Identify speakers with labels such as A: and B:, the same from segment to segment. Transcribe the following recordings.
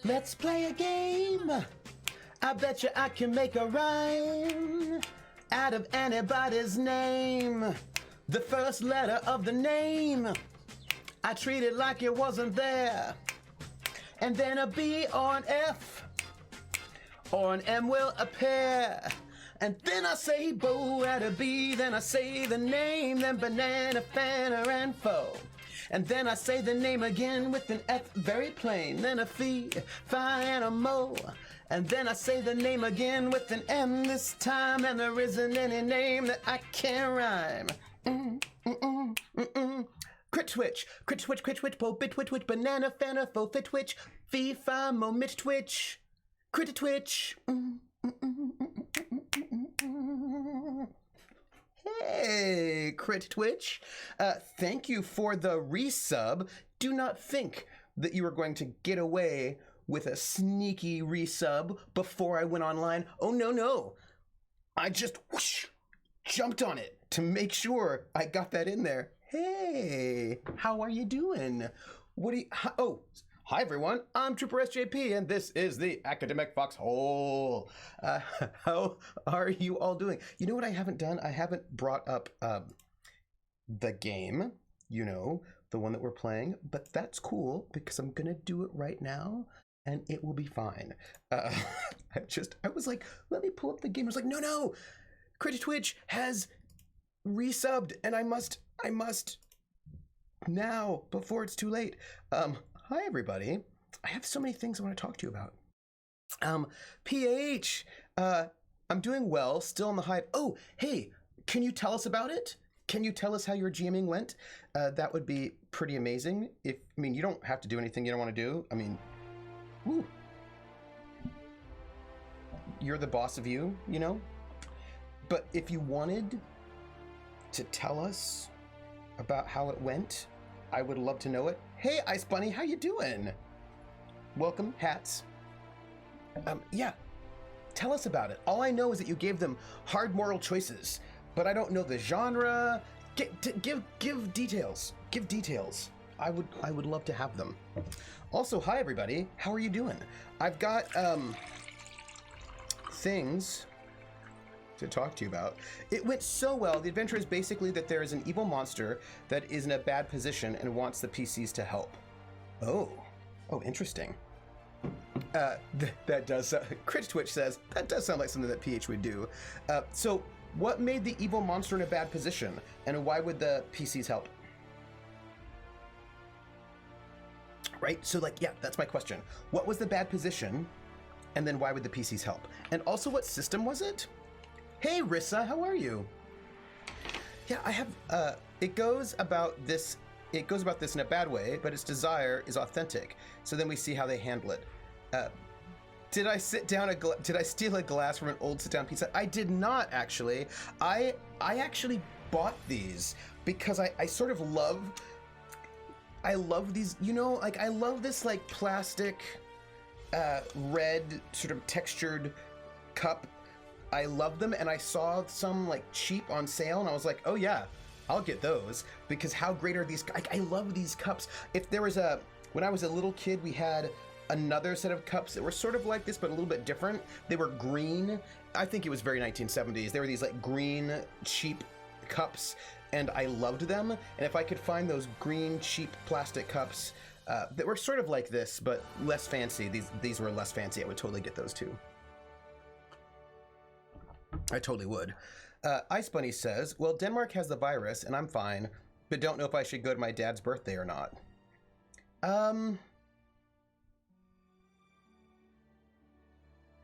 A: Let's play a game. I bet you I can make a rhyme out of anybody's name. The first letter of the name, I treat it like it wasn't there. And then a B or an F or an M will appear. And then I say Bo at a B, then I say the name, then banana, fana, and foe. And then I say the name again with an F, very plain, then a fee, fi, and a mo. And then I say the name again with an M this time, and there isn't any name that I can't rhyme. Crit twitch, bo, bit twitch, banana, fana, fo, fit twitch, fee, fi, mo, mit twitch, crit twitch. Hey, Crit Twitch. Thank you for the resub. Do not think that you are going to get away with a sneaky resub before I went online. Oh, no. I just jumped on it to make sure I got that in there. Hey, how are you doing? Hi everyone, I'm Trooper SJP, and this is the Academic Foxhole. How are you all doing? You know what I haven't done? I haven't brought up the game, the one that we're playing, but that's cool because I'm gonna do it right now, and it will be fine. I was like, let me pull up the game. I was like, no, Crit Twitch has resubbed, and I must now before it's too late. Hi, everybody. I have so many things I want to talk to you about. PH, I'm doing well, still on the hype. Oh, hey, can you tell us about it? Can you tell us how your GMing went? That would be pretty amazing. You don't have to do anything you don't want to do. Woo. You're the boss of you, But if you wanted to tell us about how it went, I would love to know it. Hey, Ice Bunny, how you doing? Welcome, hats. Yeah, tell us about it. All I know is that you gave them hard moral choices, but I don't know the genre. Give details. Give details. I would love to have them. Also, hi everybody. How are you doing? I've got things to talk to you about. It went so well. The adventure is basically that there is an evil monster that is in a bad position and wants the PCs to help. Oh, interesting. That does. Crit Twitch says that does sound like something that PH would do. So, what made the evil monster in a bad position, and why would the PCs help? Right. So, that's my question. What was the bad position, and then why would the PCs help? And also, what system was it? Hey, Rissa, how are you? Yeah, I have, it goes about this in a bad way, but its desire is authentic. So then we see how they handle it. Did I steal a glass from an old sit-down pizza? I did not, actually. I actually bought these because I sort of love these, I love this, plastic, red, sort of textured cup. I love them, and I saw some cheap on sale, and I was like, oh yeah, I'll get those, because how great are these? I love these cups. If there was when I was a little kid, we had another set of cups that were sort of like this, but a little bit different. They were green. I think it was very 1970s. They were these green, cheap cups, and I loved them. And if I could find those green, cheap plastic cups that were sort of like this, but less fancy, these were less fancy, I would totally get those too. I totally would. Ice Bunny says, well, Denmark has the virus and I'm fine, but don't know if I should go to my dad's birthday or not.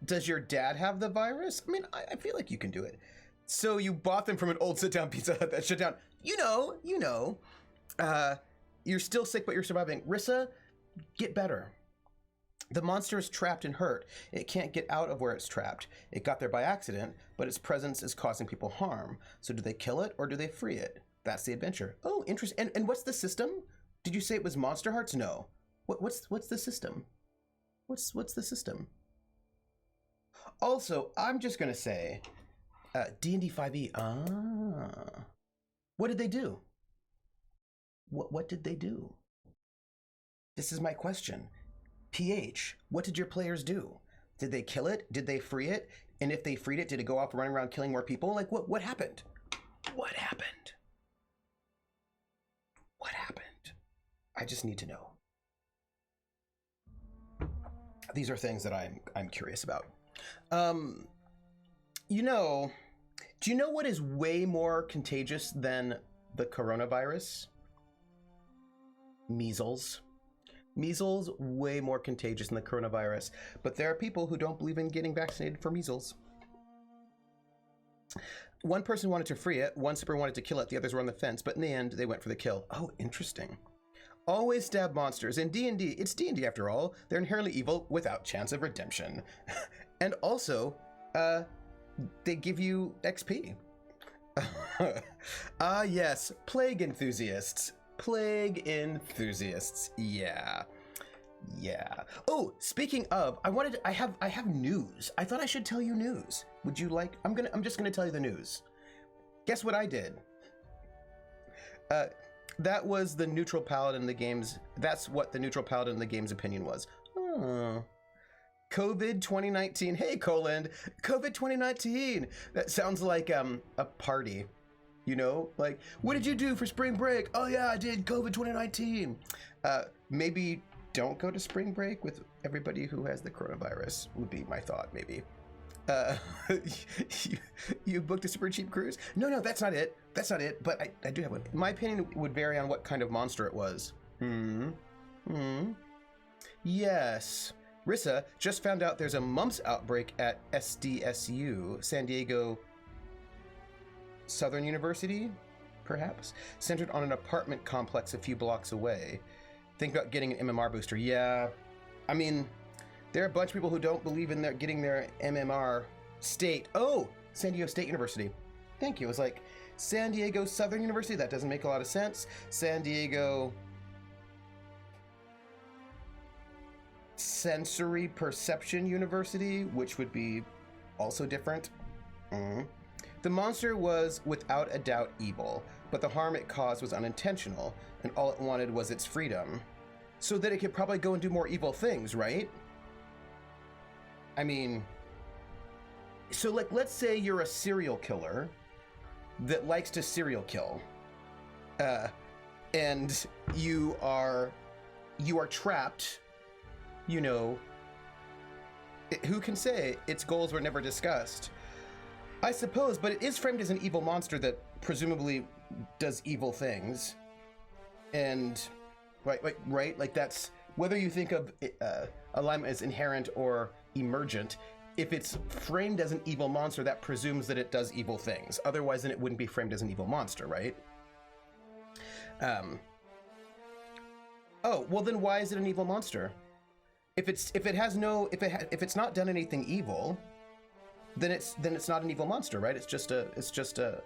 A: Does your dad have the virus? I feel like you can do it. So you bought them from an old sit-down Pizza Hut that shut down. You're still sick, but you're surviving. Rissa, get better. The monster is trapped and hurt. It can't get out of where it's trapped. It got there by accident, but its presence is causing people harm. So do they kill it or do they free it? That's the adventure. Oh, interesting. And what's the system? Did you say it was Monster Hearts? No. What's the system? What's the system? Also, I'm just gonna say, D&D 5e. What did they do? What did they do? This is my question. PH, what did your players do? Did they kill it? Did they free it? And if they freed it, did it go off running around killing more people? Like, what happened? What happened? What happened? I just need to know. These are things that I'm curious about. You know, do you know what is way more contagious than the coronavirus? Measles. Measles, way more contagious than the coronavirus. But there are people who don't believe in getting vaccinated for measles. One person wanted to free it, one super wanted to kill it, the others were on the fence, but in the end, they went for the kill. Oh, interesting. Always stab monsters. In D&D, it's D&D after all. They're inherently evil without chance of redemption. And also, they give you XP. Ah, yes, plague enthusiasts. Plague enthusiasts. Yeah. Oh, speaking of, I have news. I thought I should tell you news. Would you like? I'm just gonna tell you the news. Guess what I did? That was the neutral paladin in the game's. That's what the neutral paladin in the game's opinion was. Oh. COVID 2019. Hey, Coland. COVID 2019. That sounds like a party. You know, like, what did you do for spring break? Oh yeah, I did COVID 2019. Maybe don't go to spring break with everybody who has the coronavirus would be my thought, maybe. You booked a super cheap cruise? No, that's not it. That's not it, but I do have one. My opinion would vary on what kind of monster it was. Yes. Rissa just found out there's a mumps outbreak at SDSU, San Diego Southern University, perhaps, centered on an apartment complex a few blocks away. Think about getting an MMR booster. Yeah, I mean, there are a bunch of people who don't believe in getting their MMR state. Oh, San Diego State University. Thank you. It was like San Diego Southern University. That doesn't make a lot of sense. San Diego Sensory Perception University, which would be also different. The monster was without a doubt evil, but the harm it caused was unintentional, and all it wanted was its freedom. So that it could probably go and do more evil things, right? I mean, so like, let's say you're a serial killer that likes to serial kill, and you are trapped, you know, who can say its goals were never discussed? I suppose, but it is framed as an evil monster that presumably does evil things. And, right? Like that's, whether you think of alignment as inherent or emergent, if it's framed as an evil monster, that presumes that it does evil things. Otherwise, then it wouldn't be framed as an evil monster, right? Oh, well then why is it an evil monster? If it's not done anything evil, then it's not an evil monster, right? It's just a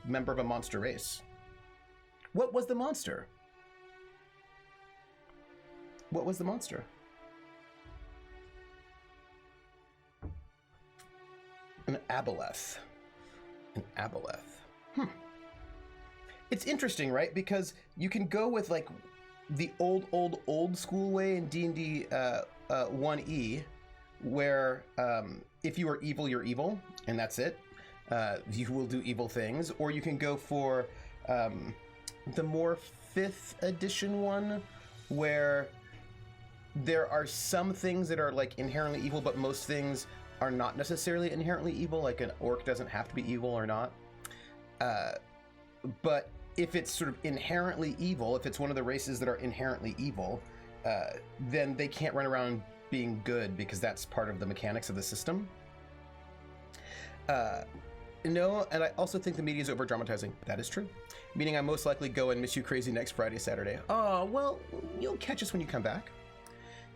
A: member of a monster race. What was the monster? What was the monster? An aboleth. An aboleth. It's interesting, right? Because you can go with like the old school way in D&D 1E, where if you are evil, you're evil, and that's it. You will do evil things. Or you can go for the more 5th edition one, where there are some things that are like inherently evil, but most things are not necessarily inherently evil. Like an orc doesn't have to be evil or not. But if it's sort of inherently evil, if it's one of the races that are inherently evil, then they can't run around being good because that's part of the mechanics of the system. No, and I also think the media is over dramatizing. That is true. Meaning I most likely go and miss you crazy next Friday, Saturday. Oh, well, you'll catch us when you come back.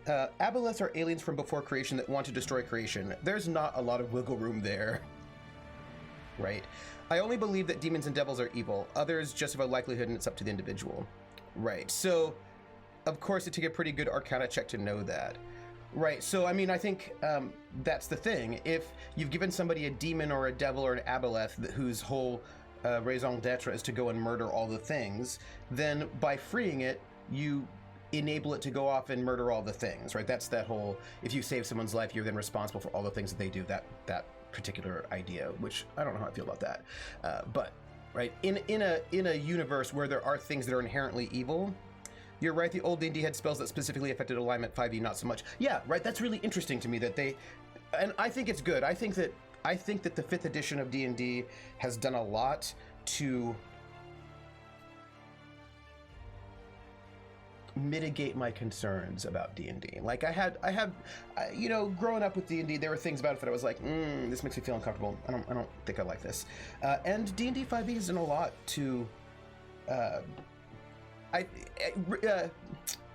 A: Aboleths are aliens from before creation that want to destroy creation. There's not a lot of wiggle room there. Right. I only believe that demons and devils are evil. Others just have a likelihood and it's up to the individual. Right. So, of course, it'd take a pretty good Arcana check to know that. Right. So, I mean, I think that's the thing. If you've given somebody a demon or a devil or an aboleth whose whole raison d'etre is to go and murder all the things, then by freeing it, you enable it to go off and murder all the things, right? That's that whole, if you save someone's life, you're then responsible for all the things that they do, that particular idea, which I don't know how I feel about that. But, right, in a universe where there are things that are inherently evil, you're right, the old D&D had spells that specifically affected alignment 5e, not so much. Yeah, right, that's really interesting to me that they, and I think it's good. I think that the 5th edition of D&D has done a lot to mitigate my concerns about D&D. Like I had, you know, growing up with D&D, there were things about it that I was like, this makes me feel uncomfortable. I don't think I like this. And D&D 5e has done a lot to,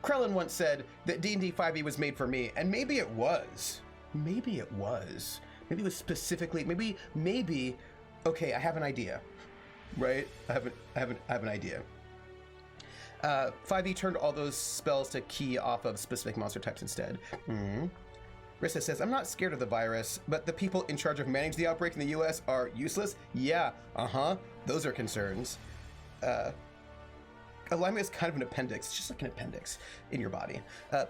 A: Krellin once said that D&D 5e was made for me, and maybe it was. Maybe it was specifically, maybe, okay, I have an idea, right? I have an idea. 5e turned all those spells to key off of specific monster types instead. Rissa says, I'm not scared of the virus, but the people in charge of managing the outbreak in the US are useless? Yeah, those are concerns. Alignment is kind of an appendix. It's just like an appendix in your body.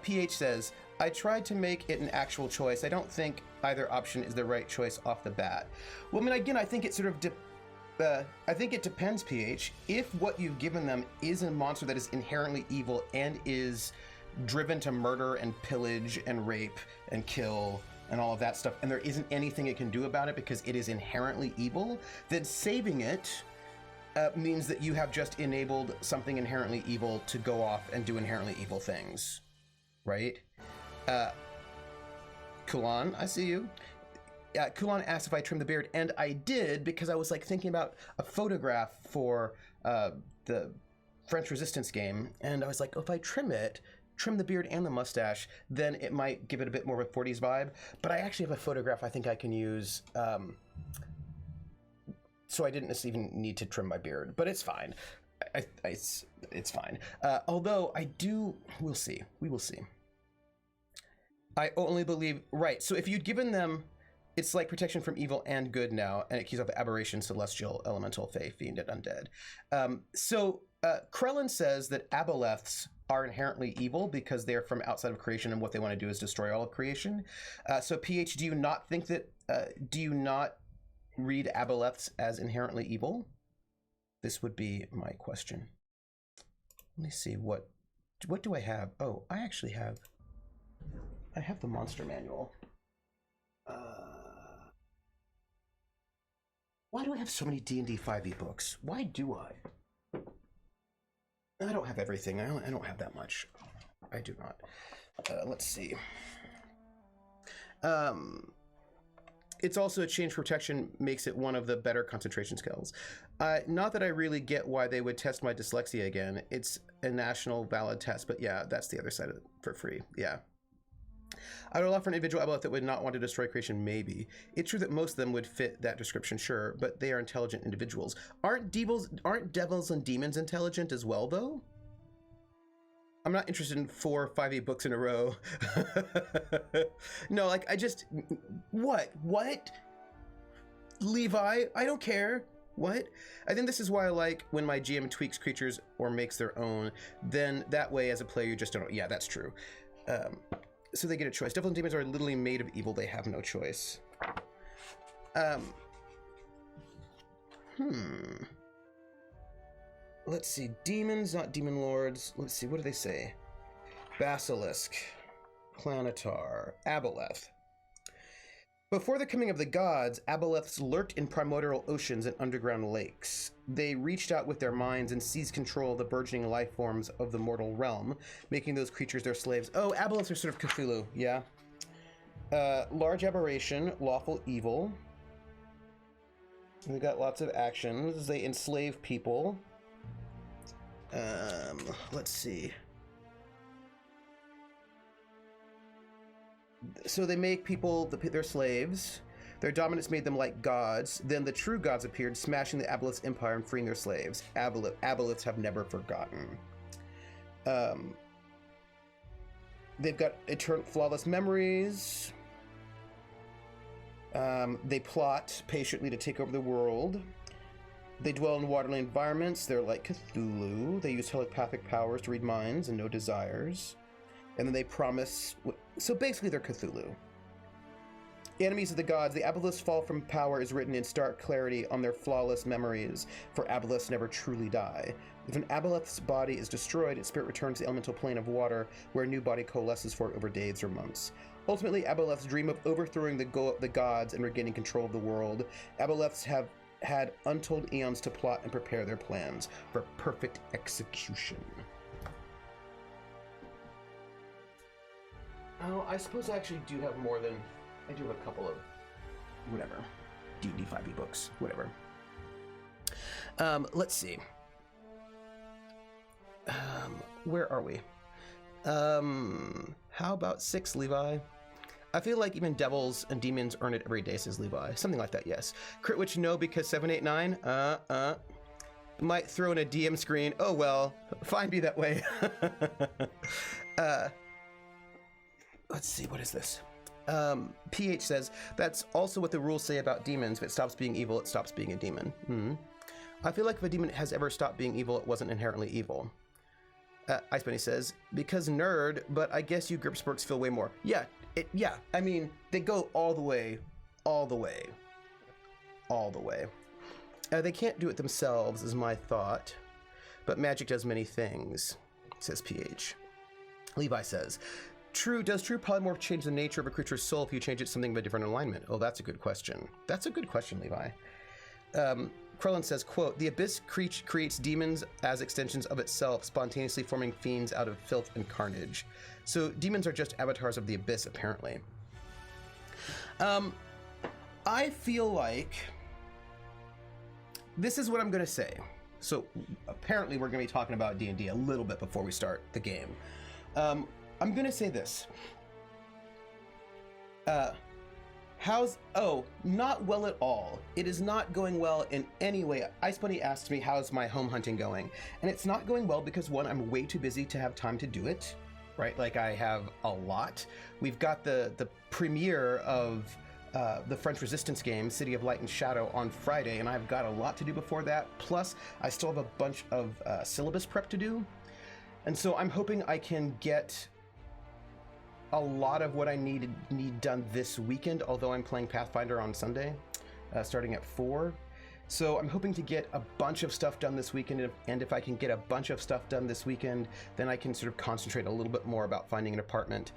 A: PH says, I tried to make it an actual choice. I don't think either option is the right choice off the bat. Well, I mean, again, I think it sort of I think it depends, PH. If what you've given them is a monster that is inherently evil and is driven to murder and pillage and rape and kill and all of that stuff, and there isn't anything it can do about it because it is inherently evil, then saving it means that you have just enabled something inherently evil to go off and do inherently evil things, right? Kulan, I see you. Kulan asked if I trimmed the beard, and I did because I was like thinking about a photograph for the French Resistance game, and I was like, oh, if I trim the beard and the mustache, then it might give it a bit more of a 40s vibe. But I actually have a photograph I think I can use, so I didn't even need to trim my beard, but it's fine. It's fine. Although we'll see. We will see. I only believe, right, so if you'd given them, it's like protection from evil and good now, and it keeps up aberration, celestial, elemental, fae, fiend, and undead. So Krellin says that aboleths are inherently evil because they're from outside of creation, and what they want to do is destroy all of creation. So PH, do you not think that, do you not read aboleths as inherently evil? This would be my question. Let me see, what do I have? Oh, I actually have the monster manual. Why do I have so many D&D 5e books? Why do I? I don't have everything. I don't have that much. I do not. Let's see. It's also a change protection makes it one of the better concentration skills. Not that I really get why they would test my dyslexia again. It's a national valid test, but yeah, that's the other side of it for free. Yeah. I would allow for an individual aboleth that would not want to destroy creation, maybe. It's true that most of them would fit that description, sure, but they are intelligent individuals. Aren't devils and demons intelligent as well, though? I'm not interested in 4 5e books in a row. No, like, what? Levi, I don't care. What? I think this is why I like when my GM tweaks creatures or makes their own. Then that way, as a player, you just don't. Yeah, that's true. So they get a choice. Devils and demons are literally made of evil. They have no choice. Let's see. Demons, not demon lords. Let's see. What do they say? Basilisk, Planetar, Aboleth. Before the coming of the gods, aboleths lurked in primordial oceans and underground lakes. They reached out with their minds and seized control of the burgeoning life forms of the mortal realm, making those creatures their slaves. Oh, aboleths are sort of Cthulhu, yeah. Large aberration, lawful evil. They got lots of actions. They enslave people. Let's see. So they make people their slaves. Their dominance made them like gods. Then the true gods appeared, smashing the aboleth's empire and freeing their slaves. Aboleths have never forgotten. They've got eternal, flawless memories. They plot patiently to take over the world. They dwell in waterly environments. They're like Cthulhu. They use telepathic powers to read minds and know desires. And then they promise... So basically they're Cthulhu. Enemies of the gods, the aboleths' fall from power is written in stark clarity on their flawless memories, for aboleths never truly die. If an aboleth's body is destroyed, its spirit returns to the elemental plane of water, where a new body coalesces for it over days or months. Ultimately, aboleths dream of overthrowing the gods and regaining control of the world. Aboleths have had untold eons to plot and prepare their plans for perfect execution. Oh, I suppose I actually do have more than... I do have a couple of... whatever. D&D 5e books. Whatever. Let's see. Where are we? How about 6, Levi? I feel like even devils and demons earn it every day, says Levi. Something like that, yes. Crit Witch, no, because 789? Might throw in a DM screen. Oh, well. Fine, be that way. Let's see, what is this? PH says, that's also what the rules say about demons. If it stops being evil, it stops being a demon. I feel like if a demon has ever stopped being evil, it wasn't inherently evil. Ice Bunny says, because nerd, but I guess you grip sporks feel way more. Yeah, yeah, I mean, they go all the way. They can't do it themselves, is my thought. But magic does many things, says PH. Levi says, does true polymorph change the nature of a creature's soul if you change it to something of a different alignment? Oh, that's a good question. That's a good question, Levi. Krellin says, quote, the abyss creates demons as extensions of itself, spontaneously forming fiends out of filth and carnage. So demons are just avatars of the abyss, apparently. I feel like this is what I'm going to say. So apparently we're going to be talking about D&D a little bit before we start the game. I'm going to say this. Not well at all. It is not going well in any way. Ice Bunny asked me, how's my home hunting going? And it's not going well because, one, I'm way too busy to have time to do it, right? Like, I have a lot. We've got the premiere of the French Resistance game, City of Light and Shadow, on Friday, and I've got a lot to do before that. Plus, I still have a bunch of syllabus prep to do. And so I'm hoping I can get a lot of what I need done this weekend, although I'm playing Pathfinder on Sunday, starting at 4. So I'm hoping to get a bunch of stuff done this weekend, and if I can get a bunch of stuff done this weekend, then I can sort of concentrate a little bit more about finding an apartment.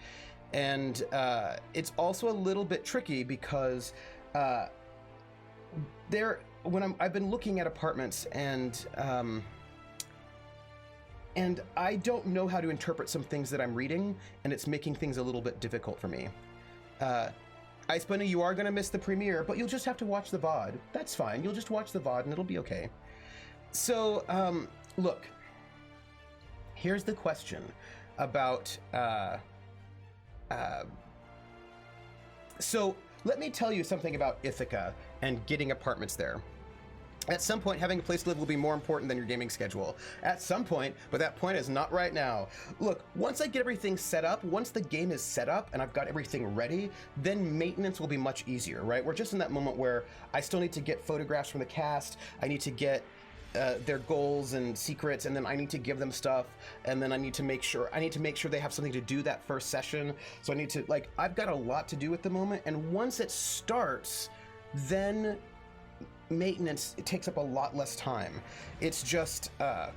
A: And it's also a little bit tricky because I've been looking at apartments and I don't know how to interpret some things that I'm reading, and it's making things a little bit difficult for me. Ice Bunny, you are going to miss the premiere, but you'll just have to watch the VOD. That's fine. You'll just watch the VOD, and it'll be okay. So, look. Here's the question about... So, let me tell you something about Ithaca and getting apartments there. At some point, having a place to live will be more important than your gaming schedule. At some point, but that point is not right now. Look, once I get everything set up, once the game is set up and I've got everything ready, then maintenance will be much easier, right? We're just in that moment where I still need to get photographs from the cast, I need to get their goals and secrets, and then I need to give them stuff, and then I need to make sure they have something to do that first session. So I need to, like, I've got a lot to do at the moment, and once it starts, then maintenance, it takes up a lot less time. It's just I've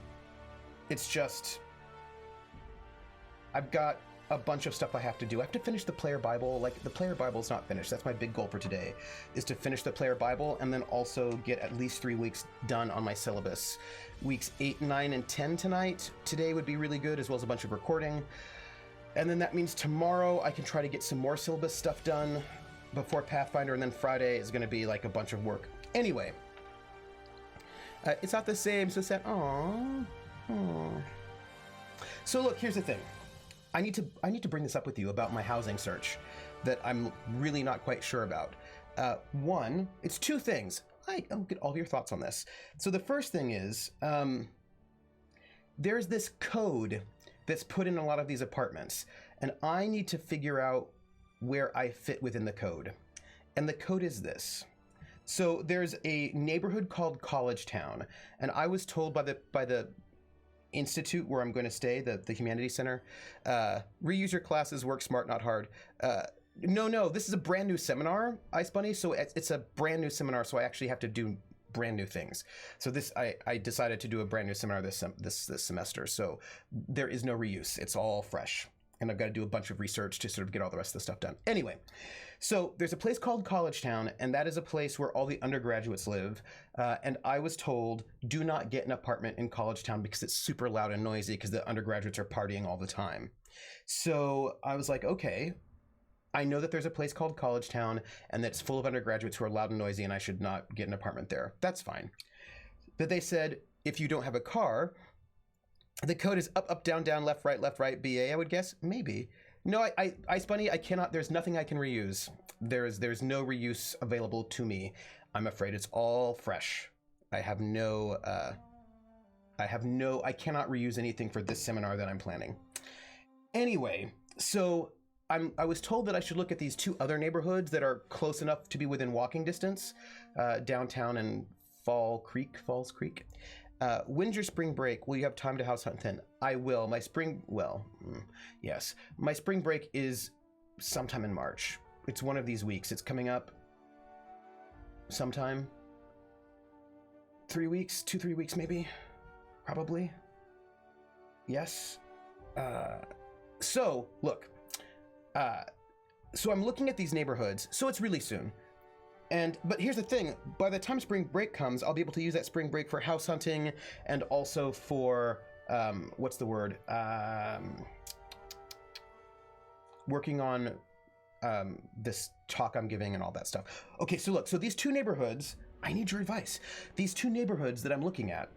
A: got a bunch of stuff I have to do. I have to finish the player Bible. Like, the player Bible's not finished. That's my big goal for today, is to finish the player Bible and then also get at least 3 weeks done on my syllabus. Weeks 8, 9, and 10 today would be really good, as well as a bunch of recording. And then that means tomorrow I can try to get some more syllabus stuff done before Pathfinder, and then Friday is going to be like a bunch of work. Anyway, it's not the same, so sad. Aww. So look, here's the thing. I need to bring this up with you about my housing search that I'm really not quite sure about. One, it's 2 things. I'll get all of your thoughts on this. So the first thing is, there's this code that's put in a lot of these apartments, and I need to figure out where I fit within the code. And the code is this. So there's a neighborhood called College Town, and I was told by the institute where I'm going to stay, the Humanities Center, reuse your classes, work smart, not hard. No, this is a brand new seminar, Ice Bunny. So it's a brand new seminar, so I actually have to do brand new things. So I decided to do a brand new seminar this semester. So there is no reuse. It's all fresh. And I've got to do a bunch of research to sort of get all the rest of the stuff done. Anyway, so there's a place called College Town, and that is a place where all the undergraduates live. And I was told, do not get an apartment in College Town because it's super loud and noisy because the undergraduates are partying all the time. So I was like, okay, I know that there's a place called College Town and that it's full of undergraduates who are loud and noisy and I should not get an apartment there. That's fine. But they said, if you don't have a car, the code is up, down, left, right, BA, I would guess. Maybe. No, Ice Bunny, I cannot. There's nothing I can reuse. There's no reuse available to me. I'm afraid it's all fresh. I cannot reuse anything for this seminar that I'm planning. Anyway, so I was told that I should look at these two other neighborhoods that are close enough to be within walking distance, downtown and Falls Creek. When's your spring break? Will you have time to house hunt then? I will. Yes. My spring break is sometime in March. It's one of these weeks. It's coming up sometime. 3 weeks, 3 weeks maybe, probably. Yes. So look, so I'm looking at these neighborhoods. So it's really soon. But here's the thing, by the time spring break comes, I'll be able to use that spring break for house hunting and also for, working on this talk I'm giving and all that stuff. Okay, so look, so these two neighborhoods, I need your advice. These two neighborhoods that I'm looking at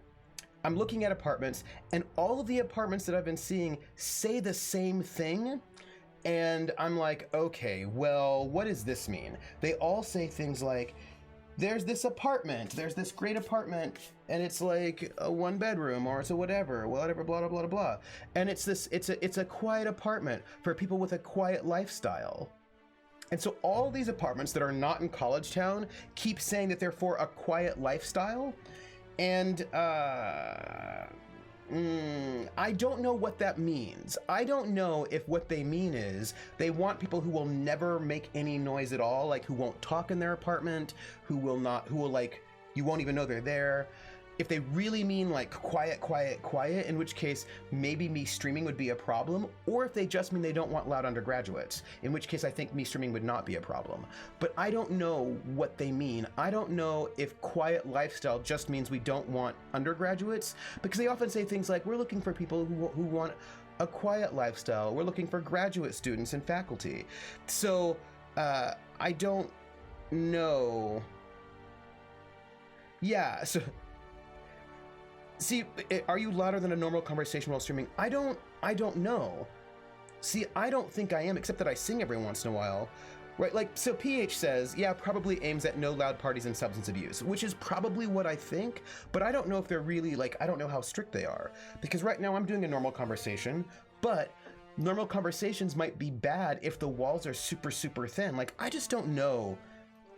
A: apartments, and all of the apartments that I've been seeing say the same thing. And I'm like, okay, well, what does this mean? They all say things like, there's this great apartment, and it's like a 1-bedroom, or it's a whatever, blah, blah, blah, blah. And it's a quiet apartment for people with a quiet lifestyle. And so all these apartments that are not in College Town keep saying that they're for a quiet lifestyle. And, I don't know what that means. I don't know if what they mean is they want people who will never make any noise at all, like who won't talk in their apartment, who will like, you won't even know they're there. If they really mean like quiet, in which case maybe me streaming would be a problem, or if they just mean they don't want loud undergraduates, in which case I think me streaming would not be a problem. But I don't know what they mean. I don't know if quiet lifestyle just means we don't want undergraduates, because they often say things like, we're looking for people who want a quiet lifestyle. We're looking for graduate students and faculty. So I don't know. Yeah, so see, are you louder than a normal conversation while streaming? I don't know. See, I don't think I am, except that I sing every once in a while. Right, like, so PH says, yeah, probably aims at no loud parties and substance abuse, which is probably what I think, but I don't know if they're really, like, I don't know how strict they are. Because right now I'm doing a normal conversation, but normal conversations might be bad if the walls are super, super thin. Like, I just don't know.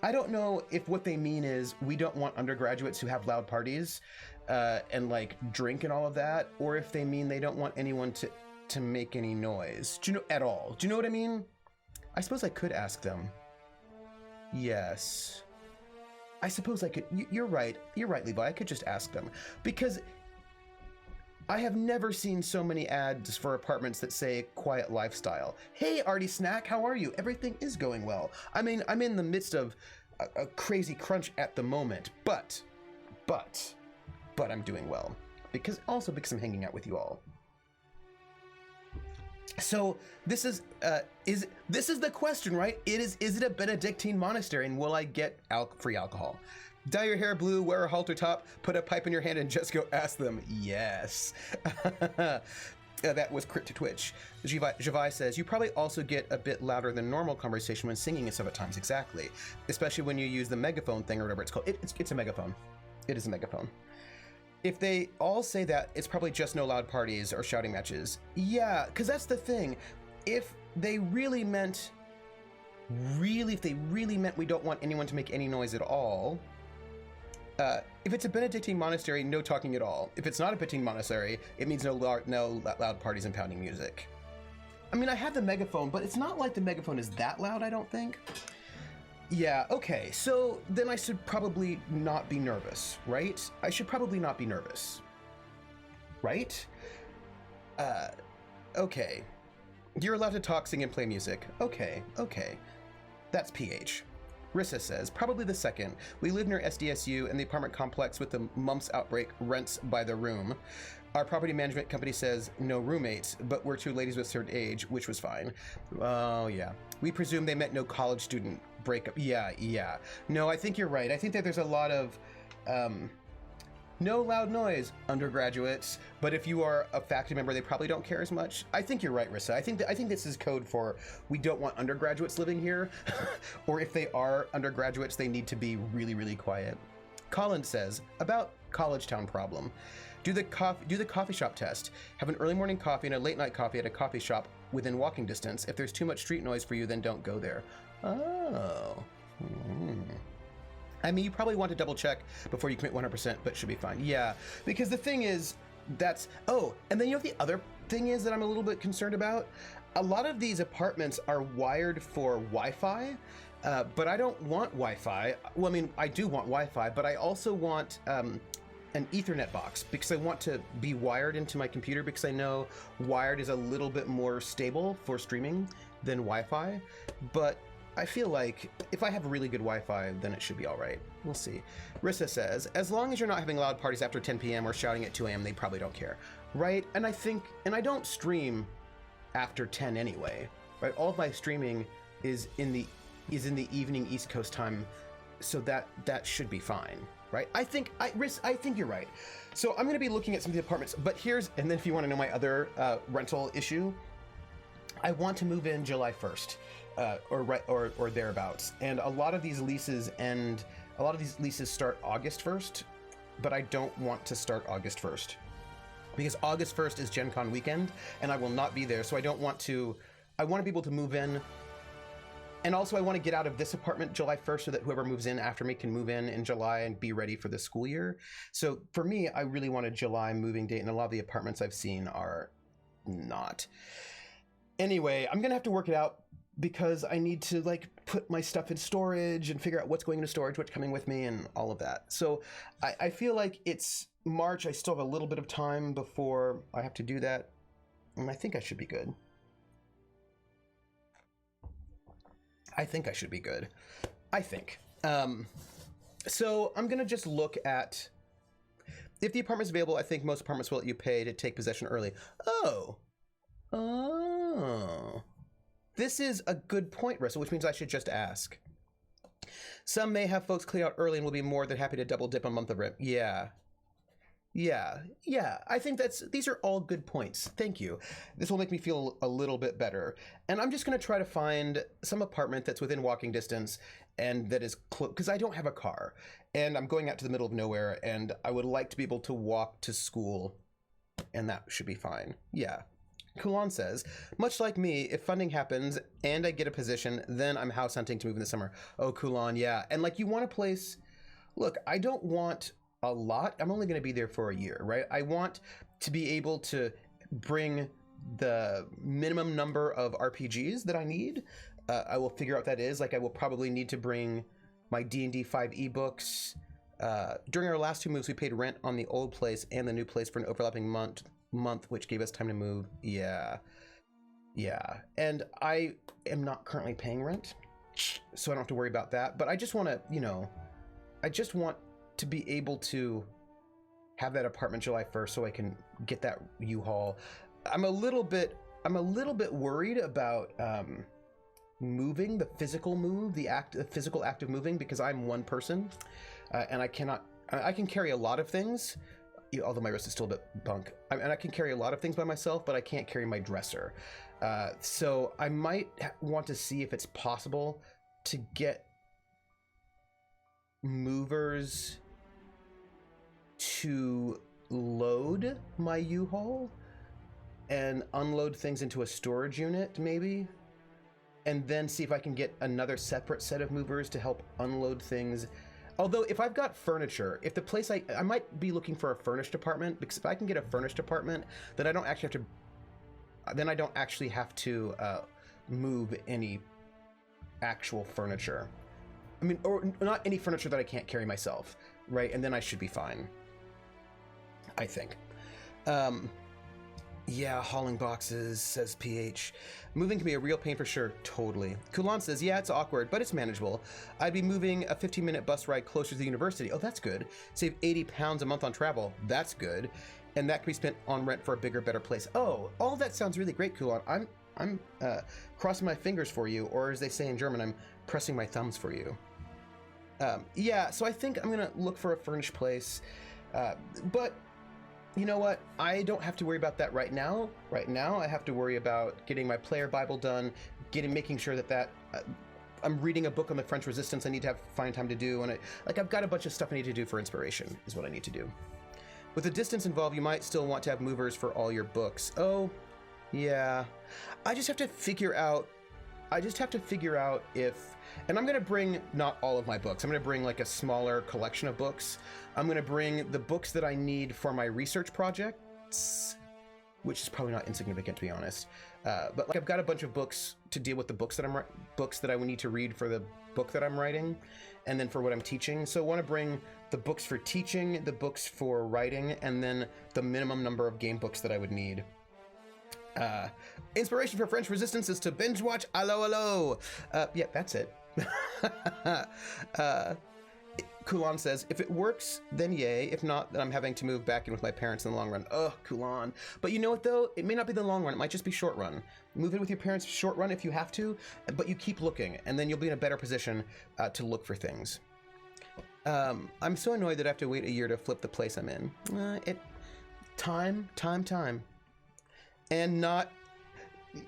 A: I don't know if what they mean is we don't want undergraduates who have loud parties and like drink and all of that, or if they mean they don't want anyone to make any noise. Do you know at all? Do you know what I mean? I suppose I could ask them. Yes. I suppose I could. You're right. You're right, Levi. I could just ask them, because I have never seen so many ads for apartments that say quiet lifestyle. Hey, Artie Snack, how are you? Everything is going well. I mean, I'm in the midst of a crazy crunch at the moment, but I'm doing well, because I'm hanging out with you all. So this is the question, right? Is it a Benedictine monastery, and will I get free alcohol? Dye your hair blue, wear a halter top, put a pipe in your hand, and just go ask them. Yes. That was crit to Twitch. Javai says, you probably also get a bit louder than normal conversation when singing and stuff at times. Exactly. Especially when you use the megaphone thing or whatever it's called. It's a megaphone. It is a megaphone. If they all say that, it's probably just no loud parties or shouting matches. Yeah, because that's the thing. If they really meant really, if they really meant we don't want anyone to make any noise at all, if it's a Benedictine monastery, no talking at all. If it's not a Benedictine monastery, it means no loud parties and pounding music. I mean, I have the megaphone, but it's not like the megaphone is that loud, I don't think. Yeah, okay, so then I should probably not be nervous, right? I should probably not be nervous, right? Okay. You're allowed to talk, sing, and play music. Okay. That's PH. Rissa says, probably the second. We live near SDSU and the apartment complex with the mumps outbreak rents by the room. Our property management company says no roommates, but we're two ladies with a certain age, which was fine. Oh, yeah. We presume they meant no college student breakup. Yeah. No, I think you're right. I think that there's a lot of no loud noise, undergraduates, but if you are a faculty member, they probably don't care as much. I think you're right, Rissa. I think this is code for we don't want undergraduates living here, or if they are undergraduates, they need to be really, really quiet. Colin says, about College Town problem. Do the coffee shop test. Have an early morning coffee and a late night coffee at a coffee shop within walking distance. If there's too much street noise for you, then don't go there. Oh. I mean, you probably want to double check before you commit 100%, but should be fine. Yeah, because the thing is, and then you know the other thing is that I'm a little bit concerned about? A lot of these apartments are wired for Wi-Fi, but I don't want Wi-Fi. Well, I mean, I do want Wi-Fi, but I also want an Ethernet box because I want to be wired into my computer because I know wired is a little bit more stable for streaming than Wi-Fi, but I feel like if I have really good Wi-Fi, then it should be all right. We'll see. Rissa says, as long as you're not having loud parties after 10 p.m. or shouting at 2 a.m., they probably don't care. Right? And I don't stream after 10 anyway. Right? All of my streaming is in the evening East Coast time, so that should be fine. Right? I think you're right. So I'm going to be looking at some of the apartments, but and then if you want to know my other rental issue, I want to move in July 1st. Or thereabouts, and a lot of these leases start August 1st, but I don't want to start August 1st because August 1st is Gen Con weekend and I will not be there, so I want to be able to move in, and also I want to get out of this apartment July 1st so that whoever moves in after me can move in July and be ready for the school year. So for me, I really want a July moving date, and a lot of the apartments I've seen are not. Anyway, I'm gonna have to work it out because I need to put my stuff in storage and figure out what's going into storage, what's coming with me, and all of that. So I feel like it's March. I still have a little bit of time before I have to do that, and I think I should be good. So I'm gonna just look at if the apartment's available. I think most apartments will let you pay to take possession early. Oh. This is a good point, Rissa, which means I should just ask. Some may have folks clear out early and will be more than happy to double dip a month of rent. Yeah. I think these are all good points. Thank you. This will make me feel a little bit better. And I'm just going to try to find some apartment that's within walking distance and that is close, because I don't have a car and I'm going out to the middle of nowhere and I would like to be able to walk to school, and that should be fine. Yeah. Kulan says, much like me, if funding happens and I get a position, then I'm house hunting to move in the summer. Oh, Kulan, yeah. And you want a place, look, I don't want a lot. I'm only going to be there for a year, right? I want to be able to bring the minimum number of RPGs that I need. I will figure out what that is. I will probably need to bring my D&D 5 ebooks. During our last two moves, we paid rent on the old place and the new place for an overlapping month, which gave us time to move. Yeah. And I am not currently paying rent, so I don't have to worry about that. But I just want to, I just want to be able to have that apartment July 1st so I can get that U-Haul. I'm a little bit worried about moving, the physical move, the physical act of moving, because I'm one person and I can carry a lot of things. Although my wrist is still a bit bunk, and I can carry a lot of things by myself, but I can't carry my dresser. So I might want to see if it's possible to get movers to load my U-Haul and unload things into a storage unit, maybe. and then see if I can get another separate set of movers to help unload things. Although if I've got furniture, if the place I might be looking for a furnished apartment, because if I can get a furnished apartment, then I don't actually have to move any actual furniture. I mean, or not any furniture that I can't carry myself, right? And then I should be fine, I think. Yeah, hauling boxes, says PH. Moving can be a real pain for sure. Totally. Kulan says, yeah, it's awkward, but it's manageable. I'd be moving a 15-minute bus ride closer to the university. Oh, that's good. Save 80 pounds a month on travel. That's good. And that can be spent on rent for a bigger, better place. Oh, all of that sounds really great, Kulan. I'm crossing my fingers for you, or as they say in German, I'm pressing my thumbs for you. Yeah, so I think I'm going to look for a furnished place. But you know what? I don't have to worry about that right now. Right now, I have to worry about getting my player Bible done, making sure that I'm reading a book on the French Resistance. I need to find time to do, and I've got a bunch of stuff I need to do for inspiration. Is what I need to do. With the distance involved, you might still want to have movers for all your books. Oh, yeah. I just have to figure out if, and I'm going to bring not all of my books. I'm going to bring like a smaller collection of books. I'm going to bring the books that I need for my research projects, which is probably not insignificant, to be honest. But like I've got a bunch of books to deal with the books that I would need to read for the book that I'm writing, and then for what I'm teaching. So I want to bring the books for teaching, the books for writing, and then the minimum number of game books that I would need. Inspiration for French Resistance is to binge watch Allo Allo. Yeah, that's it. Kulan says, if it works, then yay. If not, then I'm having to move back in with my parents in the long run. Ugh, Kulan. But you know what, though? It may not be the long run. It might just be short run. Move in with your parents short run if you have to, but you keep looking, and then you'll be in a better position to look for things. I'm so annoyed that I have to wait a year to flip the place I'm in. Time. And not...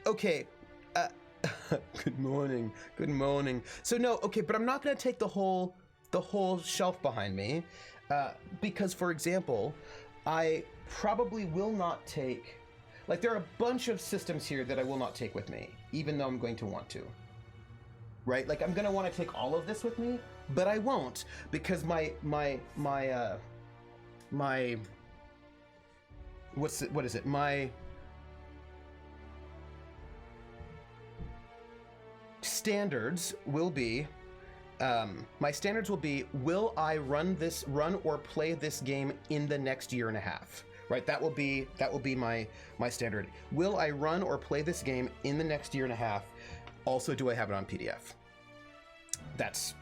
A: Okay. Good morning. So no, okay, but I'm not going to take the whole shelf behind me, because, for example, I probably will not take... Like, there are a bunch of systems here that I will not take with me, even though I'm going to want to. Right? Like, I'm going to want to take all of this with me, but I won't, because my standards will be, will I run or play this game in the next year and a half? Right? That will be my standard. Will I run or play this game in the next year and a half? Also, do I have it on PDF? That's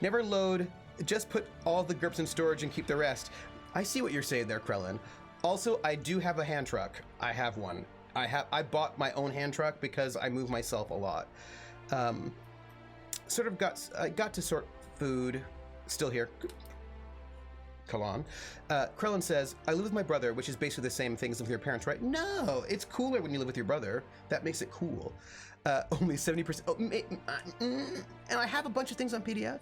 A: never load. Just put all the GURPS in storage and keep the rest. I see what you're saying there, Krellin. Also, I do have a hand truck. I have one. I bought my own hand truck because I move myself a lot. I got to sort food. Still here. Kalan. Krellin says, I live with my brother, which is basically the same thing as with your parents, right? No, it's cooler when you live with your brother. That makes it cool. Only 70%. Oh, and I have a bunch of things on PDF.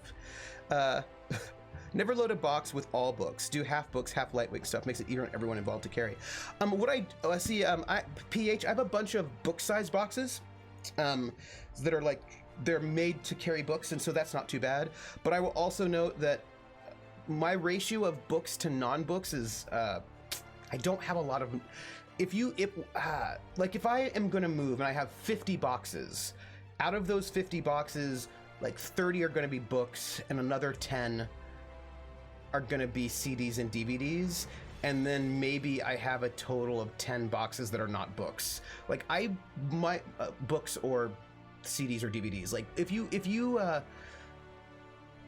A: Never load a box with all books. Do half books, half lightweight stuff. Makes it easier on everyone involved to carry. PH, I have a bunch of book-sized boxes that are like, they're made to carry books, and so that's not too bad. But I will also note that my ratio of books to non-books is, I don't have a lot of... If I am going to move and I have 50 boxes, out of those 50 boxes, like 30 are going to be books and another 10 are going to be CDs and DVDs. And then maybe I have a total of 10 boxes that are not books. Like books or CDs or DVDs. Like if you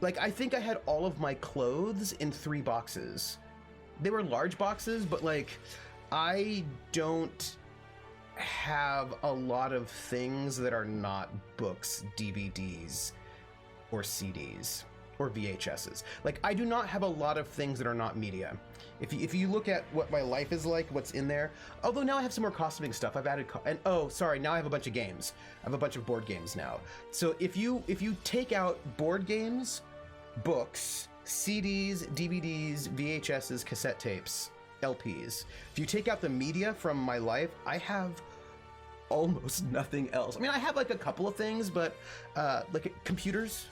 A: like I think I had all of my clothes in 3 boxes. They were large boxes, but like I don't have a lot of things that are not books, DVDs, or CDs, or VHSs. Like I do not have a lot of things that are not media. If you look at what my life is like, what's in there, although now I have some more costuming stuff. I've added, now I have a bunch of games. I have a bunch of board games now. So if you take out board games, books, CDs, DVDs, VHSs, cassette tapes, LPs, if you take out the media from my life, I have almost nothing else. I mean, I have like a couple of things, but like computers,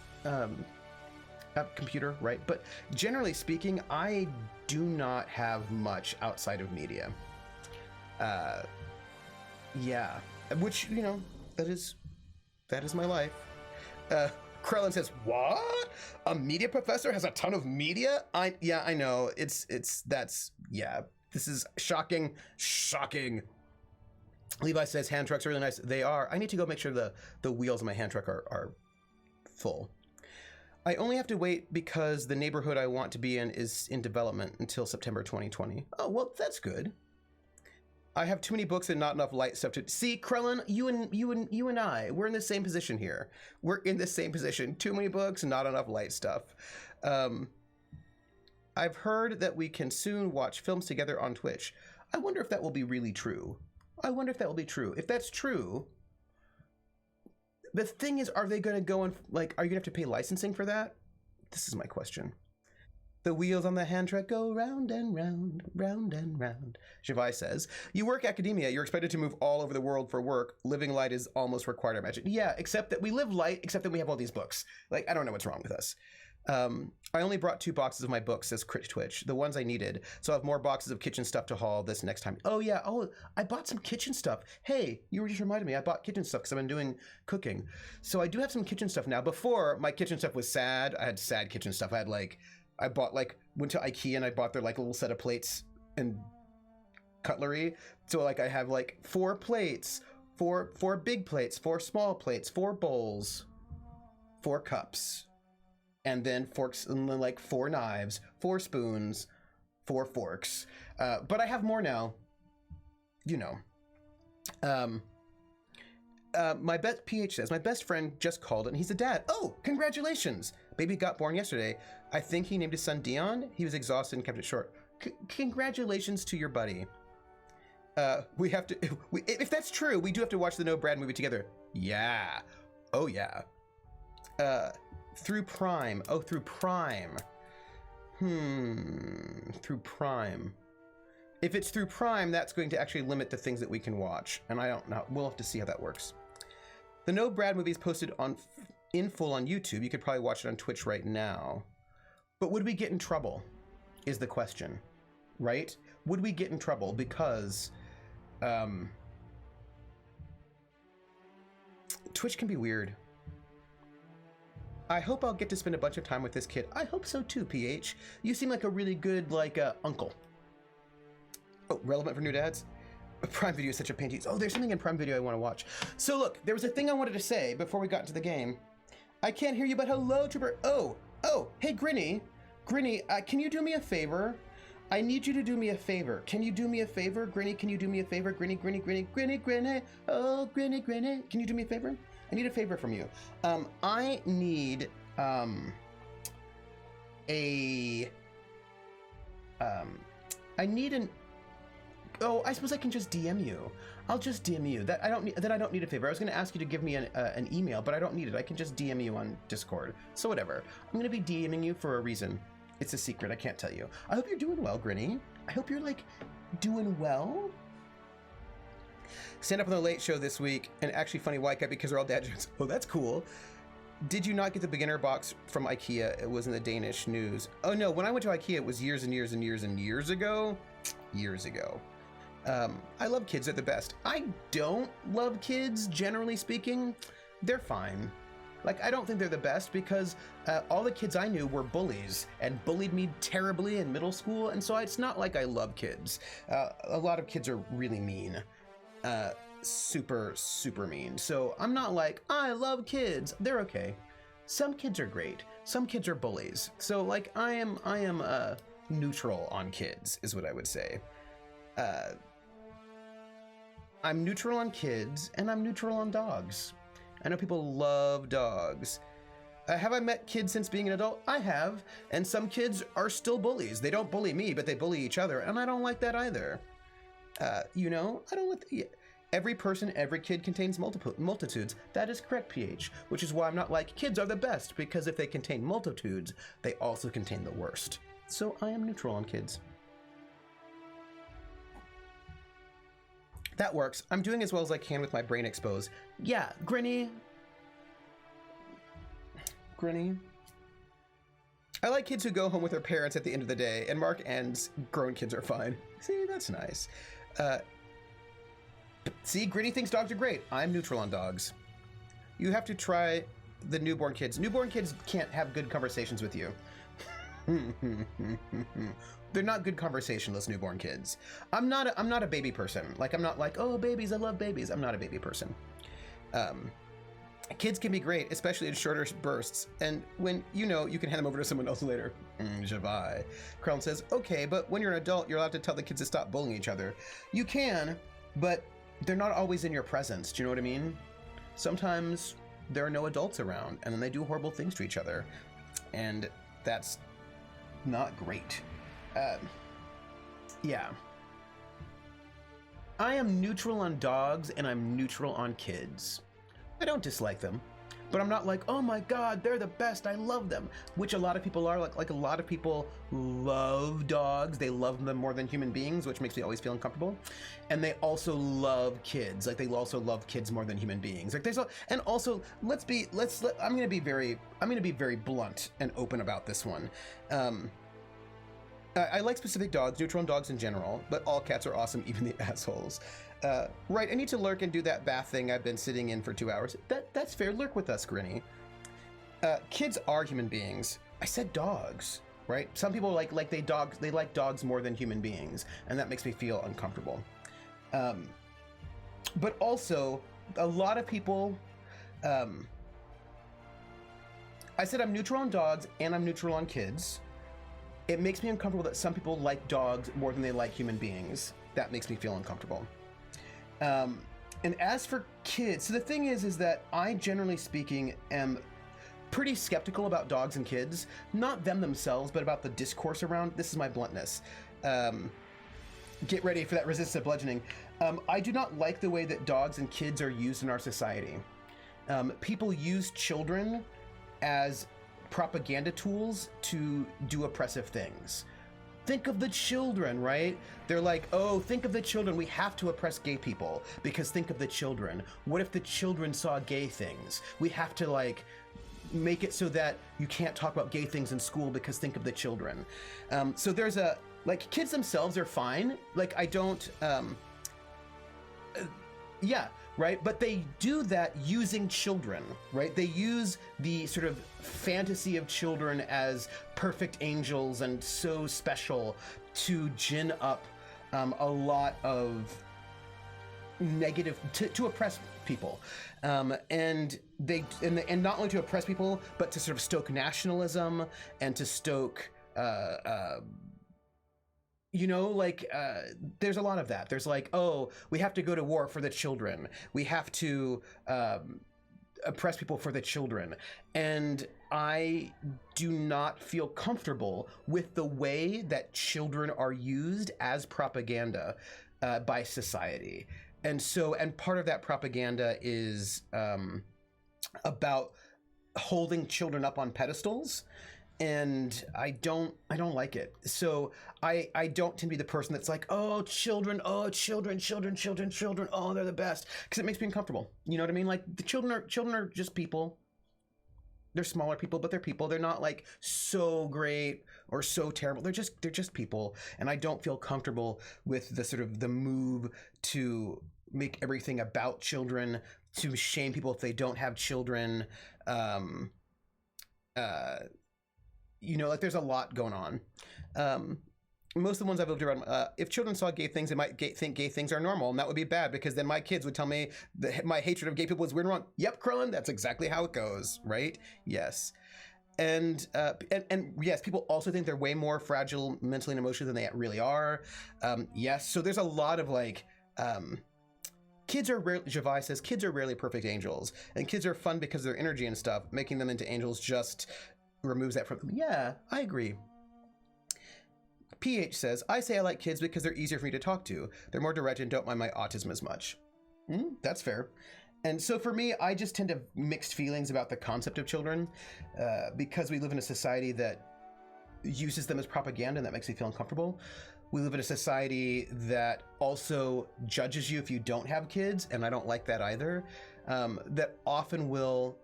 A: computer, right? But generally speaking, I do not have much outside of media. Yeah, which, you know, that is my life. Krellin says, what? A media professor has a ton of media? Yeah, I know. Yeah, this is shocking. Levi says, hand trucks are really nice. They are. I need to go make sure the wheels of my hand truck are full. I only have to wait because the neighborhood I want to be in is in development until September 2020. Oh, well, that's good. I have too many books and not enough light stuff to see. Krellin, you and I, we're in the same position here. We're in the same position. Too many books, not enough light stuff. I've heard that we can soon watch films together on Twitch. I wonder if that will be really true. If that's true, the thing is, are they going to go and like, are you going to have to pay licensing for that? This is my question. The wheels on the hand truck go round and round, round and round. Javai says, you work academia, you're expected to move all over the world for work. Living light is almost required, I imagine. Yeah, except that we live light, except that we have all these books. Like, I don't know what's wrong with us. I only brought 2 boxes of my books, says Crit Twitch, the ones I needed. So I have more boxes of kitchen stuff to haul this next time. Oh yeah, I bought some kitchen stuff. Hey, you just reminded me, I bought kitchen stuff because I've been doing cooking. So I do have some kitchen stuff now. Before, my kitchen stuff was sad. I had sad kitchen stuff. I went to IKEA and I bought their like little set of plates and cutlery. So like I have like 4 plates, 4 big plates, 4 small plates, 4 bowls, 4 cups, and then forks, and then like 4 knives, 4 spoons, 4 forks. But I have more now, you know. PH says, my best friend just called and he's a dad. Oh, congratulations. Baby got born yesterday. I think he named his son Dion. He was exhausted and kept it short. Congratulations to your buddy. We have to, if that's true, we do have to watch the No Brad movie together. Yeah. Oh yeah. Through Prime. Oh, through Prime. Through Prime. If it's through Prime, that's going to actually limit the things that we can watch. And I don't know. We'll have to see how that works. The No Brad movie is posted in full on YouTube. You could probably watch it on Twitch right now. But would we get in trouble is the question, right? Would we get in trouble because Twitch can be weird. I hope I'll get to spend a bunch of time with this kid. I hope so too, PH. You seem like a really good, like, uncle. Oh, relevant for new dads? Prime Video is such a pain to use. Oh, there's something in Prime Video I want to watch. So look, there was a thing I wanted to say before we got into the game. I can't hear you, but hello, Trooper. Oh, hey, Grinny. Grinny, can you do me a favor? I need you to do me a favor. Can you do me a favor? Grinny, can you do me a favor? Grinny. Oh, Grinny. Can you do me a favor? I need a favor from you. I need Oh, I suppose I can just DM you. I'll just DM you. I don't need a favor. I was going to ask you to give me an email, but I don't need it. I can just DM you on Discord. So whatever. I'm going to be DMing you for a reason. It's a secret. I can't tell you. I hope you're doing well, Grinny. I hope you're like doing well. Stand up on the Late Show this week, and actually funny white guy because they're all dad jokes. Oh, that's cool. Did you not get the beginner box from IKEA? It was in the Danish news. Oh no, when I went to IKEA, it was years and years and years and years ago. Years ago. I love kids, they're the best. I don't love kids, generally speaking. They're fine. Like, I don't think they're the best because all the kids I knew were bullies and bullied me terribly in middle school, and so it's not like I love kids. A lot of kids are really mean. Super, super mean. So I'm not like, I love kids. They're okay. Some kids are great. Some kids are bullies. So like, I am neutral on kids is what I would say. I'm neutral on kids and I'm neutral on dogs. I know people love dogs. Have I met kids since being an adult? I have. And some kids are still bullies. They don't bully me, but they bully each other. And I don't like that either. You know, I don't like every person, every kid contains multitudes. That is correct, PH, which is why I'm not like kids are the best, because if they contain multitudes, they also contain the worst. So I am neutral on kids. That works. I'm doing as well as I can with my brain exposed. Yeah, Grinny. I like kids who go home with their parents at the end of the day, and Mark ends, grown kids are fine. See, that's nice. See, Grinny thinks dogs are great. I'm neutral on dogs. You have to try the newborn kids. Newborn kids can't have good conversations with you. They're not good conversationalists, newborn kids. I'm not a baby person. Like, I'm not like, oh, babies, I love babies. I'm not a baby person. Kids can be great, especially in shorter bursts. And when, you can hand them over to someone else later. Javai. Krellin says, okay, but when you're an adult, you're allowed to tell the kids to stop bullying each other. You can, but they're not always in your presence. Do you know what I mean? Sometimes there are no adults around, and then they do horrible things to each other. And that's not great. Yeah. I am neutral on dogs, and I'm neutral on kids. I don't dislike them, but I'm not like, oh my God, they're the best, I love them, which a lot of people are. Like a lot of people love dogs. They love them more than human beings, which makes me always feel uncomfortable. And they also love kids. Like, they also love kids more than human beings. Like, and also, I'm gonna be very blunt and open about this one. I like specific dogs, neutral on dogs in general, but all cats are awesome, even the assholes. Right, I need to lurk and do that bath thing I've been sitting in for 2 hours. That's fair. Lurk with us, Grinny. Kids are human beings. I said dogs, right? Some people like dogs more than human beings, and that makes me feel uncomfortable. But also, a lot of people. I said I'm neutral on dogs and I'm neutral on kids. It makes me uncomfortable that some people like dogs more than they like human beings. That makes me feel uncomfortable. And as for kids, so the thing is that I, generally speaking, am pretty skeptical about dogs and kids. Not them themselves, but about the discourse around. This is my bluntness. Get ready for that resistant bludgeoning. I do not like the way that dogs and kids are used in our society. People use children as propaganda tools to do oppressive things. Think of the children, right? They're like, oh, think of the children. We have to oppress gay people because think of the children. What if the children saw gay things? We have to make it so that you can't talk about gay things in school because think of the children. So there's kids themselves are fine. I don't, yeah, right? But they do that using children, right? They use the sort of fantasy of children as perfect angels and so special to gin up a lot of negative, to oppress people. And not only to oppress people, but to sort of stoke nationalism and to stoke, there's a lot of that. There's oh, we have to go to war for the children. We have to oppress people for the children. And I do not feel comfortable with the way that children are used as propaganda by society. And part of that propaganda is about holding children up on pedestals. And I don't like it. So I don't tend to be the person that's like, oh, children, oh, children, oh, they're the best. Because it makes me uncomfortable. You know what I mean? The children are just people. They're smaller people, but they're people. They're not so great or so terrible. They're just people. And I don't feel comfortable with the sort of the move to make everything about children, to shame people if they don't have children. There's a lot going on. Most of the ones I've lived around, if children saw gay things, they might think gay things are normal, and that would be bad because then my kids would tell me that my hatred of gay people is weird and wrong. Yep, Krellin, that's exactly how it goes, right? Yes. And yes, people also think they're way more fragile mentally and emotionally than they really are. Yes, so there's a lot of kids are rarely, Javai says, kids are rarely perfect angels, and kids are fun because of their energy and stuff. Making them into angels just removes that from them. Yeah, I agree. PH says, I say I like kids because they're easier for me to talk to. They're more direct and don't mind my autism as much. That's fair. And so for me, I just tend to have mixed feelings about the concept of children because we live in a society that uses them as propaganda, and that makes me feel uncomfortable. we live in a society that also judges you if you don't have kids, and I don't like that either. That often will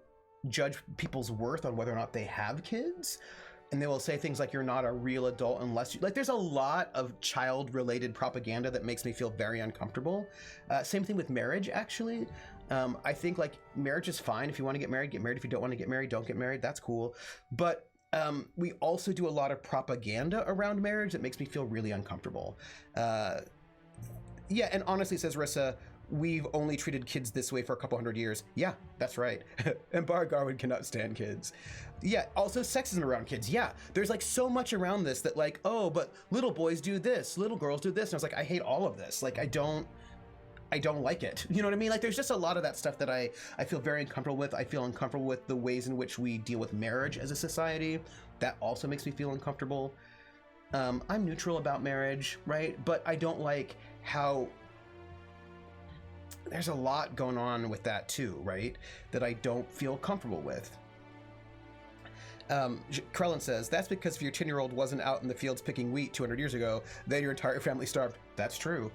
A: judge people's worth on whether or not they have kids. And they will say things like, you're not a real adult unless you, like, there's a lot of child related propaganda that makes me feel very uncomfortable. Same thing with marriage, actually. I think like marriage is fine. If you want to get married, get married. If you don't want to get married, don't get married. That's cool. But we also do a lot of propaganda around marriage that makes me feel really uncomfortable. Yeah, and honestly, says Rissa, we've only treated kids this way for a couple hundred years. Yeah, that's right. And Bar Garwood cannot stand kids. Yeah, also sexism around kids. Yeah, there's like so much around this that like, oh, but little boys do this, little girls do this. And I was like, I hate all of this. Like, I don't like it. You know what I mean? Like, there's just a lot of that stuff that I feel very uncomfortable with. I feel uncomfortable with the ways in which we deal with marriage as a society. That also makes me feel uncomfortable. I'm neutral about marriage, right? But I don't like how there's a lot going on with that too, right? That I don't feel comfortable with. Krellin says, that's because if your 10-year-old wasn't out in the fields picking wheat 200 years ago, then your entire family starved. That's true.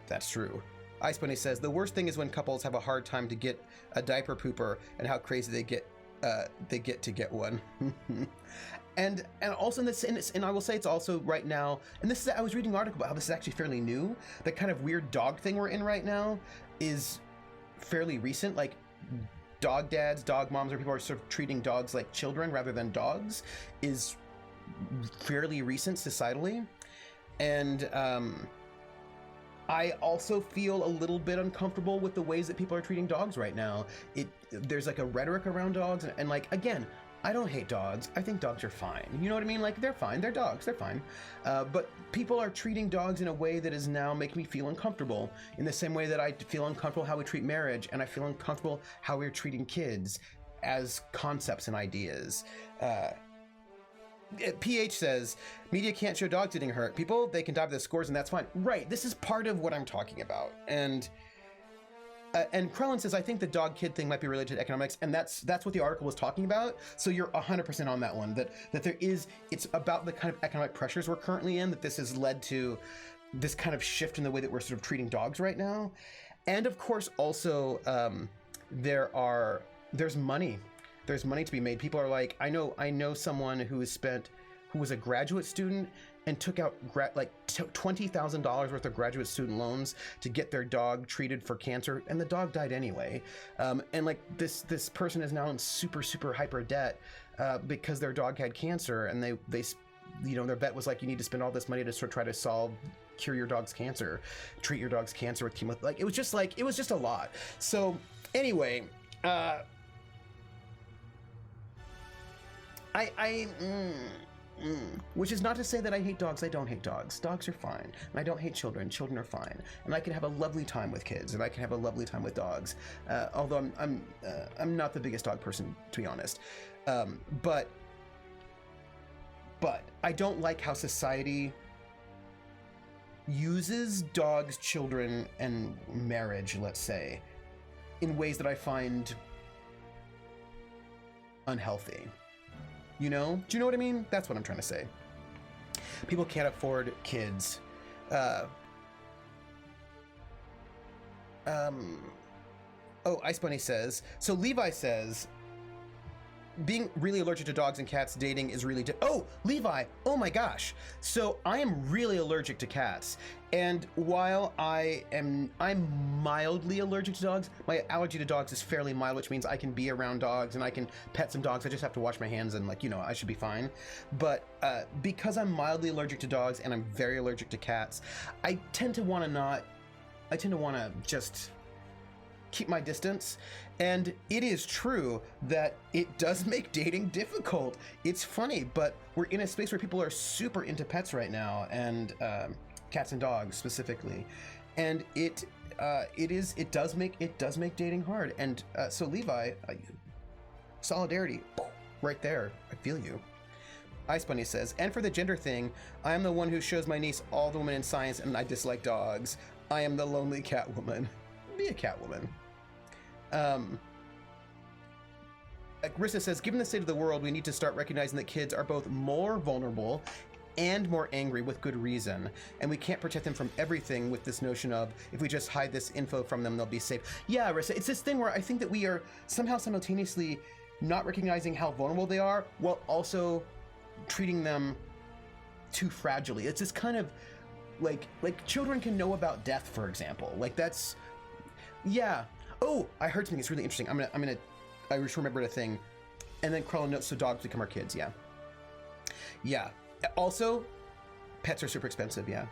A: That's true. Ice Bunny says, the worst thing is when couples have a hard time to get a diaper pooper and how crazy they get to get one. And also in this, and I will say it's also right now, and this is, I was reading an article about how this is actually fairly new. The kind of weird dog thing we're in right now is fairly recent. Like dog dads, dog moms, or people are sort of treating dogs like children rather than dogs is fairly recent societally. And I also feel a little bit uncomfortable with the ways that people are treating dogs right now. There's like a rhetoric around dogs, and like, again, I don't hate dogs. I think dogs are fine. You know what I mean? Like, they're fine. They're dogs. They're fine. But people are treating dogs in a way that is now making me feel uncomfortable, in the same way that I feel uncomfortable how we treat marriage, and I feel uncomfortable how we're treating kids as concepts and ideas. PH says, media can't show dogs getting hurt. People, they can dive their scores, and that's fine. Right. This is part of what I'm talking about. And Krellin says, I think the dog kid thing might be related to economics, and that's what the article was talking about. So you're 100% on that one, that there is, it's about the kind of economic pressures we're currently in, that this has led to this kind of shift in the way that we're sort of treating dogs right now. And of course, also, there's money. There's money to be made. People are like, I know someone who was a graduate student and took out $20,000 worth of graduate student loans to get their dog treated for cancer, and the dog died anyway. And like this person is now in super hyper debt because their dog had cancer, and they their vet was like, you need to spend all this money to sort of try to cure your dog's cancer, treat your dog's cancer with chemo. Like, it was just a lot. So anyway, which is not to say that I hate dogs. I don't hate dogs. Dogs are fine. And I don't hate children. Children are fine. And I can have a lovely time with kids, and I can have a lovely time with dogs. Although I'm not the biggest dog person, to be honest. But I don't like how society uses dogs, children, and marriage, let's say, in ways that I find unhealthy. You know? Do you know what I mean? That's what I'm trying to say. People can't afford kids. Ice Bunny says, so Levi says, being really allergic to dogs and cats dating is really Levi, oh my gosh. So I am really allergic to cats. And while I'm mildly allergic to dogs, my allergy to dogs is fairly mild, which means I can be around dogs and I can pet some dogs. I just have to wash my hands and I should be fine. But because I'm mildly allergic to dogs and I'm very allergic to cats, I tend to want to just keep my distance. And it is true that it does make dating difficult. It's funny, but we're in a space where people are super into pets right now, and cats and dogs specifically, and it does make dating hard. And so Levi, solidarity right there. I feel you. Ice Bunny says, and for the gender thing, I am the one who shows my niece all the women in science, and I dislike dogs. I am the lonely cat woman. Be a cat woman. Rissa says, given the state of the world, we need to start recognizing that kids are both more vulnerable and more angry with good reason. And we can't protect them from everything with this notion of, if we just hide this info from them, they'll be safe. Yeah, Rissa, it's this thing where I think that we are somehow simultaneously not recognizing how vulnerable they are while also treating them too fragilely. It's this kind of like children can know about death, for example. Like that's, yeah. Oh, I heard something that's really interesting. I just remembered a thing. And then Carla notes, so dogs become our kids. Yeah. Yeah. Also, pets are super expensive. Yeah.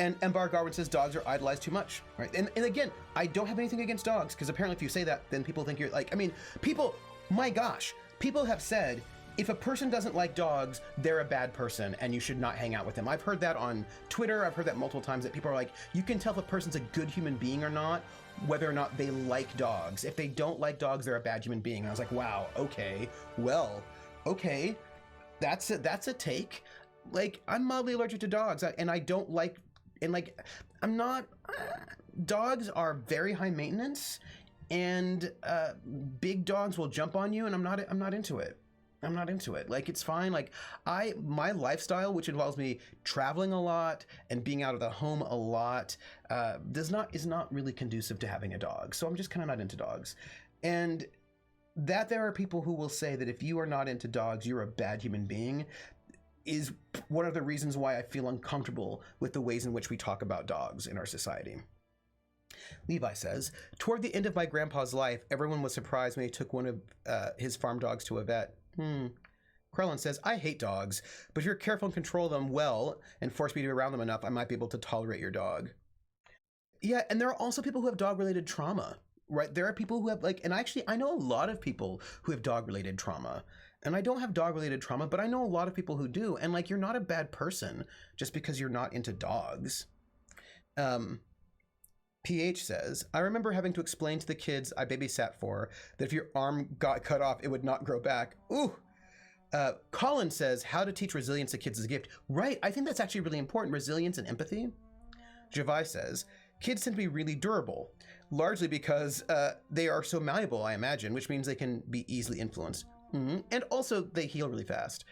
A: And Bar Garwin says dogs are idolized too much. Right. And again, I don't have anything against dogs, because apparently if you say that, then people think you're like, I mean, people, my gosh, people have said, if a person doesn't like dogs, they're a bad person and you should not hang out with them. I've heard that on Twitter. I've heard that multiple times, that people are like, you can tell if a person's a good human being or not, whether or not they like dogs. If they don't like dogs, they're a bad human being. And I was like, wow, okay, well, okay, that's a take. Like, I'm mildly allergic to dogs, and I don't like, and like, I'm not, dogs are very high maintenance, and big dogs will jump on you, and I'm not into it. I'm not into it. Like, it's fine. Like, my lifestyle, which involves me traveling a lot and being out of the home a lot, is not really conducive to having a dog. So I'm just kind of not into dogs. And that there are people who will say that if you are not into dogs, you're a bad human being, is one of the reasons why I feel uncomfortable with the ways in which we talk about dogs in our society. Levi says, toward the end of my grandpa's life, everyone was surprised when he took one of his farm dogs to a vet. Krellin says, I hate dogs, but if you're careful and control them well and force me to be around them enough, I might be able to tolerate your dog. Yeah, and there are also people who have dog-related trauma, right? There are people who have, like, and actually, I know a lot of people who have dog-related trauma. And I don't have dog-related trauma, but I know a lot of people who do. And, like, you're not a bad person just because you're not into dogs. PH says, I remember having to explain to the kids I babysat for that if your arm got cut off, it would not grow back. Ooh. Colin says, how to teach resilience to kids is a gift. Right, I think that's actually really important, resilience and empathy. Javai says, kids tend to be really durable, largely because they are so malleable, I imagine, which means they can be easily influenced. And also, they heal really fast.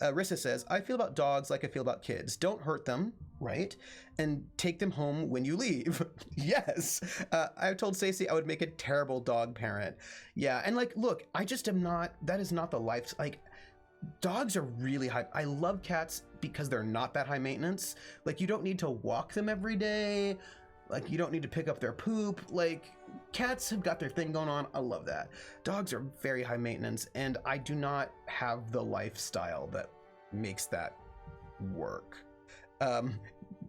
A: Rissa says, I feel about dogs like I feel about kids. Don't hurt them, right? And take them home when you leave. Yes. I've told Stacey I would make a terrible dog parent. Yeah, and like, look, I just am not, that is not the life, like, dogs are really high. I love cats because they're not that high maintenance. Like, you don't need to walk them every day. Like, you don't need to pick up their poop. Like, cats have got their thing going on. I love that. Dogs are very high maintenance, and I do not have the lifestyle that makes that work.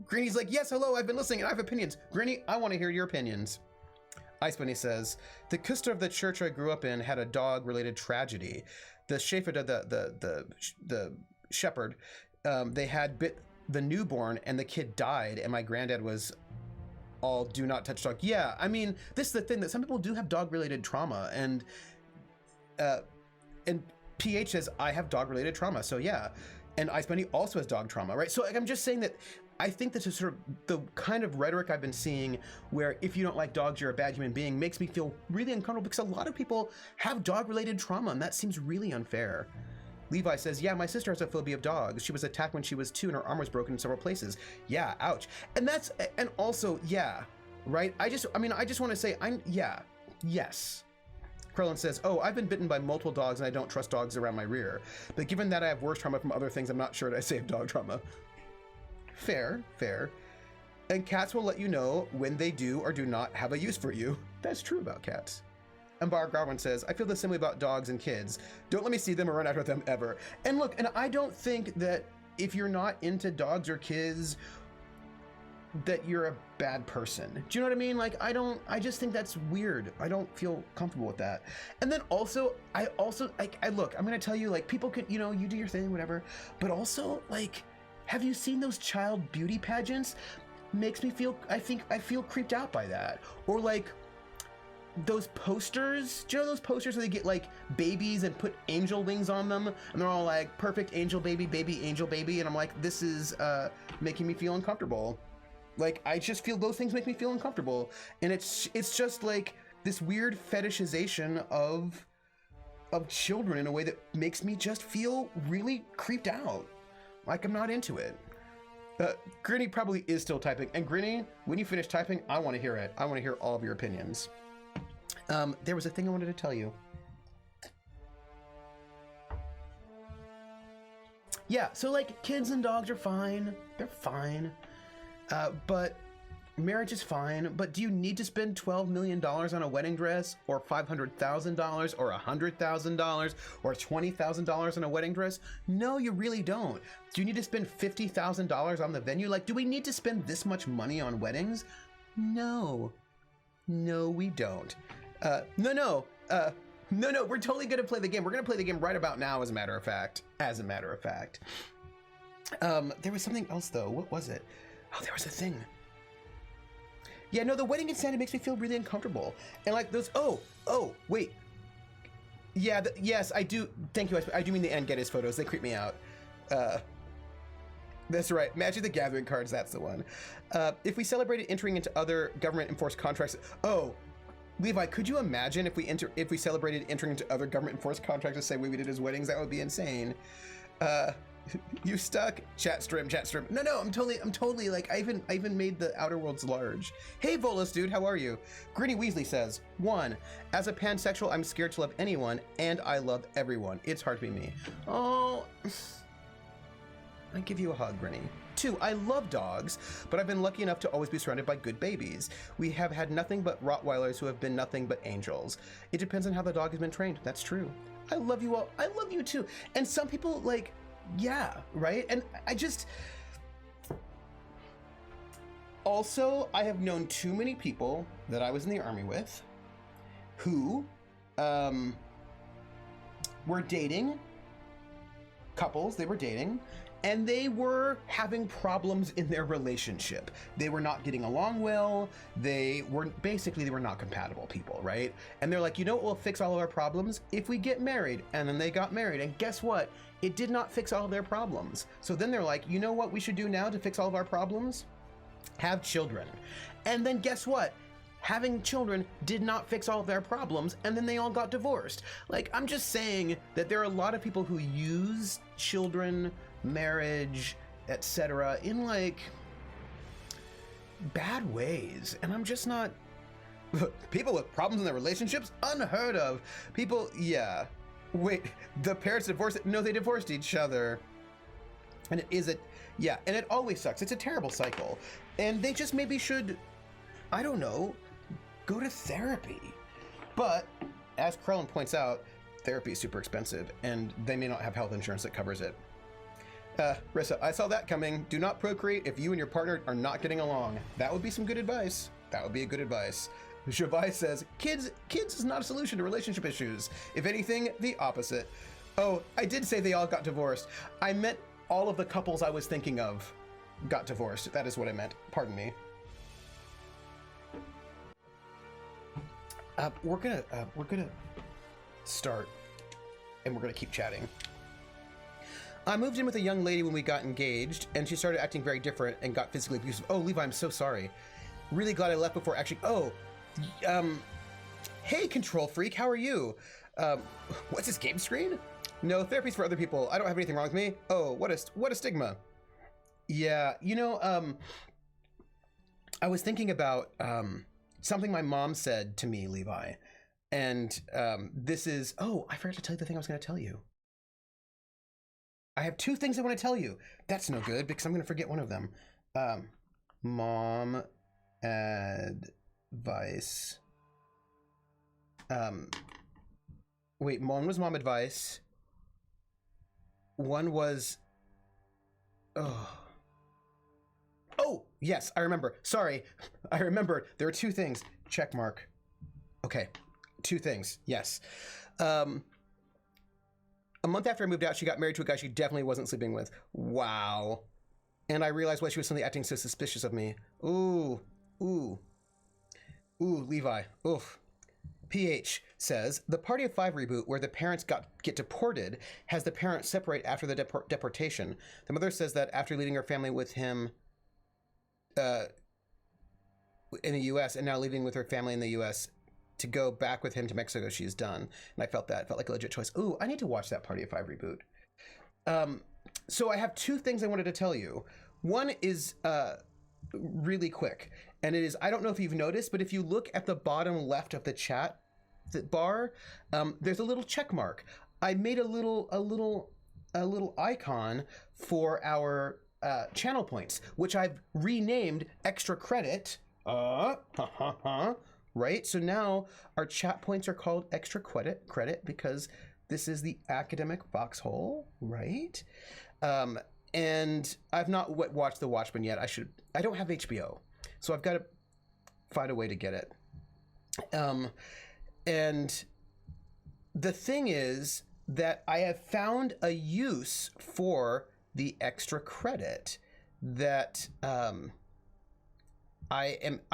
A: Granny's like, yes, hello, I've been listening and I have opinions. Granny, I want to hear your opinions. Ice Bunny says, the Custer of the church I grew up in had a dog-related tragedy. The shepherd, the shepherd, they had bit the newborn and the kid died, and my granddad was all do not touch dog. Yeah, I mean, this is the thing that some people do have dog-related trauma, and PH says, I have dog-related trauma, so yeah. And Ice Bunny also has dog trauma, right? So like, I'm just saying that I think this is sort of the kind of rhetoric I've been seeing where if you don't like dogs, you're a bad human being, makes me feel really uncomfortable because a lot of people have dog-related trauma, and that seems really unfair. Levi says, yeah, my sister has a phobia of dogs. She was attacked when she was 2 and her arm was broken in several places. Yeah, ouch. And that's, and also, yeah, right? I just want to say, yes. Krellin says, oh, I've been bitten by multiple dogs and I don't trust dogs around my rear. But given that I have worse trauma from other things, I'm not sure that I say have dog trauma. Fair. And cats will let you know when they do or do not have a use for you. That's true about cats. And Bar Garwin says, I feel the same way about dogs and kids. Don't let me see them or run after them ever. And look, and I don't think that if you're not into dogs or kids, that you're a bad person. Do you know what I mean? Like, I just think that's weird. I don't feel comfortable with that. And then also, look, I'm gonna tell you, like, people could, you do your thing, whatever. But also, like, have you seen those child beauty pageants? Makes me feel, I feel creeped out by that. Or like, those posters, do you know those posters where they get like babies and put angel wings on them and they're all like perfect angel baby, angel baby, and I'm like, this is making me feel uncomfortable. Like, I just feel those things make me feel uncomfortable, and it's just like this weird fetishization of children in a way that makes me just feel really creeped out. Like, I'm not into it. Grinny probably is still typing. And Grinny, when you finish typing, I want to hear it. I want to hear all of your opinions. There was a thing I wanted to tell you. Yeah, so like kids and dogs are fine. They're fine. But marriage is fine. But do you need to spend $12 million on a wedding dress, or $500,000 or $100,000 or $20,000 on a wedding dress? No, you really don't. Do you need to spend $50,000 on the venue? Like, do we need to spend this much money on weddings? No. No, we don't. No, we're totally gonna play the game. We're gonna play the game right about now, as a matter of fact. There was something else though. What was it? Oh, there was a thing. Yeah, no, the wedding insanity makes me feel really uncomfortable. And like those, wait. Yeah, yes, I do. Thank you. I do mean the Ann Geddes photos. They creep me out. That's right. Magic the Gathering cards. That's the one. If we celebrated entering into other government enforced contracts. Oh, Levi, could you imagine if we celebrated entering into other government enforced contracts the same way we did as weddings? That would be insane. You stuck? Chat stream. No, I'm totally like, I even made the Outer Worlds large. Hey, Volus dude, how are you? Grinny Weasley says, 1, as a pansexual, I'm scared to love anyone, and I love everyone. It's hard to be me. Oh, I give you a hug, Grinny. 2, I love dogs, but I've been lucky enough to always be surrounded by good babies. We have had nothing but Rottweilers who have been nothing but angels. It depends on how the dog has been trained. That's true. I love you all. I love you too. And some people like, yeah, right? And I just... Also, I have known too many people that I was in the army with who were dating couples. They were dating, and they were having problems in their relationship. They were not getting along well. They were not compatible people, right? And they're like, you know what will fix all of our problems? If we get married. And then they got married, and guess what? It did not fix all of their problems. So then they're like, you know what we should do now to fix all of our problems? Have children. And then guess what? Having children did not fix all of their problems, and then they all got divorced. Like, I'm just saying that there are a lot of people who use children, marriage, etc. in like bad ways, and I'm just not... People with problems in their relationships? Unheard of. People, yeah. Wait, the parents divorced? No, they divorced each other. And it is yeah, and it always sucks. It's a terrible cycle. And they just maybe should, I don't know, go to therapy. But as Krellin points out, therapy is super expensive, and they may not have health insurance that covers it. Rissa, I saw that coming. Do not procreate if you and your partner are not getting along. That would be some good advice. That would be a good advice. Javai says, kids is not a solution to relationship issues. If anything, the opposite. Oh, I did say they all got divorced. I meant all of the couples I was thinking of got divorced. That is what I meant. Pardon me. We're gonna start, and we're gonna keep chatting. I moved in with a young lady when we got engaged, and she started acting very different and got physically abusive. Oh, Levi, I'm so sorry. Really glad I left before actually. Oh, hey, control freak, how are you? What's this game screen? No, therapy's for other people. I don't have anything wrong with me. Oh, what a stigma. Yeah, you know, I was thinking about something my mom said to me, Levi, and this is, oh, I forgot to tell you the thing I was going to tell you. I have 2 things I want to tell you. That's no good because I'm going to forget one of them. Mom advice. Wait, one was mom advice. One was, oh, yes, I remember. Sorry, I remembered. There were 2 things. Check mark. Okay, 2 things. Yes. A month after I moved out, she got married to a guy she definitely wasn't sleeping with. Wow. And I realized why she was suddenly acting so suspicious of me. Ooh, Levi. Oof. PH says, the Party of 5 reboot where the parents get deported has the parents separate after the deportation. The mother says that after leaving her family with him in the U.S. and now leaving with her family in the U.S., to go back with him to Mexico, she's done. And I felt like a legit choice. Ooh, I need to watch that Party of 5 reboot. So I have two things I wanted to tell you. One is really quick, and it is, I don't know if you've noticed, but if you look at the bottom left of the chat bar, there's a little check mark. I made a little icon for our channel points, which I've renamed extra credit. Right? So now our chat points are called extra credit because this is the academic foxhole, right? And I've not watched The Watchmen yet. I don't have HBO, so I've got to find a way to get it. And the thing I have found a use for the extra credit that I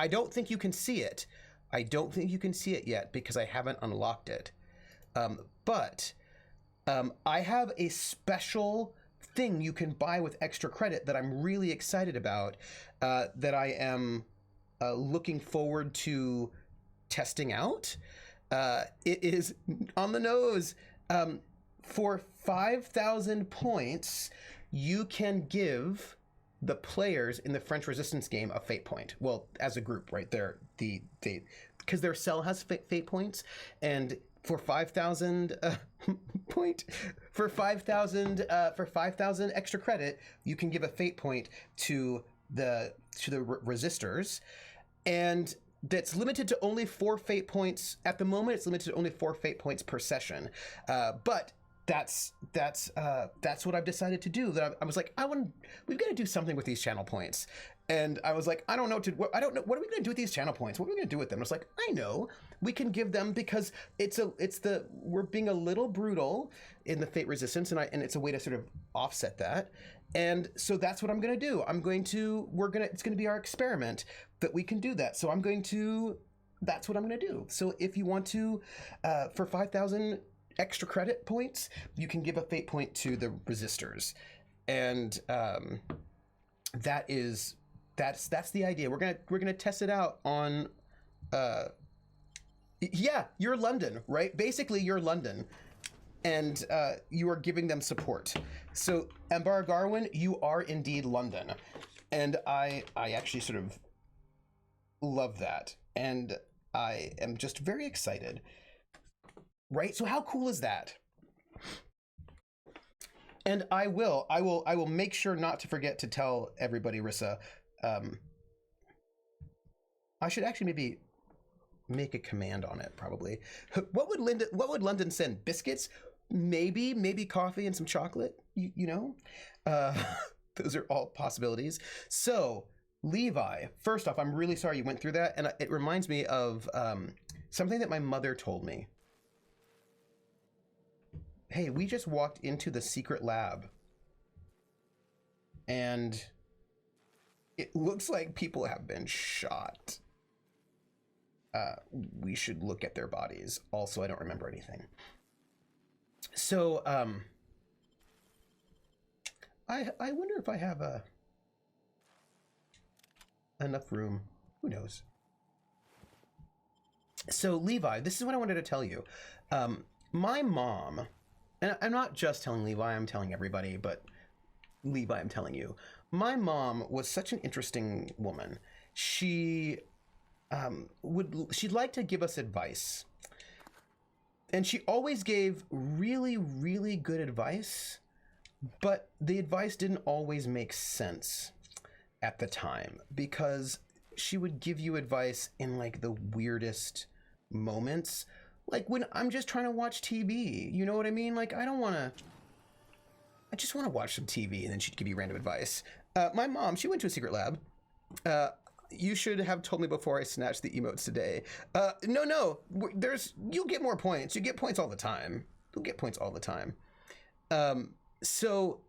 A: don't think you can see it. I don't think you can see it yet because I haven't unlocked it. But I have a special thing you can buy with extra credit that I'm really excited about, that I am looking forward to testing out. It is on the nose. For 5,000 points, you can give the players in the French Resistance game a fate point. Well, as a group, right? Because their cell has fate points, and for 5,000 for 5,000 extra credit, you can give a fate point to the resistors, and that's limited to only 4 fate points at the moment. It's limited to only 4 fate points per session, but that's what I've decided to do. That I was like, we've got to do something with these channel points. And I was like, I don't know what are we going to do with these channel points? What are we going to do with them? I was like, I know, we can give them, because we're being a little brutal in the Fate Resistance, and it's a way to sort of offset that. And so that's what I'm going to do. It's going to be our experiment that we can do that. So that's what I'm going to do. So if you want to, for 5,000 extra credit points, you can give a fate point to the resistors. And that's the idea. We're gonna test it out on you're London, right? Basically you're London, and you are giving them support. So Ambar Garwin, you are indeed London, and I actually sort of love that, and I am just very excited, right? So how cool is that? And I will make sure not to forget to tell everybody, Rissa. I should actually maybe make a command on it, probably. What would London send? Biscuits? Maybe coffee and some chocolate, you know? Those are all possibilities. So, Levi, first off, I'm really sorry you went through that, and it reminds me of something that my mother told me. Hey, we just walked into the secret lab, and it looks like people have been shot. We should look at their bodies. Also, I don't remember anything. So, I wonder if I have enough room. Who knows? So, Levi, this is what I wanted to tell you. My mom, and I'm not just telling Levi, I'm telling everybody, but Levi, I'm telling you. My mom was such an interesting woman. She'd like to give us advice. And she always gave really, really good advice, but the advice didn't always make sense at the time, because she would give you advice in like the weirdest moments. Like when I'm just trying to watch TV, you know what I mean? Like I just want to watch some TV, and then she'd give you random advice. My mom, she went to a secret lab. You should have told me before I snatched the emotes today. No, you'll get more points. You get points all the time. You'll get points all the time. So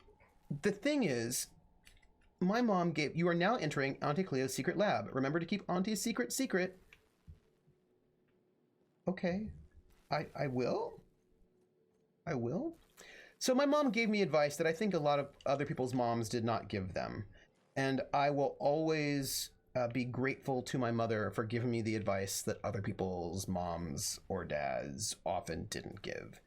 A: the thing is, my mom you are now entering Auntie Cleo's secret lab. Remember to keep Auntie's secret. Okay, I will. So my mom gave me advice that I think a lot of other people's moms did not give them. And I will always be grateful to my mother for giving me the advice that other people's moms or dads often didn't give.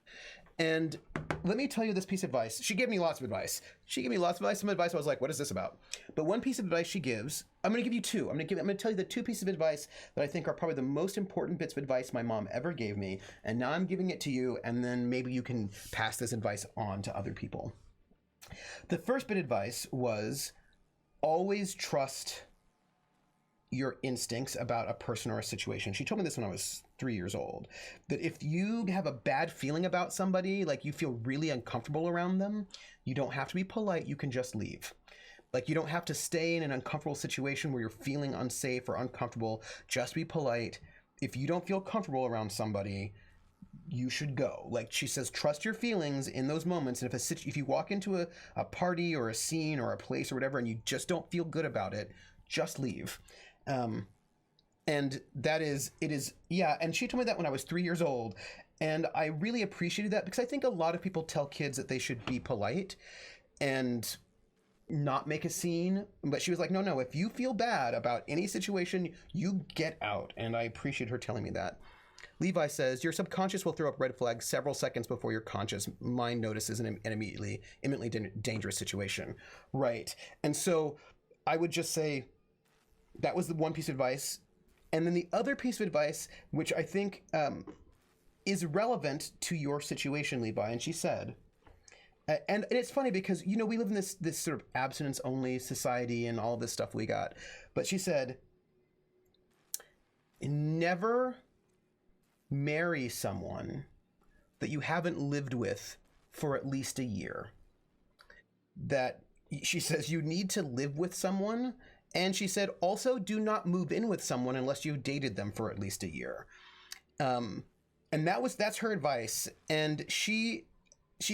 A: And let me tell you this piece of advice. She gave me lots of advice. Some advice I was like, what is this about? But one piece of advice she gives, I'm going to give you two. I'm going to tell you the two pieces of advice that I think are probably the most important bits of advice my mom ever gave me. And now I'm giving it to you, and then maybe you can pass this advice on to other people. The first bit of advice was always trust your instincts about a person or a situation. She told me this when I was 3 years old, that if you have a bad feeling about somebody, like you feel really uncomfortable around them, you don't have to be polite, you can just leave. Like you don't have to stay in an uncomfortable situation where you're feeling unsafe or uncomfortable. Just be polite. If you don't feel comfortable around somebody, you should go. Like she says, trust your feelings in those moments. And if you walk into a party or a scene or a place or whatever, and you just don't feel good about it, just leave. And and she told me that when I was 3 years old, and I really appreciated that because I think a lot of people tell kids that they should be polite and not make a scene, but she was like, no, if you feel bad about any situation, you get out. And I appreciate her telling me that. Levi says, your subconscious will throw up red flags several seconds before your conscious mind notices an imminently dangerous situation. Right. And so I would just say, that was the one piece of advice. And then the other piece of advice, which I think is relevant to your situation, Levi, and she said, and it's funny because, we live in this sort of abstinence-only society and all this stuff we got. But she said, never marry someone that you haven't lived with for at least a year. That she says you need to live with someone. And she said, also do not move in with someone unless you dated them for at least a year. And that's her advice. And she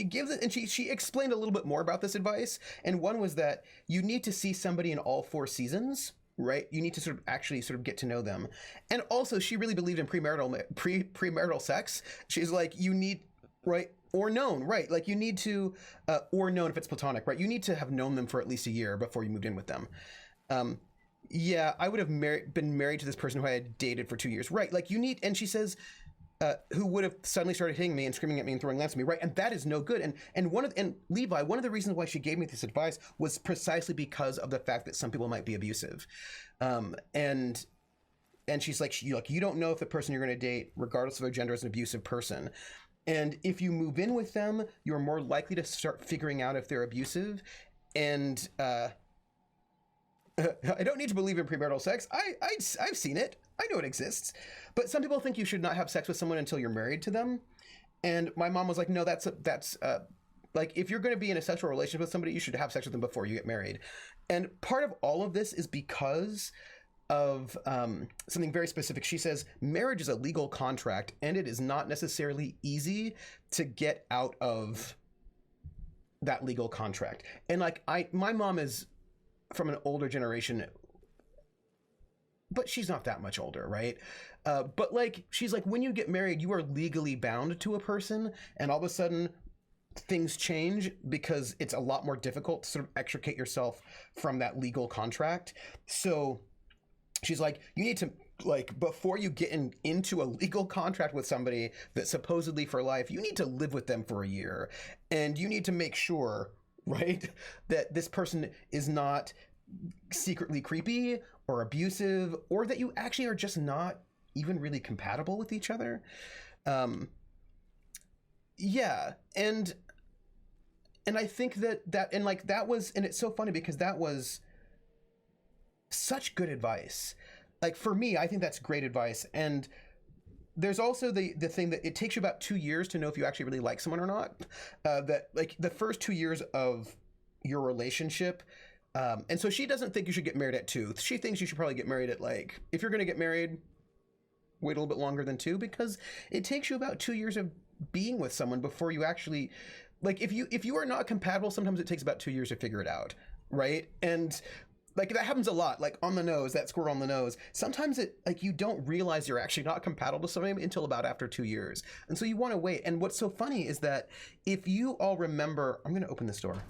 A: gives it, and she explained a little bit more about this advice. And one was that you need to see somebody in all 4 seasons, right? You need to actually get to know them. And also she really believed in premarital sex. She's like, you need, right? Or known, right? Like you need to, or known if it's platonic, right? You need to have known them for at least a year before you moved in with them. I would have been married to this person who I had dated for 2 years. Right. Like you need, and she says, who would have suddenly started hitting me and screaming at me and throwing lamps at me. Right. And that is no good. And Levi, one of the reasons why she gave me this advice was precisely because of the fact that some people might be abusive. And she's like, you don't know if the person you're going to date, regardless of their gender, is an abusive person. And if you move in with them, you're more likely to start figuring out if they're abusive. And, I don't need to believe in premarital sex. I've seen it. I know it exists. But some people think you should not have sex with someone until you're married to them. And my mom was like, no, that's like, if you're going to be in a sexual relationship with somebody, you should have sex with them before you get married. And part of all of this is because of something very specific. She says, marriage is a legal contract, and it is not necessarily easy to get out of that legal contract. And like, my mom is from an older generation, but she's not that much older, right? But like, she's like, when you get married, you are legally bound to a person, and all of a sudden things change because it's a lot more difficult to extricate yourself from that legal contract. So she's like, you need to, like, before you get into a legal contract with somebody that's supposedly for life, you need to live with them for a year, and you need to make sure, right, that this person is not secretly creepy or abusive, or that you actually are just not even really compatible with each other. And I think that was, and it's so funny because that was such good advice. Like for me, I think that's great advice. And there's also the thing that it takes you about 2 years to know if you actually really like someone or not. That like the first 2 years of your relationship. And so she doesn't think you should get married at 2. She thinks you should probably get married at, like, if you're going to get married, wait a little bit longer than 2, because it takes you about 2 years of being with someone before you actually, like, if you are not compatible, sometimes it takes about 2 years to figure it out. Right. And like that happens a lot, like on the nose, that squirrel on the nose. Sometimes it, like, you don't realize you're actually not compatible to somebody until about after 2 years. And so you want to wait. And what's so funny is that if you all remember, I'm going to open this door.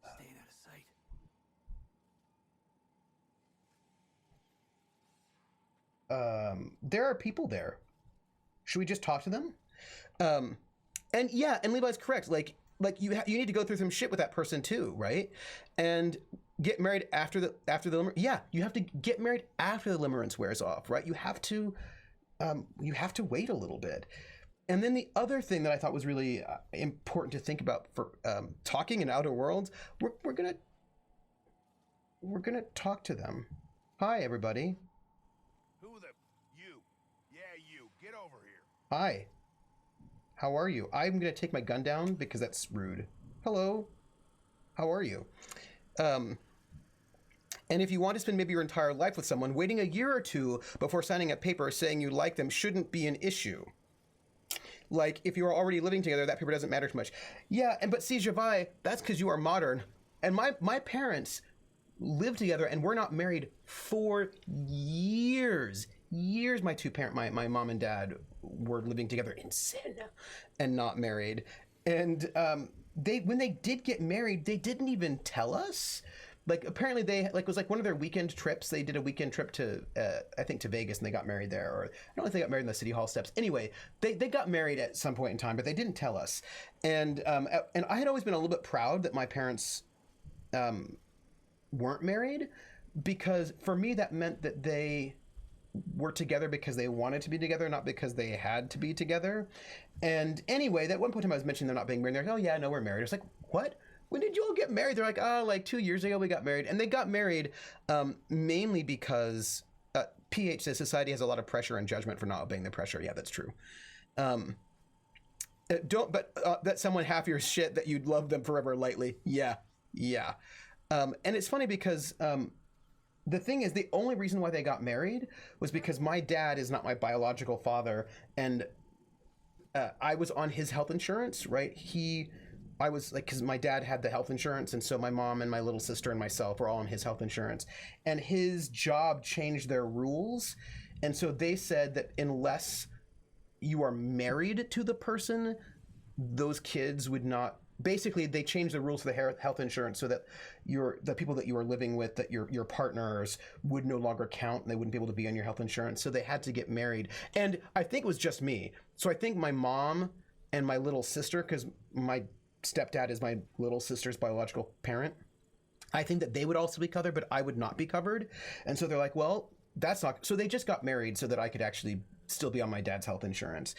B: Staying out of sight.
A: There are people there. Should we just talk to them? And yeah, and Levi's correct. Like you need to go through some shit with that person too, right? And get married after the yeah, you have to get married after the limerence wears off, right? You have to wait a little bit. And then the other thing that I thought was really important to think about for talking in outer worlds, we're gonna talk to them. Hi, everybody.
B: Who the you? Yeah, you. Get over here.
A: Hi. How are you? I'm gonna take my gun down because that's rude. Hello. How are you? And if you want to spend maybe your entire life with someone, waiting a year or two before signing a paper saying you like them shouldn't be an issue. Like, if you are already living together, that paper doesn't matter too much. Yeah, but see, Javai, that's because you are modern. And my parents lived together and were not married for years. My mom and dad were living together in sin and not married. And when they did get married, they didn't even tell us. Like, apparently it was like one of their weekend trips. They did a weekend trip to, I think, to Vegas, and they got married there. Or I don't know if they got married in the City Hall steps. Anyway, they got married at some point in time, but they didn't tell us. And I had always been a little bit proud that my parents weren't married, because for me that meant that they were together because they wanted to be together, not because they had to be together. And anyway, at one point in time I was mentioning they're not being married. They're like, oh yeah, no, we're married. I was like, what? When did you all get married? They're like, oh, like 2 years ago we got married. And they got married mainly because PH says society has a lot of pressure and judgment for not obeying the pressure. Yeah, that's true. That someone half your shit that you'd love them forever lightly. Yeah. And it's funny because the thing is, the only reason why they got married was because my dad is not my biological father, and I was on his health insurance, right? I was like, because my dad had the health insurance, and so my mom and my little sister and myself were all on his health insurance, and his job changed their rules, and so they said that unless you are married to the person, those kids would not. Basically, they changed the rules for the health insurance so that the people that you were living with, that your partners, would no longer count, and they wouldn't be able to be on your health insurance. So they had to get married. And I think it was just me. So I think my mom and my little sister, because my stepdad is my little sister's biological parent, I think that they would also be covered, but I would not be covered. And so they're like, well, that's not. So they just got married so that I could actually still be on my dad's health insurance.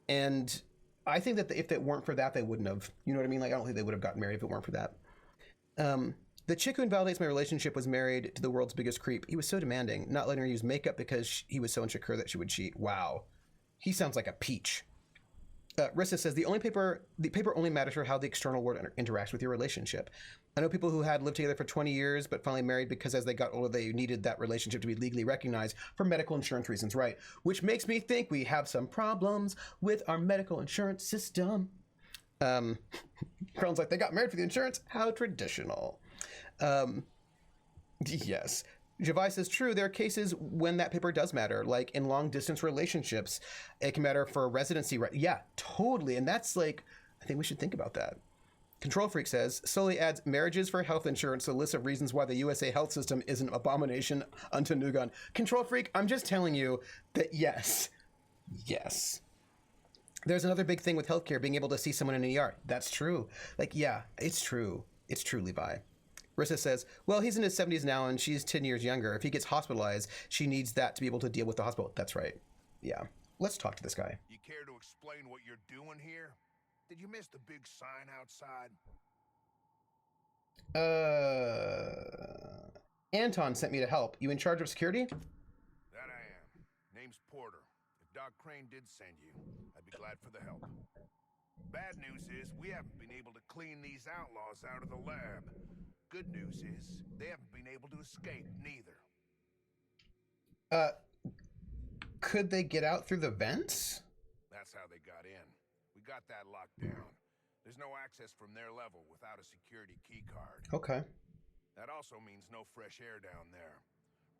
A: And I think that if it weren't for that, they wouldn't have. You know what I mean? Like, I don't think they would have gotten married if it weren't for that. The chick who invalidates my relationship was married to the world's biggest creep. He was so demanding, not letting her use makeup because he was so insecure that she would cheat. Wow. He sounds like a peach. Rissa says, the paper only matters for how the external world interacts with your relationship. I know people who had lived together for 20 years but finally married because as they got older, they needed that relationship to be legally recognized for medical insurance reasons, right? Which makes me think we have some problems with our medical insurance system. Crone's like, they got married for the insurance? How traditional. Yes. Javai says, true, there are cases when that paper does matter, like in long-distance relationships. It can matter for residency. Yeah, totally. And that's like, I think we should think about that. Control Freak says, slowly adds marriages for health insurance to a list of reasons why the USA health system is an abomination unto Nugon. Control Freak, I'm just telling you that yes. There's another big thing with healthcare, being able to see someone in an ER. That's true. Like, yeah, it's true. It's true, Levi. Rissa says, well, he's in his 70s now and she's 10 years younger. If he gets hospitalized, she needs that to be able to deal with the hospital. That's right. Yeah. Let's talk to this guy.
B: You care to explain what you're doing here? Did you miss the big sign outside?
A: Anton sent me to help. You in charge of security?
B: That I am. Name's Porter. If Doc Crane did send you, I'd be glad for the help. Bad news is we haven't been able to clean these outlaws out of the lab. Good news is they haven't been able to escape neither.
A: Could they get out through the vents?
B: That's how they got in. We got that locked down. There's no access from their level without a security key card.
A: Okay.
B: That also means no fresh air down there.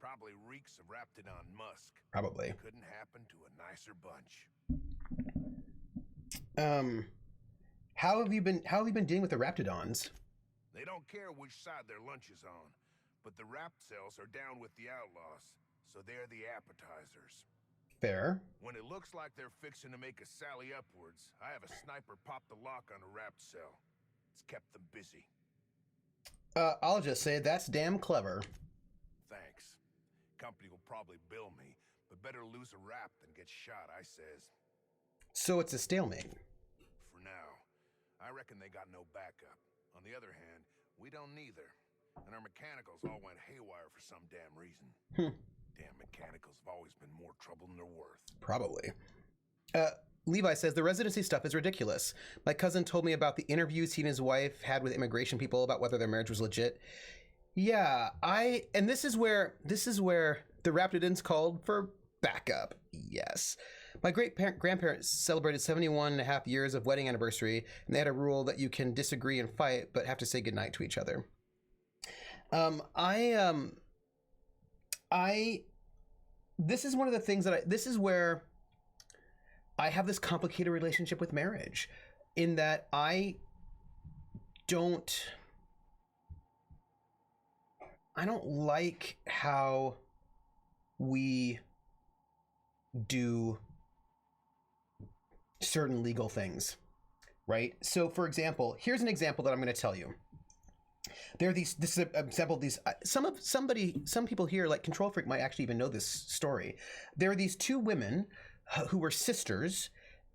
B: Probably reeks of Raptidon musk.
A: Probably.
B: Couldn't happen to a nicer bunch.
A: How have you been dealing with the Raptidons?
B: They don't care which side their lunch is on. But the rap cells are down with the outlaws, so they're the appetizers.
A: Fair.
B: When it looks like they're fixing to make a sally upwards, I have a sniper pop the lock on a wrapped cell. It's kept them busy.
A: I'll just say that's damn clever.
B: Thanks. Company will probably bill me, but better lose a rap than get shot, I says.
A: So it's a stalemate.
B: For now. I reckon they got no backup. On the other hand, we don't neither. And our mechanicals all went haywire for some damn reason. Damn mechanicals have always been more trouble than they're worth.
A: Probably. Levi says, the residency stuff is ridiculous. My cousin told me about the interviews he and his wife had with immigration people about whether their marriage was legit. Yeah, and this is where the Raptidons called for backup. Yes. My great-grandparents celebrated 71 and a half years of wedding anniversary, and they had a rule that you can disagree and fight, but have to say goodnight to each other. This is one of the things this is where I have this complicated relationship with marriage, in that I don't like how we do certain legal things, right? So for example, here's an example that I'm going to tell you. There are this is an example of these, some people here, like Control Freak, might actually even know this story. There are these two women who were sisters,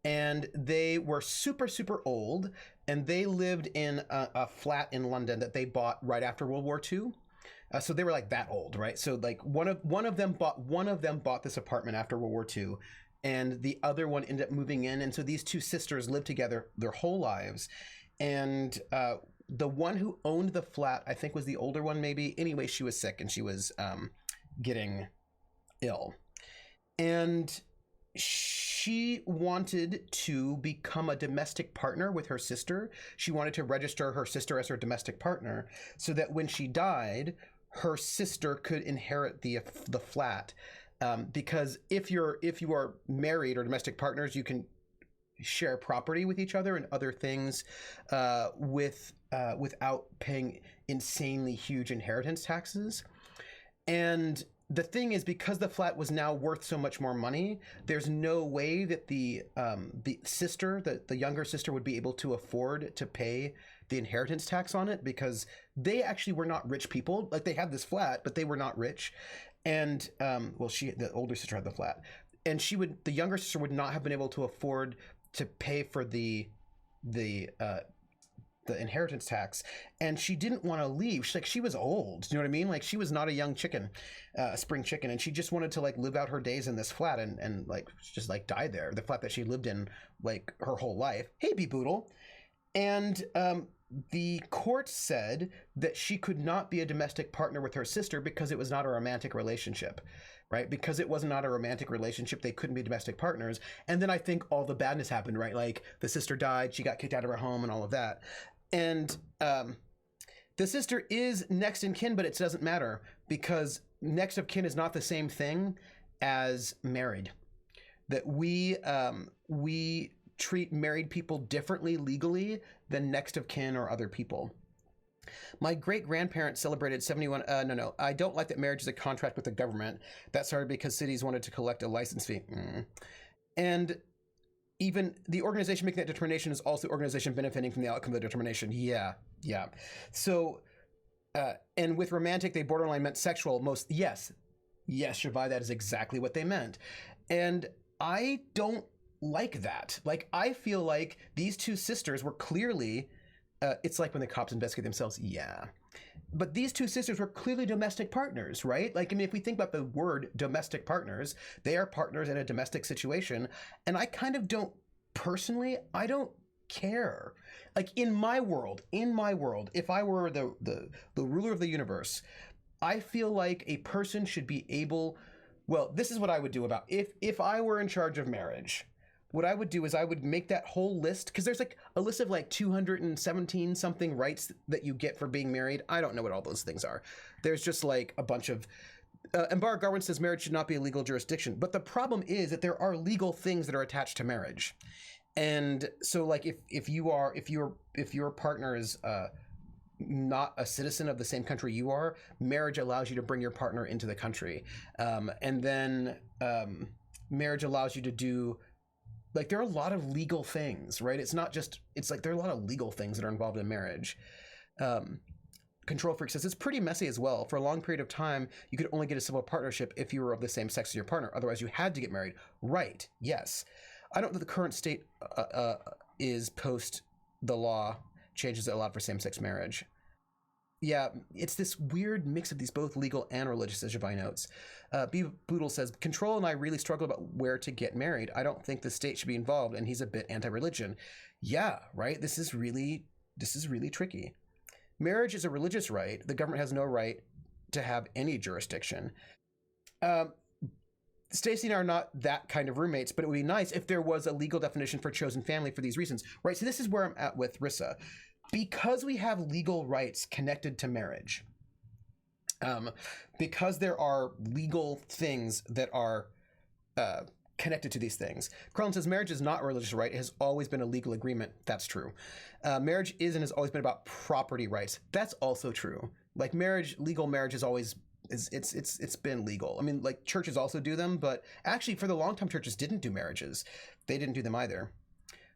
A: and they were super, super old, and they lived in a flat in London that they bought right after World War II. So they were like that old, right? So like one of them bought this apartment after World War II, and the other one ended up moving in, and so these two sisters lived together their whole lives, and the one who owned the flat, I think, was the older one, maybe. Anyway, she was sick and she was getting ill. And she wanted to become a domestic partner with her sister. She wanted to register her sister as her domestic partner so that when she died, her sister could inherit the flat. Because if you are married or domestic partners, you can share property with each other and other things without paying insanely huge inheritance taxes. And the thing is, because the flat was now worth so much more money, there's no way that the younger sister would be able to afford to pay the inheritance tax on it, because they actually were not rich people. Like, they had this flat, but they were not rich. And the older sister had the flat, and the younger sister would not have been able to afford to pay for the inheritance tax, and she didn't want to leave. She was old, you know what I mean? Like, she was not a young chicken, a spring chicken, and she just wanted to like live out her days in this flat and like just like die there, the flat that she lived in like her whole life. Hey, Boodle. And the court said that she could not be a domestic partner with her sister because it was not a romantic relationship. Right? Because it was not a romantic relationship, they couldn't be domestic partners. And then I think all the badness happened, right? Like, the sister died, she got kicked out of her home and all of that. And the sister is next in kin, but it doesn't matter, because next of kin is not the same thing as married. That we treat married people differently legally than next of kin or other people. My great-grandparents celebrated 71... No. I don't like that marriage is a contract with the government. That started because cities wanted to collect a license fee. And even the organization making that determination is also the organization benefiting from the outcome of the determination. Yeah. So, and with romantic, they borderline meant sexual. Yes, Shavai, that is exactly what they meant. And I don't like that. Like, I feel like these two sisters were clearly... it's like when the cops investigate themselves. Yeah. But these two sisters were clearly domestic partners, right? Like, I mean, if we think about the word domestic partners, they are partners in a domestic situation. And I kind of don't, personally, I don't care. Like, in my world, if I were the ruler of the universe, I feel like a person should be able, well, this is what I would do about, if I were in charge of marriage, what I would do is I would make that whole list, because there's like a list of like 217 something rights that you get for being married. I don't know what all those things are. There's just like a bunch of, and Bar Garwin says marriage should not be a legal jurisdiction. But the problem is that there are legal things that are attached to marriage. And so like if your partner is not a citizen of the same country you are, marriage allows you to bring your partner into the country. And then marriage allows you to do, like, there are a lot of legal things, right? It's not just, it's like there are a lot of legal things that are involved in marriage. Control Freak says it's pretty messy as well. For a long period of time, you could only get a civil partnership if you were of the same sex as your partner. Otherwise, you had to get married. Right, yes. I don't know that the current state is post the law changes that allowed for same-sex marriage. Yeah, it's this weird mix of these both legal and religious, as Javi notes. B. Boodle says, Control and I really struggle about where to get married. I don't think the state should be involved, and he's a bit anti-religion. Yeah, right? This is really tricky. Marriage is a religious right. The government has no right to have any jurisdiction. Stacy and I are not that kind of roommates, but it would be nice if there was a legal definition for chosen family for these reasons, right? So this is where I'm at with Rissa. Because we have legal rights connected to marriage, because there are legal things that are connected to these things. Carlin says marriage is not a religious right. It has always been a legal agreement. That's true. Marriage is and has always been about property rights. That's also true. Like marriage, legal marriage is always it's been legal. I mean, like churches also do them, but actually for the long time churches didn't do marriages. They didn't do them either.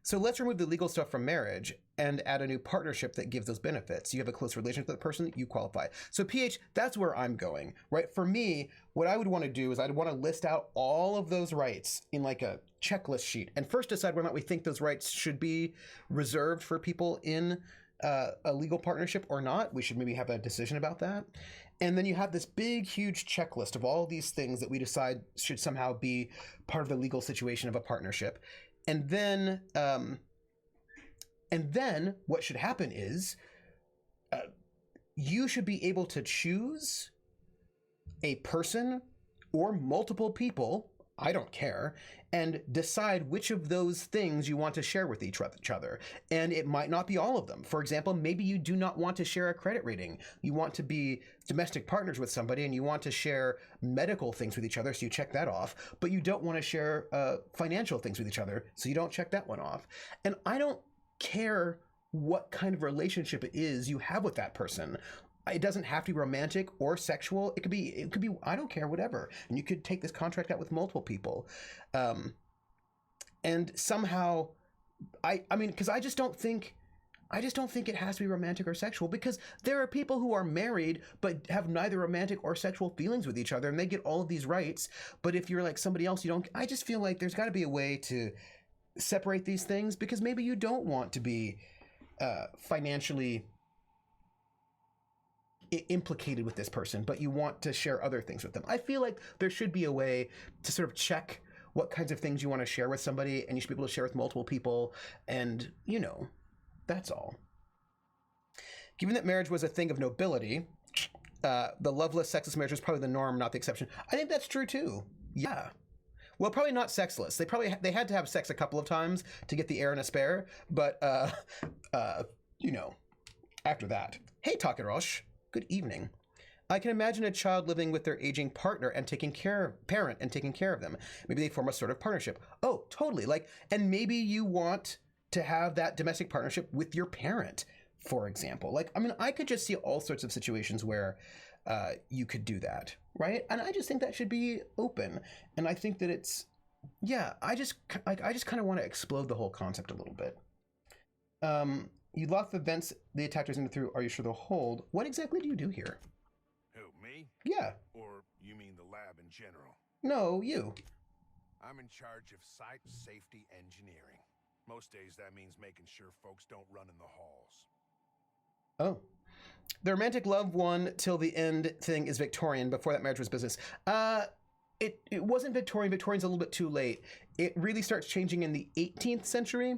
A: So let's remove the legal stuff from marriage and add a new partnership that gives those benefits. You have a close relationship with the person, you qualify. So PH, that's where I'm going, right? For me, what I would want to do is I'd want to list out all of those rights in like a checklist sheet and first decide whether or not we think those rights should be reserved for people in a legal partnership or not. We should maybe have a decision about that. And then you have this big, huge checklist of all these things that we decide should somehow be part of the legal situation of a partnership. And then what should happen is you should be able to choose a person or multiple people, I don't care, and decide which of those things you want to share with each other. And it might not be all of them. For example, maybe you do not want to share a credit rating. You want to be domestic partners with somebody and you want to share medical things with each other, so you check that off. But you don't want to share financial things with each other, so you don't check that one off. And I don't care what kind of relationship it is you have with that person. It doesn't have to be romantic or sexual. It could be, I don't care, whatever. And you could take this contract out with multiple people. And somehow, I mean, because I just don't think it has to be romantic or sexual, because there are people who are married but have neither romantic or sexual feelings with each other and they get all of these rights. But if you're like somebody else, you don't. I just feel like there's got to be a way to separate these things, because maybe you don't want to be financially implicated with this person, but you want to share other things with them. I feel like there should be a way to sort of check what kinds of things you want to share with somebody, and you should be able to share with multiple people, and, you know, that's all. Given that marriage was a thing of nobility, the loveless, sexless marriage was probably the norm, not the exception. I think that's true too. Yeah. Well, probably not sexless. They had to have sex a couple of times to get the heir and a spare, but you know, after that. Hey, Takarosh. Good evening. I can imagine a child living with their aging partner and taking care of them. Maybe they form a sort of partnership. Oh, totally. Like, and maybe you want to have that domestic partnership with your parent, for example. Like, I mean, I could just see all sorts of situations where you could do that, right? And I just think that should be open. And I think that it's, yeah, I just kind of want to explode the whole concept a little bit. You lock the vents the attackers into through. Are you sure they'll hold? What exactly do you do here?
B: Who, me?
A: Yeah.
B: Or you mean the lab in general?
A: No, you.
B: I'm in charge of site safety engineering. Most days that means making sure folks don't run in the halls.
A: Oh. The romantic love one till the end thing is Victorian. Before that, marriage was business. It wasn't Victorian. Victorian's a little bit too late. It really starts changing in the 18th century,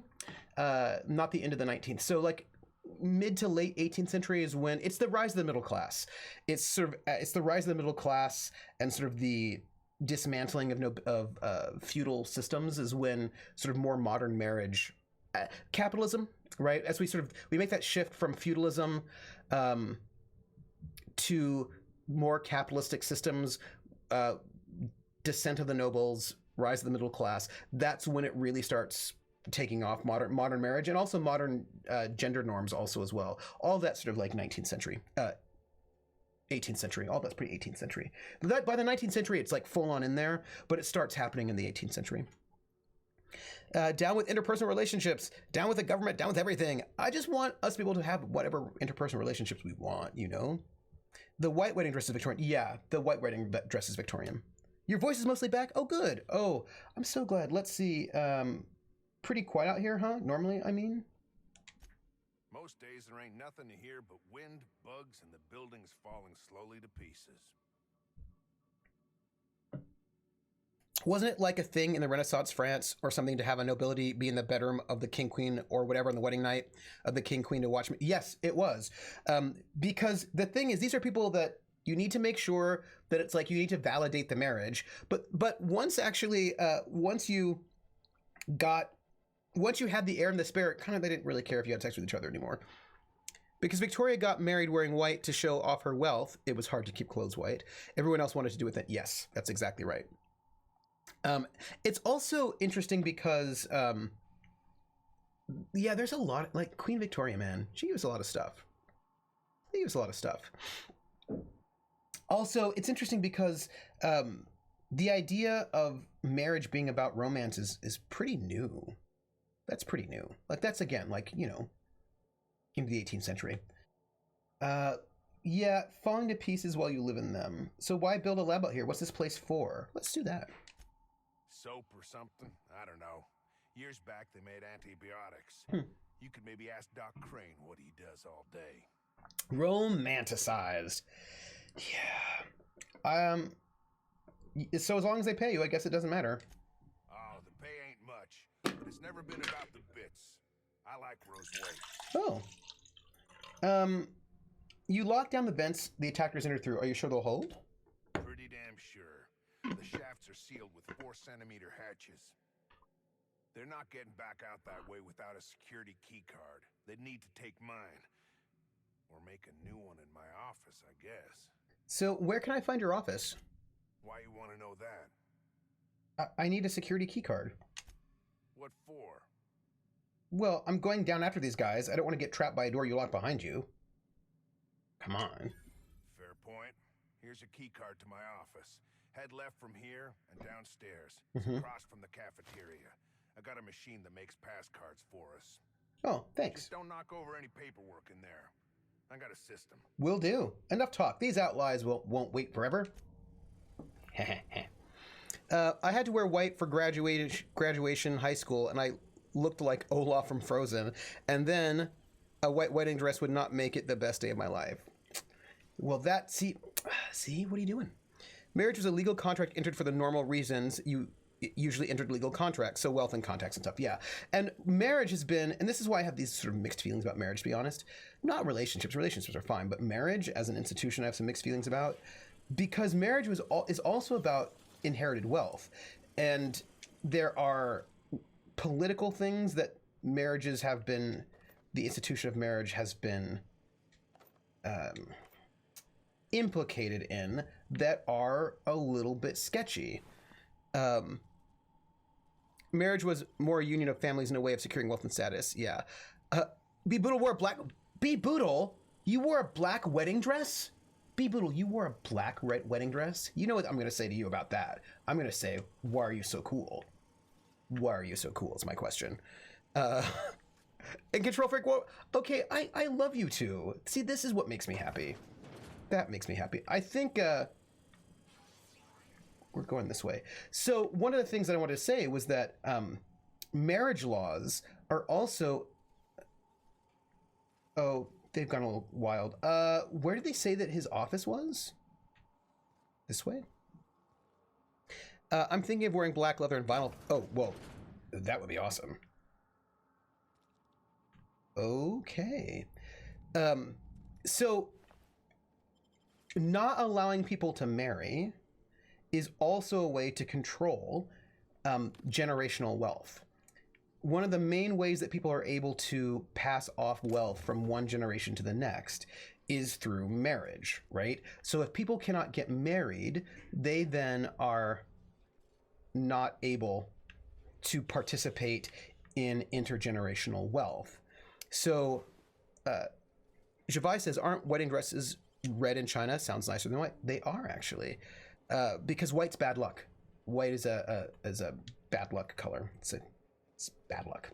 A: not the end of the 19th. So like mid to late 18th century is when it's the rise of the middle class. It's sort of it's the rise of the middle class and sort of the dismantling of feudal systems is when sort of more modern marriage, capitalism, right? As we make that shift from feudalism to more capitalistic systems, descent of the nobles, rise of the middle class. That's when it really starts taking off, modern marriage, and also modern gender norms also as well. All that sort of like 19th century, 18th century. All that's pretty 18th century. By the 19th century, it's like full on in there, but it starts happening in the 18th century. Down with interpersonal relationships, down with the government, down with everything. I just want us to be able to have whatever interpersonal relationships we want, you know? The white wedding dress is Victorian. Yeah, the white wedding dress is Victorian. Your voice is mostly back? Oh, good. Oh, I'm so glad. Let's see. Pretty quiet out here, huh? Normally, I mean.
B: Most days there ain't nothing to hear but wind, bugs, and the buildings falling slowly to pieces.
A: Wasn't it like a thing in the Renaissance France or something to have a nobility be in the bedroom of the king, queen, or whatever on the wedding night of the king, queen to watch me? Yes, it was. Because the thing is, these are people that you need to make sure that it's like you need to validate the marriage. But once actually, once you had the heir and the spirit, kind of they didn't really care if you had sex with each other anymore. Because Victoria got married wearing white to show off her wealth. It was hard to keep clothes white. Everyone else wanted to do with it. Yes, that's exactly right. It's also interesting because, yeah, there's a lot, like Queen Victoria, man, she gives a lot of stuff. Also, it's interesting because the idea of marriage being about romance is pretty new. That's pretty new. Like, that's, again, like, you know, into the 18th century. Yeah, falling to pieces while you live in them. So why build a lab out here? What's this place for? Let's do that.
B: Soap or something? I don't know. Years back, they made antibiotics. You could maybe ask Doc Crane what he does all day.
A: Romanticized. Yeah. So as long as they pay you, I guess it doesn't matter.
B: Oh, the pay ain't much, but it's never been about the bits. I like Rose Wade.
A: Oh. You locked down the vents the attackers entered through. Are you sure they'll hold?
B: Pretty damn sure. The shafts are sealed with 4-centimeter hatches. They're not getting back out that way without a security key card. They'd need to take mine. Or make a new one in my office, I guess.
A: So where can I find your office?
B: Why you want to know that?
A: I need a security key card.
B: What for?
A: Well, I'm going down after these guys. I don't want to get trapped by a door you lock behind you. Come on.
B: Fair point. Here's a key card to my office. Head left from here and downstairs.
A: Mm-hmm.
B: Across from the cafeteria. I got a machine that makes pass cards for us.
A: Oh, thanks.
B: Just don't knock over any paperwork in there. I got a system.
A: Will do. Enough talk. These outliers won't wait forever. I had to wear white for graduation high school, and I looked like Olaf from Frozen. And then a white wedding dress would not make it the best day of my life. Well, see, what are you doing? Marriage was a legal contract entered for the normal reasons you usually entered legal contracts, so wealth and contacts and stuff, yeah. And marriage has been, and this is why I have these sort of mixed feelings about marriage, to be honest. Not relationships. Relationships are fine, but marriage as an institution I have some mixed feelings about, because marriage is also about inherited wealth. And there are political things that marriages have been, the institution of marriage has been implicated in that are a little bit sketchy. Marriage was more a union of families in a way of securing wealth and status. Yeah. B. Boodle wore a black... B. Boodle? You wore a black wedding dress? B. Boodle, you wore a black wedding dress? You know what I'm going to say to you about that? I'm going to say, why are you so cool? Why are you so cool is my question. And Control Freak, well, okay, I love you too. See, this is what makes me happy. That makes me happy. I think... we're going this way. So one of the things that I wanted to say was that marriage laws are also... Oh, they've gone a little wild. Where did they say that his office was? This way? I'm thinking of wearing black leather and vinyl. Oh, whoa. That would be awesome. Okay. So not allowing people to marry is also a way to control generational wealth. One of the main ways that people are able to pass off wealth from one generation to the next is through marriage, right? So if people cannot get married, they then are not able to participate in intergenerational wealth. So Javai says, aren't wedding dresses red in China? Sounds nicer than white. They are actually, because white's bad luck. White is a bad luck color. It's bad luck.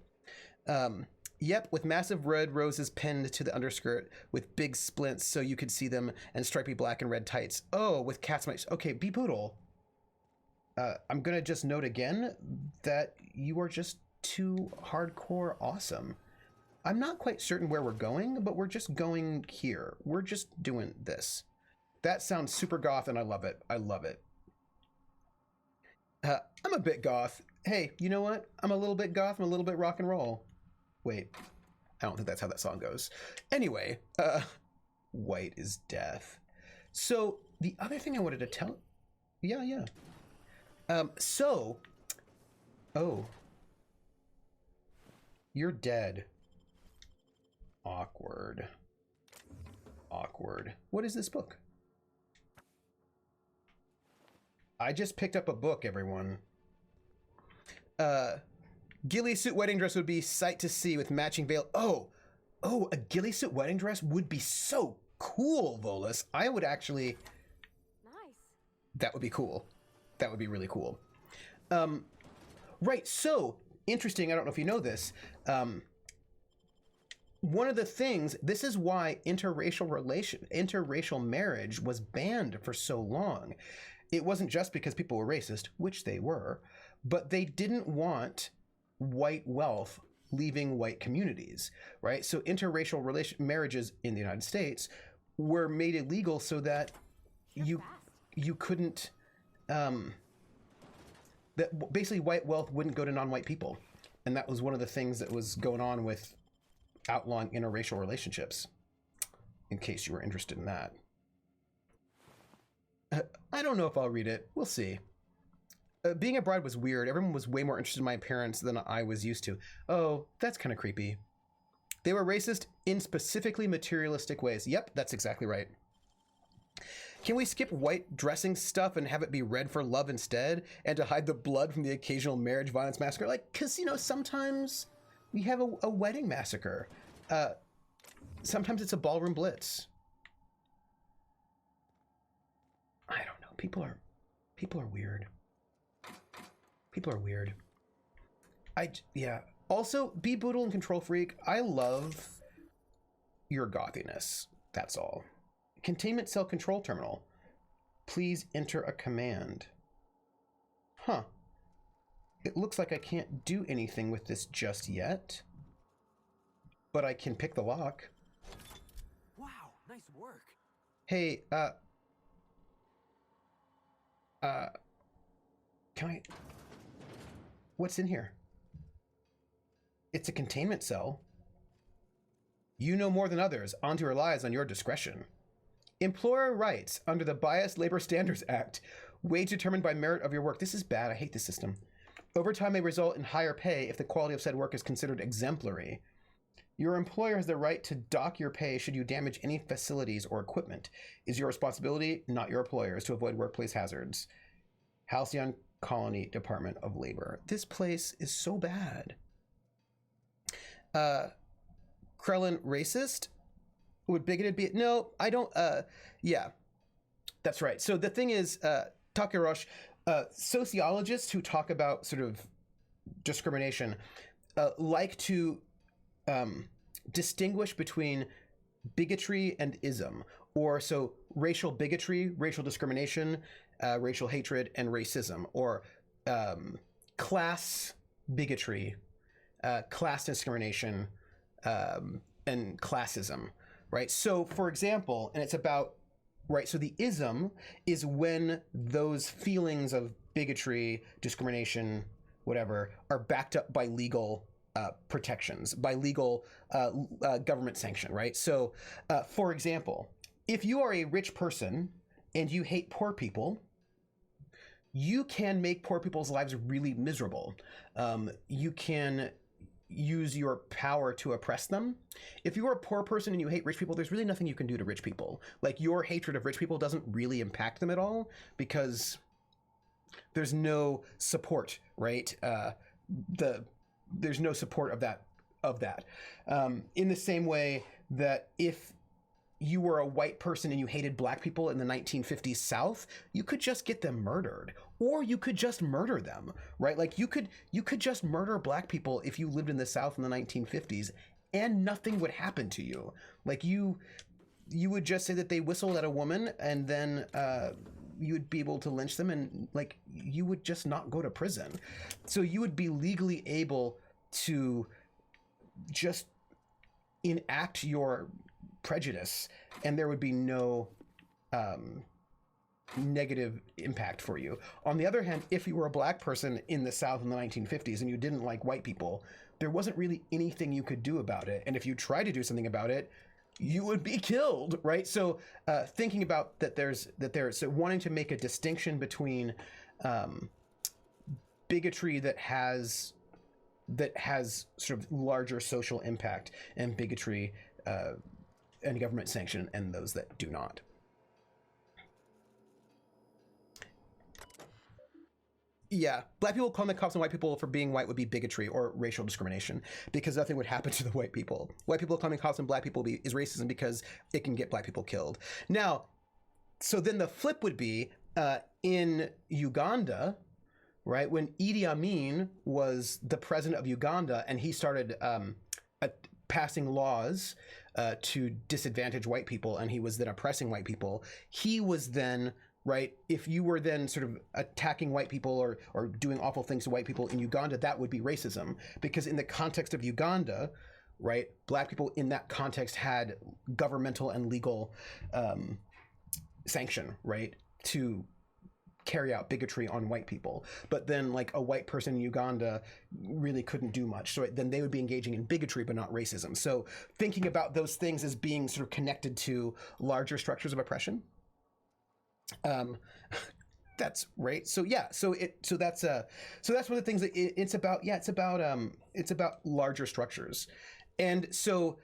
A: Yep, with massive red roses pinned to the underskirt with big splints so you could see them, and stripy black and red tights. Oh, with cat's mice. Okay, B-Poodle. I'm going to just note again that you are just too hardcore awesome. I'm not quite certain where we're going, but we're just going here. We're just doing this. That sounds super goth, and I love it. I love it. I'm a bit goth. Hey, you know what? I'm a little bit goth. I'm a little bit rock and roll. Wait, I don't think that's how that song goes. Anyway, white is death. So the other thing I wanted to tell... Yeah. Oh. You're dead. Awkward. What is this book? I just picked up a book, everyone. Ghillie suit wedding dress would be sight to see with matching veil. Oh, a ghillie suit wedding dress would be so cool, Volus. I would actually...
C: Nice.
A: That would be cool. That would be really cool. Right, so, interesting, I don't know if you know this. One of the things, this is why interracial marriage was banned for so long. It wasn't just because people were racist, which they were, but they didn't want white wealth leaving white communities, right? So interracial marriages in the United States were made illegal so that you couldn't, that basically white wealth wouldn't go to non-white people. And that was one of the things that was going on with outlawing interracial relationships, in case you were interested in that. I don't know if I'll read it. We'll see. Being a bride was weird. Everyone was way more interested in my appearance than I was used to. Oh, that's kind of creepy. They were racist in specifically materialistic ways. Yep, that's exactly right. Can we skip white dressing stuff and have it be red for love instead, and to hide the blood from the occasional marriage violence massacre? Like, because, you know, sometimes we have a wedding massacre. Sometimes it's a ballroom blitz. I don't know. People are weird. People are weird. Yeah. Also, be Boodle and Control Freak. I love your gothiness. That's all. Containment cell control terminal. Please enter a command. Huh. It looks like I can't do anything with this just yet. But I can pick the lock.
D: Wow, nice work.
A: Hey, can I... What's in here? It's a containment cell. You know more than others. Onto relies on your discretion. Employer rights under the Biased Labor Standards Act. Wage determined by merit of your work. This is bad. I hate this system. Overtime may result in higher pay if the quality of said work is considered exemplary. Your employer has the right to dock your pay should you damage any facilities or equipment. It is your responsibility, not your employer's, to avoid workplace hazards. Halcyon Colony Department of Labor. This place is so bad. Krellin racist? Would bigoted be? No, I don't. Yeah, that's right. So the thing is, Takerosh, sociologists who talk about sort of discrimination like to distinguish between bigotry and ism, or so racial bigotry, racial discrimination, racial hatred, and racism, or class bigotry, class discrimination, and classism, right? So, for example, and it's about, right, so the ism is when those feelings of bigotry, discrimination, whatever, are backed up by legal protections, by legal government sanction, right? So, for example, if you are a rich person and you hate poor people, you can make poor people's lives really miserable. You can use your power to oppress them. If you are a poor person and you hate rich people, there's really nothing you can do to rich people. Like, your hatred of rich people doesn't really impact them at all because there's no support, right? there's no support of that. In the same way that if you were a white person and you hated black people in the 1950s South, you could just get them murdered, or you could just murder them, right? Like you could just murder black people if you lived in the South in the 1950s and nothing would happen to you. Like you would just say that they whistled at a woman, and then you would be able to lynch them, and like you would just not go to prison. So you would be legally able to just enact your prejudice, and there would be no negative impact for you. On the other hand, if you were a black person in the South in the 1950s and you didn't like white people, there wasn't really anything you could do about it. And if you tried to do something about it, you would be killed, right? So thinking about so wanting to make a distinction between bigotry that has sort of larger social impact and bigotry and government sanction and those that do not. Yeah, black people calling the cops on white people for being white would be bigotry or racial discrimination, because nothing would happen to the white people. White people calling the cops on black people is racism because it can get black people killed. Now, so then the flip would be in Uganda, right? When Idi Amin was the president of Uganda and he started passing laws to disadvantage white people, and he was then oppressing white people, he was then, right, if you were then sort of attacking white people or doing awful things to white people in Uganda, that would be racism. Because in the context of Uganda, right, black people in that context had governmental and legal sanction, right, to carry out bigotry on white people. But then like a white person in Uganda really couldn't do much. So then they would be engaging in bigotry, but not racism. So thinking about those things as being sort of connected to larger structures of oppression. That's right. So yeah, so that's one of the things that it's about. Yeah, it's about larger structures. And so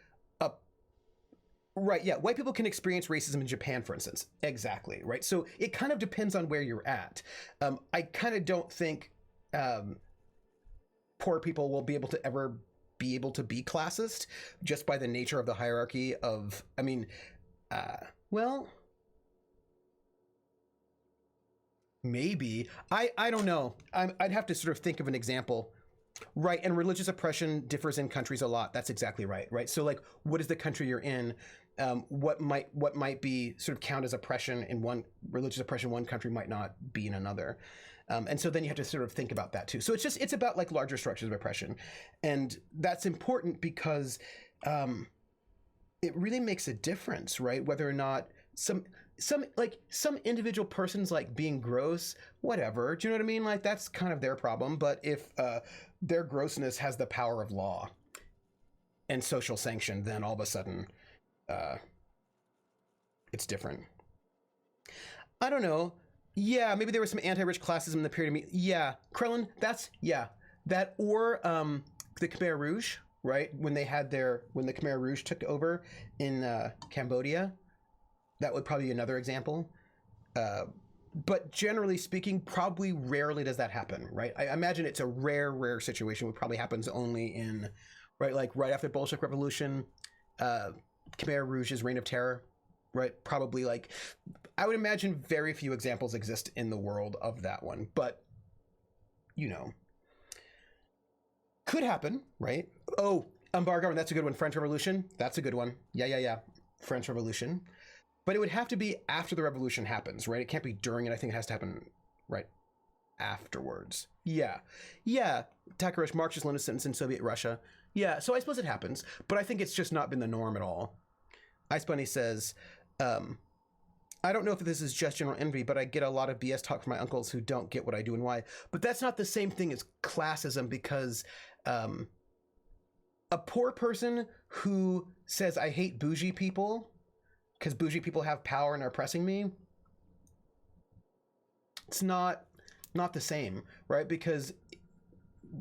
A: right, yeah, white people can experience racism in Japan, for instance. Exactly, right? So it kind of depends on where you're at. I kind of don't think poor people will be able to ever be able to be classist just by the nature of the hierarchy of, I mean, well, maybe. I don't know. I'd have to sort of think of an example. Right, and religious oppression differs in countries a lot. That's exactly right, right? So like, what is the country you're in? What might be sort of count as oppression in one religious oppression, one country might not be in another. And so then you have to sort of think about that too. So it's about like larger structures of oppression. And that's important because it really makes a difference, right? Whether or not some individual person's like being gross, whatever. Do you know what I mean? Like that's kind of their problem. But if their grossness has the power of law and social sanction, then all of a sudden it's different. I don't know. Yeah, maybe there was some anti-rich classism in the period of me. Yeah, Krellin, that or the Khmer Rouge, right? When the Khmer Rouge took over in Cambodia, that would probably be another example. But generally speaking, probably rarely does that happen, right? I imagine it's a rare situation. It probably happens only in, right, like right after the Bolshevik Revolution, Khmer Rouge's reign of terror, right? Probably like, I would imagine very few examples exist in the world of that one, but you know, could happen, right? Oh, bar government, that's a good one. French Revolution, that's a good one. Yeah. French Revolution. But it would have to be after the revolution happens, right? It can't be during it. I think it has to happen right afterwards. Yeah. Takarosh, Marxist Leninist sentence in Soviet Russia. Yeah, so I suppose it happens, but I think it's just not been the norm at all. Ice Bunny says, I don't know if this is just general envy, but I get a lot of BS talk from my uncles who don't get what I do and why. But that's not the same thing as classism, because a poor person who says, I hate bougie people because bougie people have power and are oppressing me, it's not the same, right? Because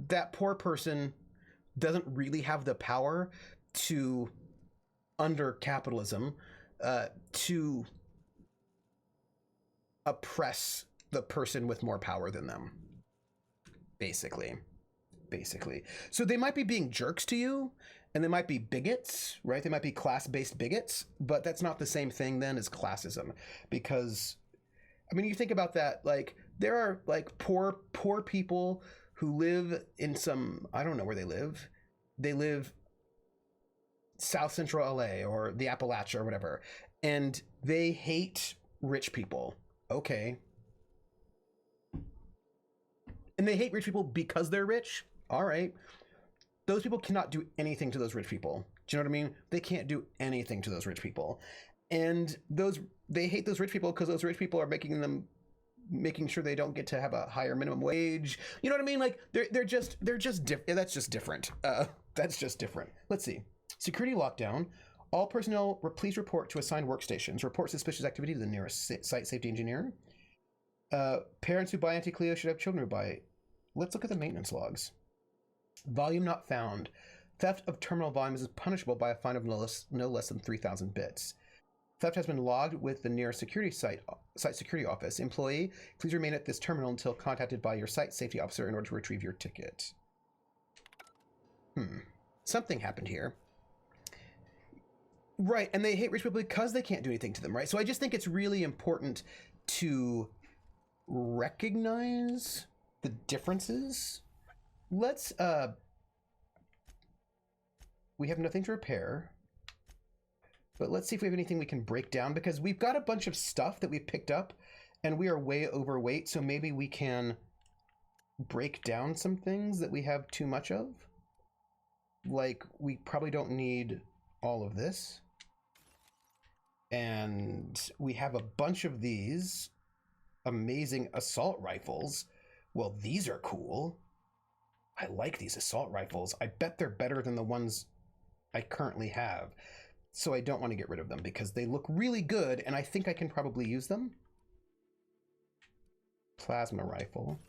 A: that poor person doesn't really have the power to, under capitalism, to oppress the person with more power than them, basically. basically. So they might be being jerks to you, and they might be bigots, right? They might be class-based bigots, but that's not the same thing then as classism, because, I mean, you think about that, like, there are, like, poor people who live in some, I don't know where they live. They live South Central LA or the Appalachia or whatever, and they hate rich people. Okay. And they hate rich people because they're rich. All right. Those people cannot do anything to those rich people. Do you know what I mean? They can't do anything to those rich people. And they hate those rich people because those rich people are making sure they don't get to have a higher minimum wage. You know what I mean? Like they're just different. That's just different. That's just different. Let's see. Security lockdown. All personnel, please report to assigned workstations. Report suspicious activity to the nearest site safety engineer. Parents who buy Anti-Cleo should have children who buy. Let's look at the maintenance logs. Volume not found. Theft of terminal volumes is punishable by a fine of no less than 3,000 bits. Theft has been logged with the nearest site security office. Employee, please remain at this terminal until contacted by your site safety officer in order to retrieve your ticket. Something happened here. Right, and they hate rich people because they can't do anything to them, right? So I just think it's really important to recognize the differences. Let's, we have nothing to repair, but let's see if we have anything we can break down, because we've got a bunch of stuff that we've picked up and we are way overweight, so maybe we can break down some things that we have too much of. Like, we probably don't need all of this. And we have a bunch of these amazing assault rifles. Well, these are cool. I like these assault rifles. I bet they're better than the ones I currently have. So I don't want to get rid of them because they look really good and I think I can probably use them. Plasma rifle.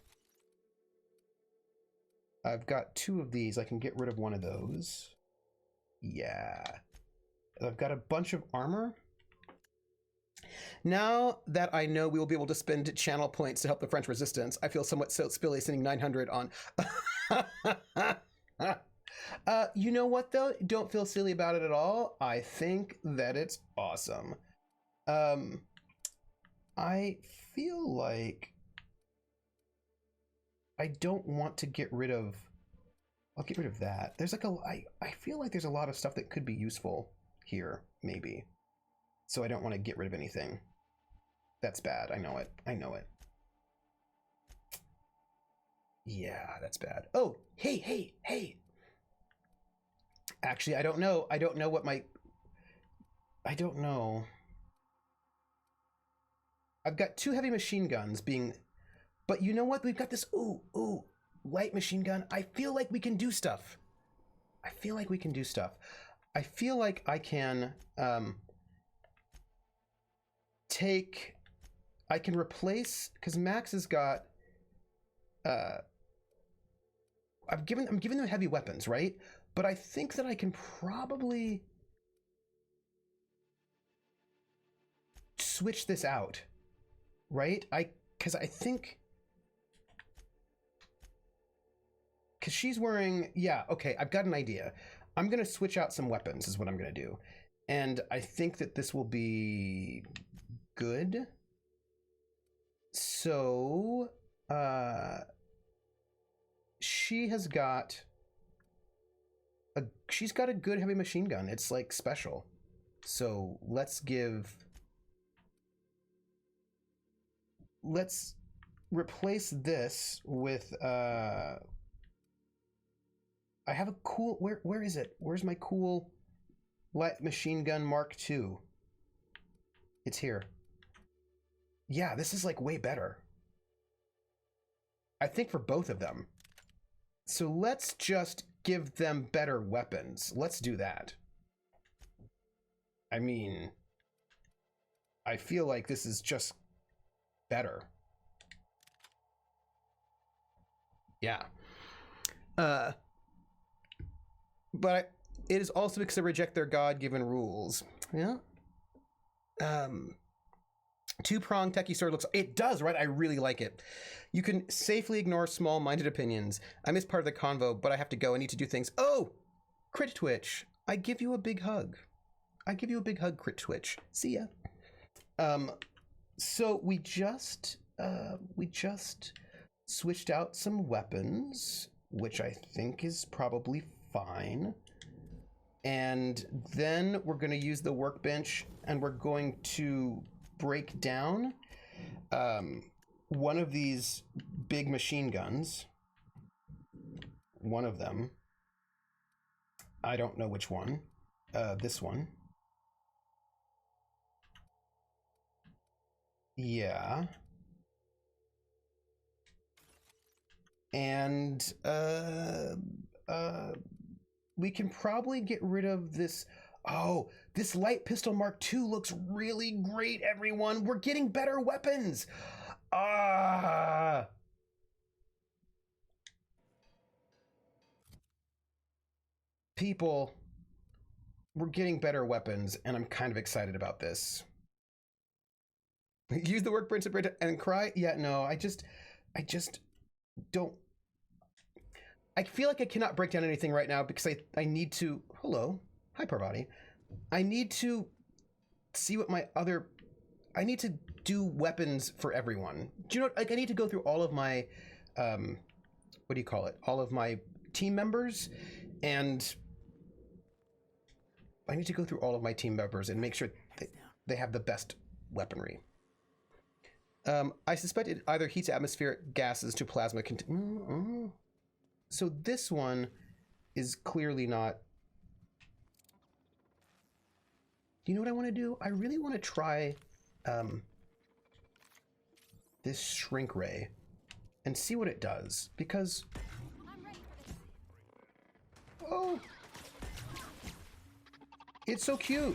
A: I've got 2 of these. I can get rid of one of those. Yeah. I've got a bunch of armor. Now that I know we will be able to spend channel points to help the French resistance, I feel somewhat so spilly sending 900 on. You know what, though? Don't feel silly about it at all. I think that it's awesome. I feel like I don't want to get rid of... I'll get rid of that. There's like I feel like there's a lot of stuff that could be useful here, maybe. So I don't want to get rid of anything. That's bad. I know it. I know it. Yeah, that's bad. Oh, hey. Actually, I don't know. I don't know what my... I don't know. I've got 2 heavy machine guns being... But you know what? We've got this... Ooh, light machine gun. I feel like we can do stuff. I feel like I can... I can replace, because Max has got, I'm giving them heavy weapons, right? But I think that I can probably switch this out, right? Because she's wearing, yeah, okay, I've got an idea. I'm going to switch out some weapons is what I'm going to do. And I think that this will be good. So, she's got a good heavy machine gun. It's like special. So let's replace this with, I have a cool, where is it? Where's my cool light machine gun Mark II? It's here. Yeah, this is like way better. I think for both of them. So let's just give them better weapons. Let's do that. I mean, I feel like this is just better. Yeah. But it is also because they reject their God-given rules. Yeah. Two-pronged techie sword looks... It does, right? I really like it. You can safely ignore small-minded opinions. I missed part of the convo, but I have to go. I need to do things. Oh! Crit Twitch. I give you a big hug. I give you a big hug, Crit Twitch. See ya. So we just switched out some weapons, which I think is probably fine. And then we're going to use the workbench, and we're going to break down one of these big machine guns. One of them. I don't know which one. This one. Yeah. And we can probably get rid of this. Oh, this light pistol Mark II looks really great, everyone. We're getting better weapons. People, we're getting better weapons, and I'm kind of excited about this. Use the workbench and cry? Yeah, no, I just don't. I feel like I cannot break down anything right now because I need to. Hello. Hi, Parvati. I need to see what my other. I need to do weapons for everyone. Do you know, like, I need to go through all of my, what do you call it? All of my team members, and I need to go through all of my team members and make sure they have the best weaponry. I suspect it either heats atmospheric gases to plasma. So this one is clearly not. Do you know what I want to do? I really want to try this shrink ray and see what it does, because oh, it's so cute.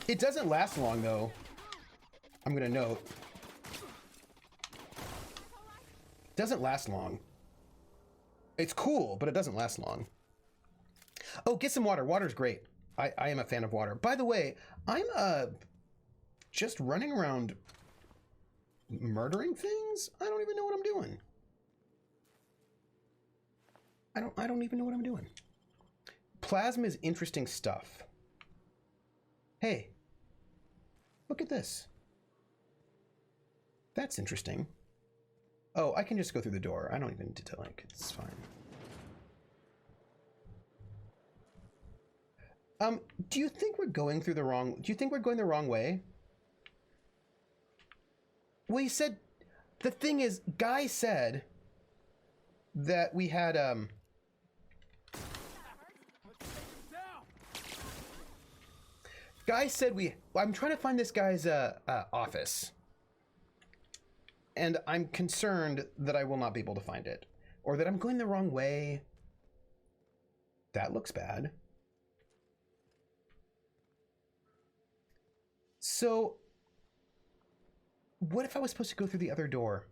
A: It doesn't last long though. I'm gonna note. It doesn't last long. It's cool, but it doesn't last long. Oh, get some water. Water's great. I am a fan of water. By the way, I'm just running around murdering things. I don't even know what I'm doing. I don't even know what I'm doing. Plasma is interesting stuff. Hey, look at this. That's interesting. Oh, I can just go through the door. I don't even need to like, it's fine. Do you think we're going through the wrong, do you think we're going the wrong way? Well, he said, the thing is, Guy said that we had, Guy said I'm trying to find this guy's, office. And I'm concerned that I will not be able to find it. Or that I'm going the wrong way. That looks bad. So, what if I was supposed to go through the other door?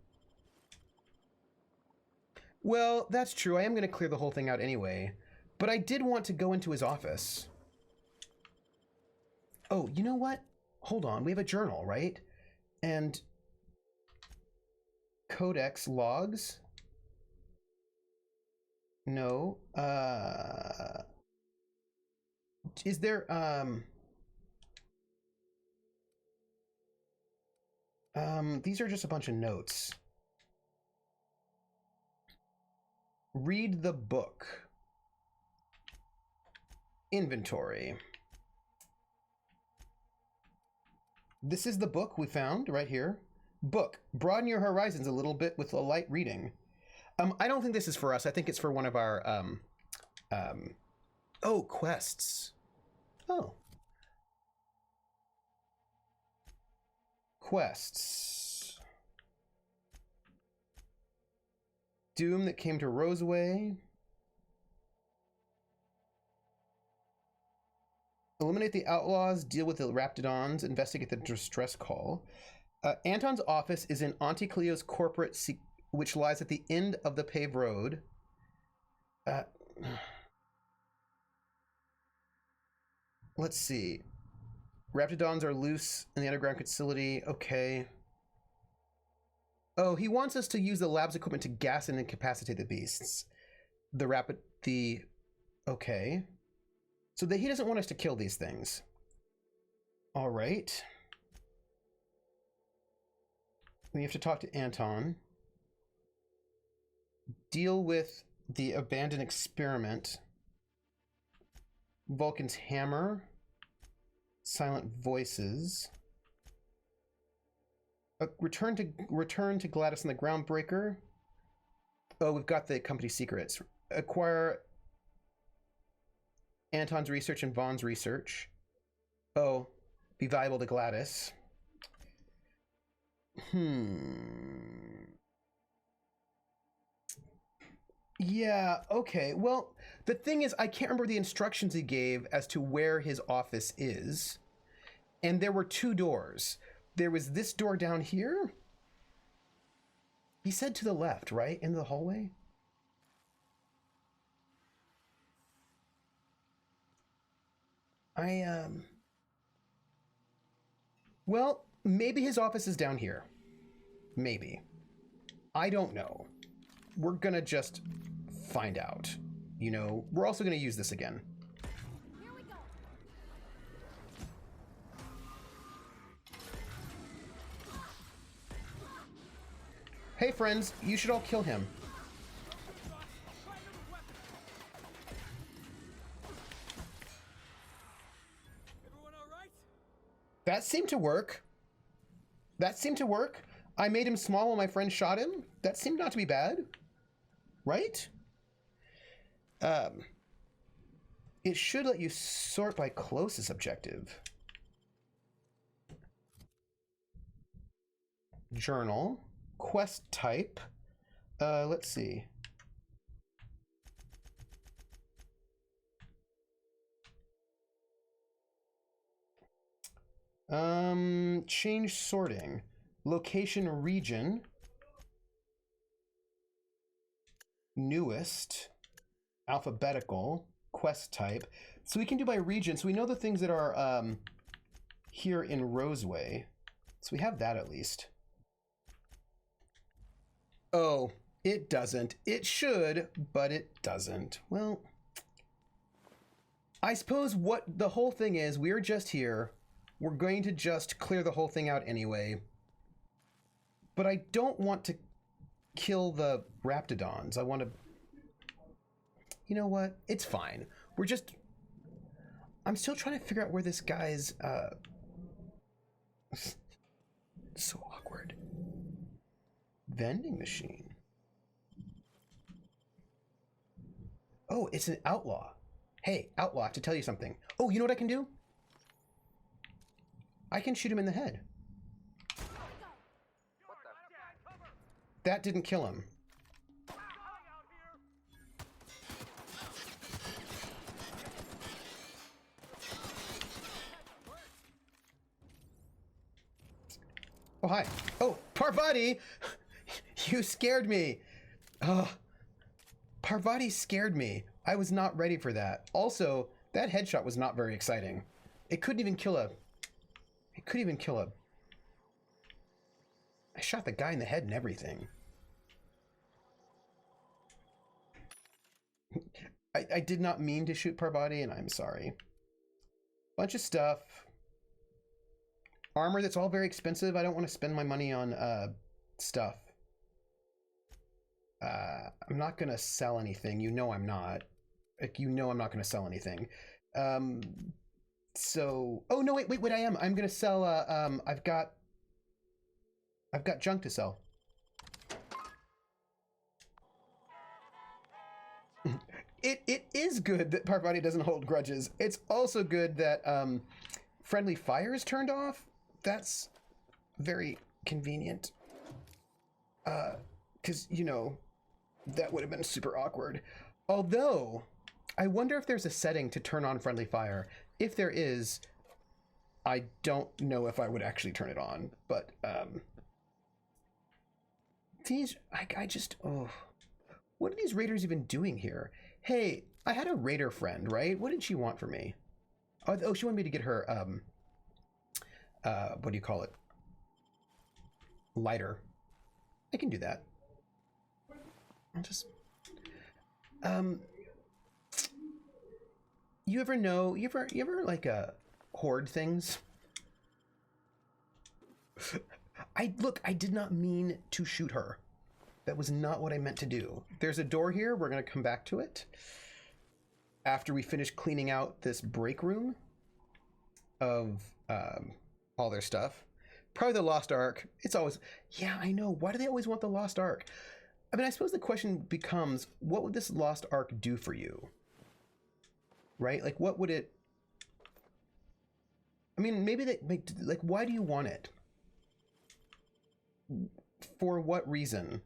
A: Well, that's true. I am going to clear the whole thing out anyway. But I did want to go into his office. Oh, you know what? Hold on. We have a journal, right? And codex logs? No. Is there, these are just a bunch of notes. Read the book. Inventory. This is the book we found right here. Book. Broaden your horizons a little bit with a light reading. I don't think this is for us. I think it's for one of our, oh, quests. Oh. Quests. Doom that came to Roseway. Eliminate the outlaws, deal with the Raptidons, investigate the distress call. Anton's office is in Auntie Cleo's corporate, which lies at the end of the paved road. Let's see. Raptidons are loose in the underground facility. Okay. Oh, he wants us to use the lab's equipment to gas and incapacitate the beasts. Okay. So he doesn't want us to kill these things. All right. We have to talk to Anton. Deal with the abandoned experiment. Vulcan's hammer. Silent voices. Return to Gladys and the Groundbreaker. Oh, we've got the company secrets. Acquire Anton's research and Vaughn's research. Oh, be valuable to Gladys. Yeah, okay. Well, the thing is, I can't remember the instructions he gave as to where his office is. And there were 2 doors. There was this door down here. He said to the left, right? Into the hallway? Well, maybe his office is down here. Maybe. I don't know. We're gonna just find out. You know, we're also gonna use this again.
C: Here we go.
A: Hey friends, you should all kill him.
D: Everyone all right?
A: That seemed to work. That seemed to work. I made him small while my friend shot him. That seemed not to be bad. Right? It should let you sort by closest objective. Journal. Quest type. Let's see. Change sorting. Location region. Newest. Alphabetical. Quest type. So we can do by region. So we know the things that are here in Roseway. So we have that at least. Oh, it doesn't. It should, but it doesn't. Well, I suppose what the whole thing is, we're just here. We're going to just clear the whole thing out anyway. But I don't want to kill the Raptidons. I want to... You know what? It's fine. We're just... I'm still trying to figure out where this guy's... So awkward. Vending machine. Oh, it's an outlaw. Hey, outlaw, I have to tell you something. Oh, you know what I can do? I can shoot him in the head. That didn't kill him. Oh, hi. Oh, Parvati! You scared me. Oh, Parvati scared me. I was not ready for that. Also, that headshot was not very exciting. It couldn't even kill a... It couldn't even kill a... I shot the guy in the head and everything. I did not mean to shoot Parvati, and I'm sorry. Bunch of stuff. Armor that's all very expensive. I don't want to spend my money on stuff. I'm not going to sell anything. You know I'm not. Like, you know I'm not going to sell anything. So... Oh, no, wait, I am. I'm going to sell... I've got junk to sell. It is good that Parvati doesn't hold grudges. It's also good that friendly fire is turned off. That's very convenient. Because, you know, that would have been super awkward. Although, I wonder if there's a setting to turn on friendly fire. If there is, I don't know if I would actually turn it on. But, these, I just, oh. What are these raiders even doing here? Hey, I had a raider friend, right? What did she want from me? Oh, she wanted me to get her, what do you call it? Lighter. I can do that. I'll just, you ever like hoard things? I did not mean to shoot her. That was not what I meant to do. There's a door here. We're going to come back to it after we finish cleaning out this break room of all their stuff. Probably the Lost Ark. It's always, yeah, I know. Why do they always want the Lost Ark? I mean, I suppose the question becomes, what would this Lost Ark do for you? Right? Like, what would it... I mean, maybe they, like, why do you want it? For what reason?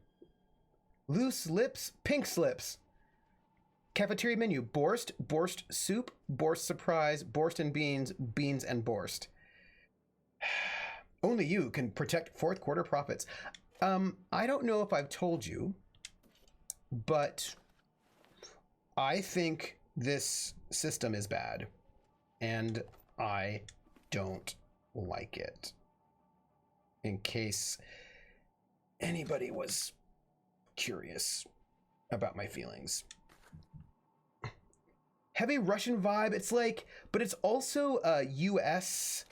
A: Loose lips, pink slips. Cafeteria menu, borscht, borscht soup, borscht surprise, borscht and beans, beans and borscht. Only you can protect fourth quarter profits. I don't know if I've told you, but I think this system is bad, and I don't like it. In case anybody was curious about my feelings. Heavy Russian vibe. It's like, but it's also a US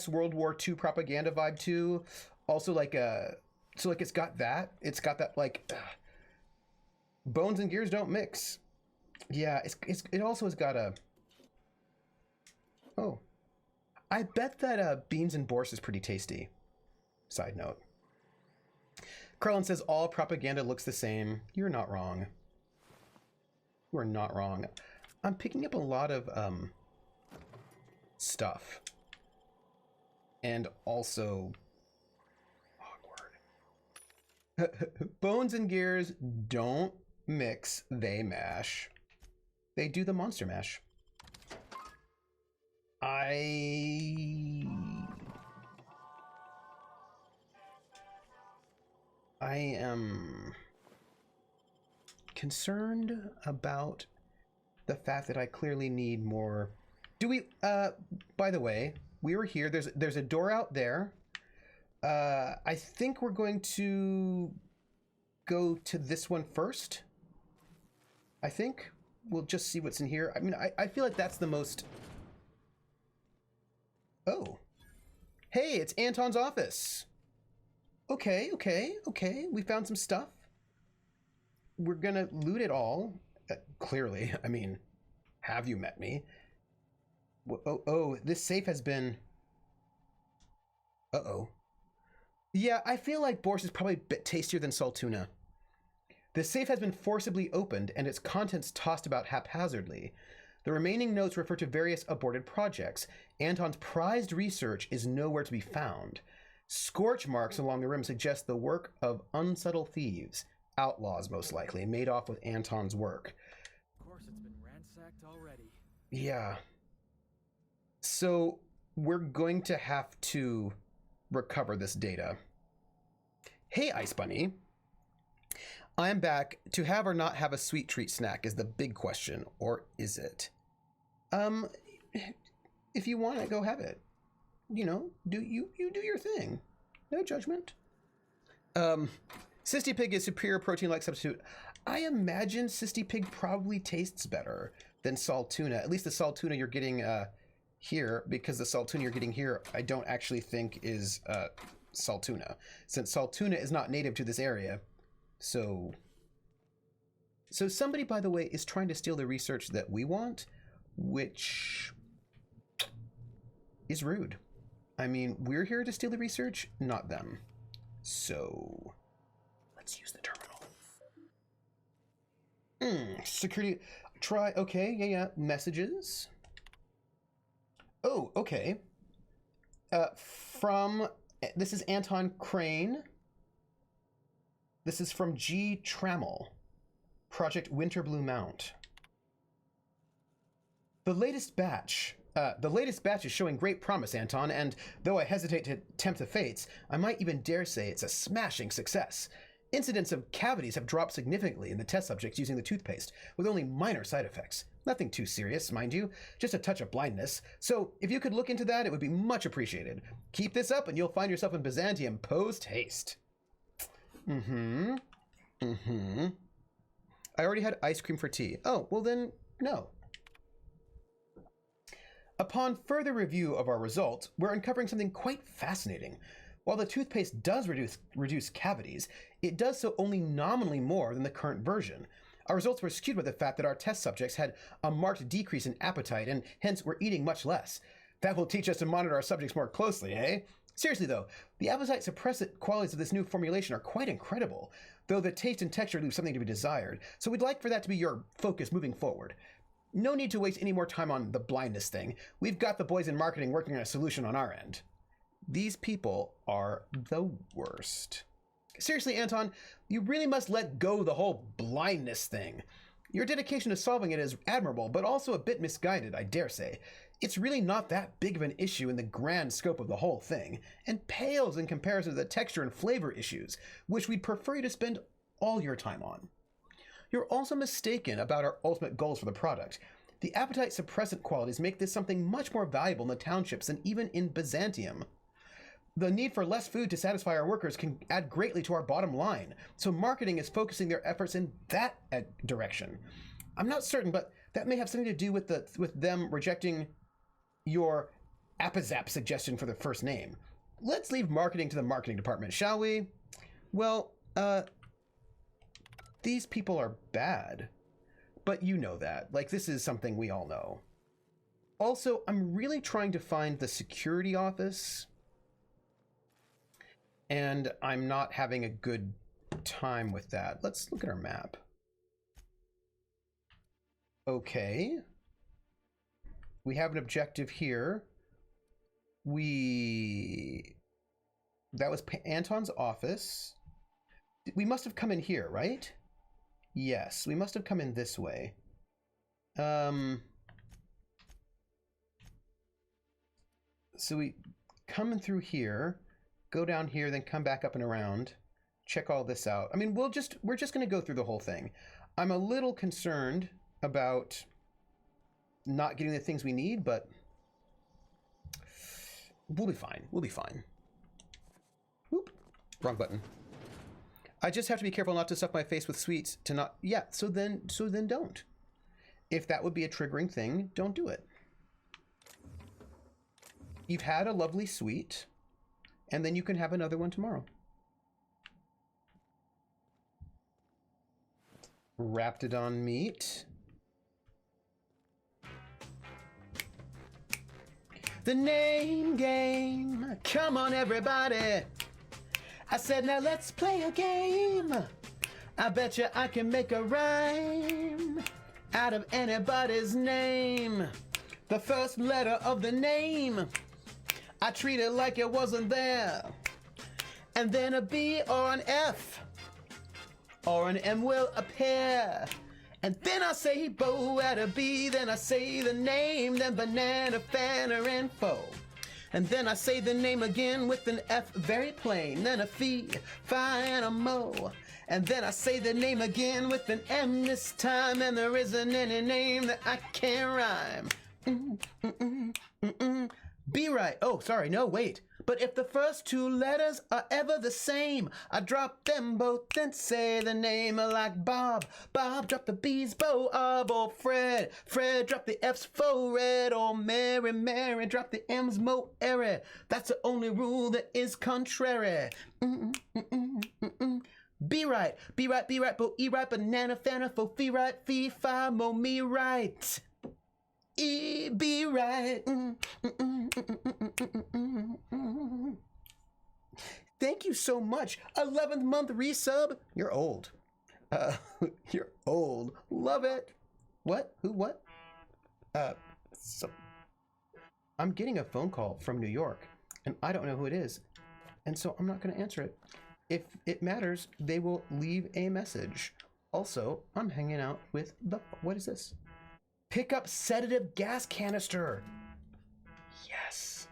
A: World War II propaganda vibe too. Also like so like it's got that like bones and gears don't mix. Yeah, it also has got a, oh, I bet that beans and borscht is pretty tasty. Side note. Carlin says all propaganda looks the same. You're not wrong. You are not wrong. I'm picking up a lot of stuff. And also awkward. Bones and gears don't mix, they mash. They do the monster mash. I am concerned about the fact that I clearly need more. Do we, by the way, we were here. There's a door out there. I think we're going to go to this one first. I think we'll just see what's in here. I mean, I feel like that's the most. Oh, hey, it's Anton's office. Okay. We found some stuff. We're gonna loot it all. Clearly, I mean, have you met me? Oh, this safe has been... Uh-oh. Yeah, I feel like borscht is probably a bit tastier than salt tuna. The safe has been forcibly opened and its contents tossed about haphazardly. The remaining notes refer to various aborted projects. Anton's prized research is nowhere to be found. Scorch marks along the rim suggest the work of unsubtle thieves, outlaws most likely, made off with Anton's work.
D: Of course, it's been ransacked already.
A: Yeah. So we're going to have to recover this data. Hey, Ice Bunny. I'm back. To have or not have a sweet treat snack is the big question, or is it? If you want it, go have it. You know, you do your thing. No judgment. Cysty Pig is superior protein-like substitute. I imagine Cysty Pig probably tastes better than salt tuna. At least the salt tuna you're getting here, because the salt tuna you're getting here, I don't actually think is salt tuna, since salt tuna is not native to this area. So somebody, by the way, is trying to steal the research that we want, which is rude. I mean, we're here to steal the research, not them. So let's use the terminal. Security, try, okay, yeah, messages. Oh, okay. This is Anton Crane. This is from G. Trammell, Project Winterblue Mount. The latest batch is showing great promise, Anton, and though I hesitate to tempt the fates, I might even dare say it's a smashing success. Incidents of cavities have dropped significantly in the test subjects using the toothpaste, with only minor side effects. Nothing too serious, mind you, just a touch of blindness. So if you could look into that, it would be much appreciated. Keep this up and you'll find yourself in Byzantium post-haste. I already had ice cream for tea. Oh, well then, no. Upon further review of our results, we're uncovering something quite fascinating. While the toothpaste does reduce cavities, it does so only nominally more than the current version. Our results were skewed by the fact that our test subjects had a marked decrease in appetite and hence were eating much less. That will teach us to monitor our subjects more closely, eh? Seriously though, the appetite suppressant qualities of this new formulation are quite incredible, though the taste and texture leave something to be desired, so we'd like for that to be your focus moving forward. No need to waste any more time on the blindness thing. We've got the boys in marketing working on a solution on our end. These people are the worst. Seriously, Anton, you really must let go the whole blindness thing. Your dedication to solving it is admirable, but also a bit misguided, I dare say. It's really not that big of an issue in the grand scope of the whole thing, and pales in comparison to the texture and flavor issues, which we'd prefer you to spend all your time on. You're also mistaken about our ultimate goals for the product. The appetite suppressant qualities make this something much more valuable in the townships than even in Byzantium. The need for less food to satisfy our workers can add greatly to our bottom line, so marketing is focusing their efforts in that direction. I'm not certain, but that may have something to do with them rejecting your Appazap suggestion for the first name. Let's leave marketing to the marketing department, shall we? Well, these people are bad, but you know that. Like, this is something we all know. Also, I'm really trying to find the security office, and I'm not having a good time with that. Let's look at our map. Okay. We have an objective here. That was Anton's office. We must have come in here, right? Yes, we must have come in this way. So we come in through here, go down here, then come back up and around, check all this out. I mean, we're just going to go through the whole thing. I'm a little concerned about not getting the things we need, but we'll be fine. We'll be fine. Whoop, wrong button. I just have to be careful not to stuff my face with sweets to not... Yeah, so then don't. If that would be a triggering thing, don't do it. You've had a lovely sweet, and then you can have another one tomorrow. Raptidon meat. The name game. Come on, everybody. I said, now let's play a game. I bet you I can make a rhyme out of anybody's name. The first letter of the name, I treat it like it wasn't there. And then a B or an F or an M will appear. And then I say bow at a B, then I say the name, then banana, fana, info. And then I say the name again with an F very plain, then a fee, fi, and a mo. And then I say the name again with an M this time, and there isn't any name that I can't rhyme. Be right. Oh, sorry, no, wait. But if the first two letters are ever the same, I drop them both and say the name like Bob. Bob, drop the B's, Bo, or Fred. Fred, drop the F's, fo, red, or Mary. Mary, drop the M's, mo, airy. That's the only rule that is contrary. Be right, be right, be right, bo, e right, banana, fana, fo, fee right, fee, fi, mo, me right. Be right. Thank you so much. 11th month resub. You're old. You're old. Love it. What? Who? What? So I'm getting a phone call from New York, and I don't know who it is, and so I'm not going to answer it. If it matters, they will leave a message. Also, I'm hanging out with the... What is this? Pick up sedative gas canister. Yes.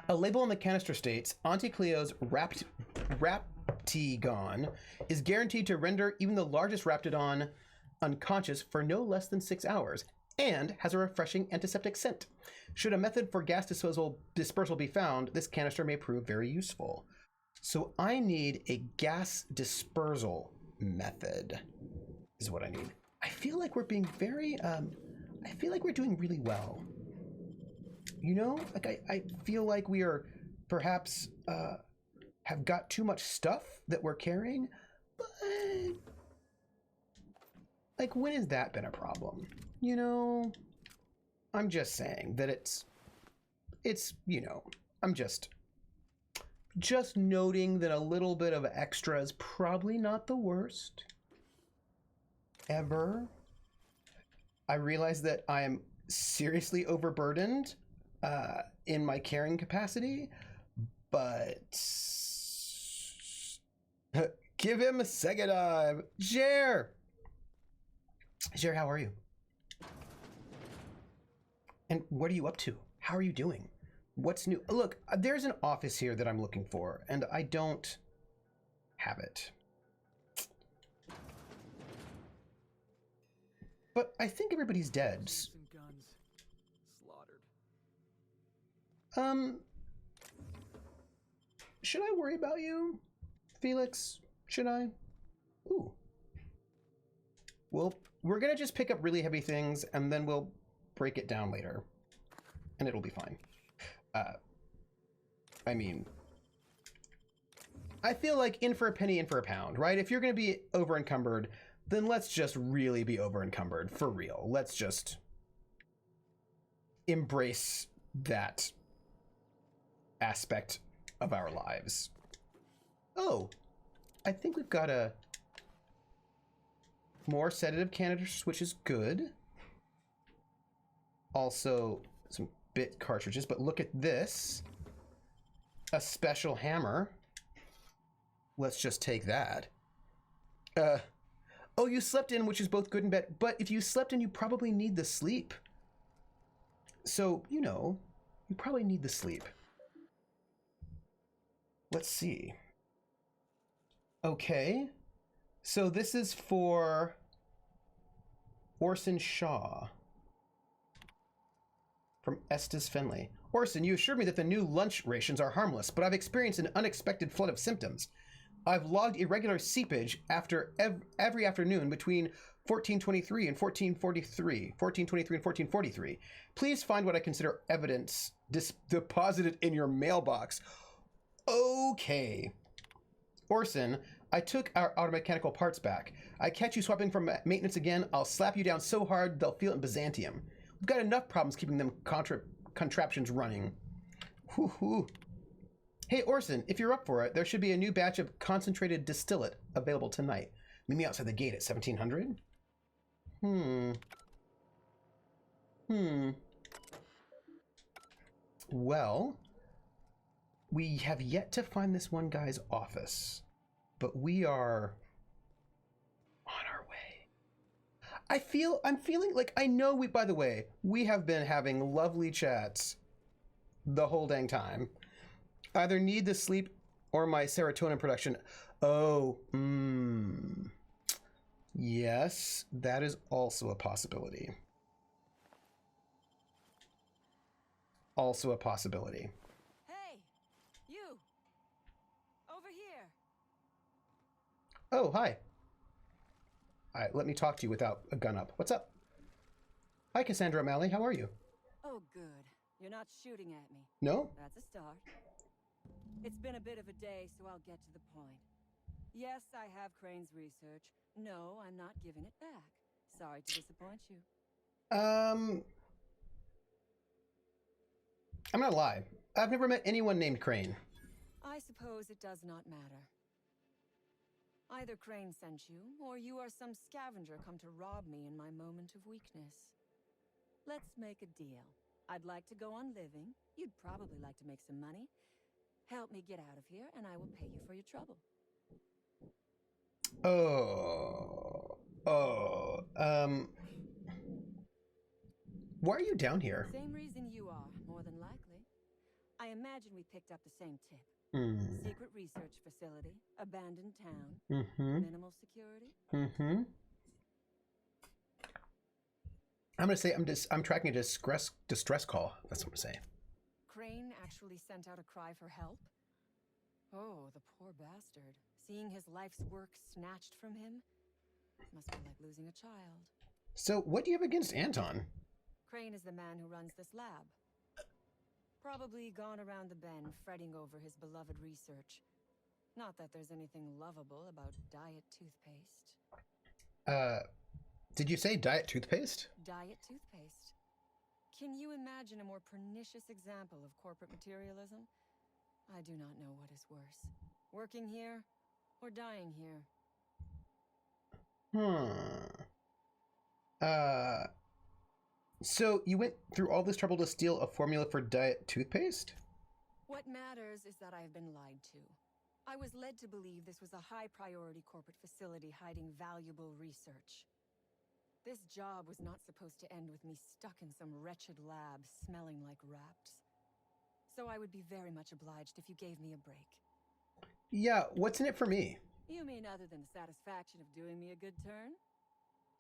A: A label on the canister states, Auntie Cleo's Raptigon is guaranteed to render even the largest Raptidon unconscious for no less than 6 hours, and has a refreshing antiseptic scent. Should a method for gas dispersal be found, this canister may prove very useful. So I need a gas dispersal method, is what I need. I feel like we're being very, I feel like we're doing really well. You know, like I feel like we are perhaps have got too much stuff that we're carrying, but like when has that been a problem? You know, I'm just saying that it's you know, I'm just noting that a little bit of extra is probably not the worst ever. I realize that I am seriously overburdened in my carrying capacity, but give him a second dive. Jer, how are you? And what are you up to? How are you doing? What's new? Look, there's an office here that I'm looking for, and I don't have it. But I think everybody's dead.
D: Guns slaughtered.
A: Should I worry about you, Felix? Should I? Ooh. Well, we're gonna just pick up really heavy things, and then we'll break it down later, and it'll be fine. I mean, I feel like in for a penny, in for a pound, right? If you're gonna be over encumbered, then let's just really be over encumbered for real. Let's just embrace that aspect of our lives. Oh, I think we've got a more sedative canisters, which is good. Also some bit cartridges, but look at this. A special hammer. Let's just take that. Oh, you slept in, which is both good and bad. But if you slept in, you probably need the sleep. So, you know, you probably need the sleep. Let's see. Okay. So this is for Orson Shaw from Estes Fenley. Orson, you assured me that the new lunch rations are harmless, but I've experienced an unexpected flood of symptoms. I've logged irregular seepage after every afternoon between 1423 and 1443, 1423 and 1443. Please find what I consider evidence deposited in your mailbox. Okay. Orson, I took our automechanical parts back. I catch you swapping from maintenance again, I'll slap you down so hard they'll feel it in Byzantium. We've got enough problems keeping them contraptions running. Whoo-hoo. Hey, Orson, if you're up for it, there should be a new batch of concentrated distillate available tonight. Meet me outside the gate at 1700? Well, we have yet to find this one guy's office, but we are on our way. I'm feeling like, I know by the way, we have been having lovely chats the whole dang time. Either need the sleep or my serotonin production. Oh, yes, that is also a possibility. Also a possibility.
C: Hey, you! Over here!
A: Oh, hi. All right, let me talk to you without a gun up. What's up? Hi, Cassandra O'Malley. How are you?
C: Oh, good. You're not shooting at me.
A: No?
C: That's a start. It's been a bit of a day, so I'll get to the point. Yes, I have Crane's research. No, I'm not giving it back. Sorry to disappoint you.
A: I'm not lie. I've never met anyone named Crane.
C: I suppose it does not matter. Either Crane sent you, or you are some scavenger come to rob me in my moment of weakness. Let's make a deal. I'd like to go on living. You'd probably like to make some money. Help me get out of here, and I will pay you for your trouble.
A: Why are you down here?
C: Same reason you are, more than likely. I imagine we picked up the same tip.
A: Hmm.
C: Secret research facility, abandoned town,
A: Mm-hmm.
C: minimal security.
A: Mm-hmm. I'm gonna say I'm tracking a distress call. That's what I'm gonna say.
C: Crane actually sent out a cry for help? Oh, the poor bastard. Seeing his life's work snatched from him must be like losing a child.
A: So what do you have against Anton?
C: Crane is the man who runs this lab. Probably gone around the bend fretting over his beloved research. Not that there's anything lovable about diet toothpaste.
A: Did you say diet toothpaste?
C: Diet toothpaste. Can you imagine a more pernicious example of corporate materialism? I do not know what is worse. Working here or dying here.
A: So you went through all this trouble to steal a formula for diet toothpaste?
C: What matters is that I have been lied to. I was led to believe this was a high-priority corporate facility hiding valuable research. This job was not supposed to end with me stuck in some wretched lab smelling like rats. So I would be very much obliged if you gave me a break.
A: Yeah, what's in it for me?
C: You mean other than the satisfaction of doing me a good turn?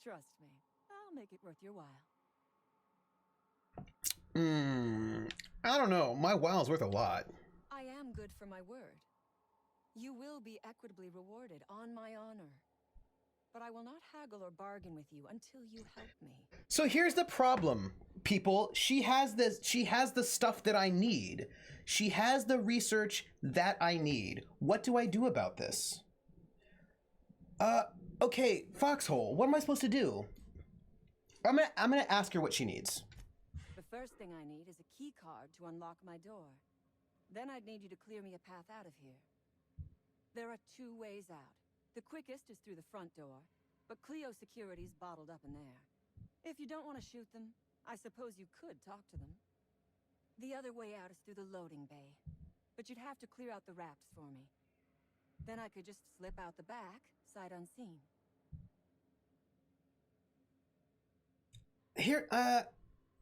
C: Trust me, I'll make it worth your while.
A: I don't know. My while's worth a lot.
C: I am good for my word. You will be equitably rewarded on my honor. But I will not haggle or bargain with you until you help me.
A: So here's the problem, people. She has the stuff that I need. She has the research that I need. What do I do about this? Okay, Foxhole, what am I supposed to do? I'm gonna ask her what she needs.
C: The first thing I need is a key card to unlock my door. Then I'd need you to clear me a path out of here. There are 2 ways out. The quickest is through the front door, but Cleo Security's bottled up in there. If you don't want to shoot them, I suppose you could talk to them. The other way out is through the loading bay, but you'd have to clear out the wraps for me. Then I could just slip out the back, sight unseen.
A: Here,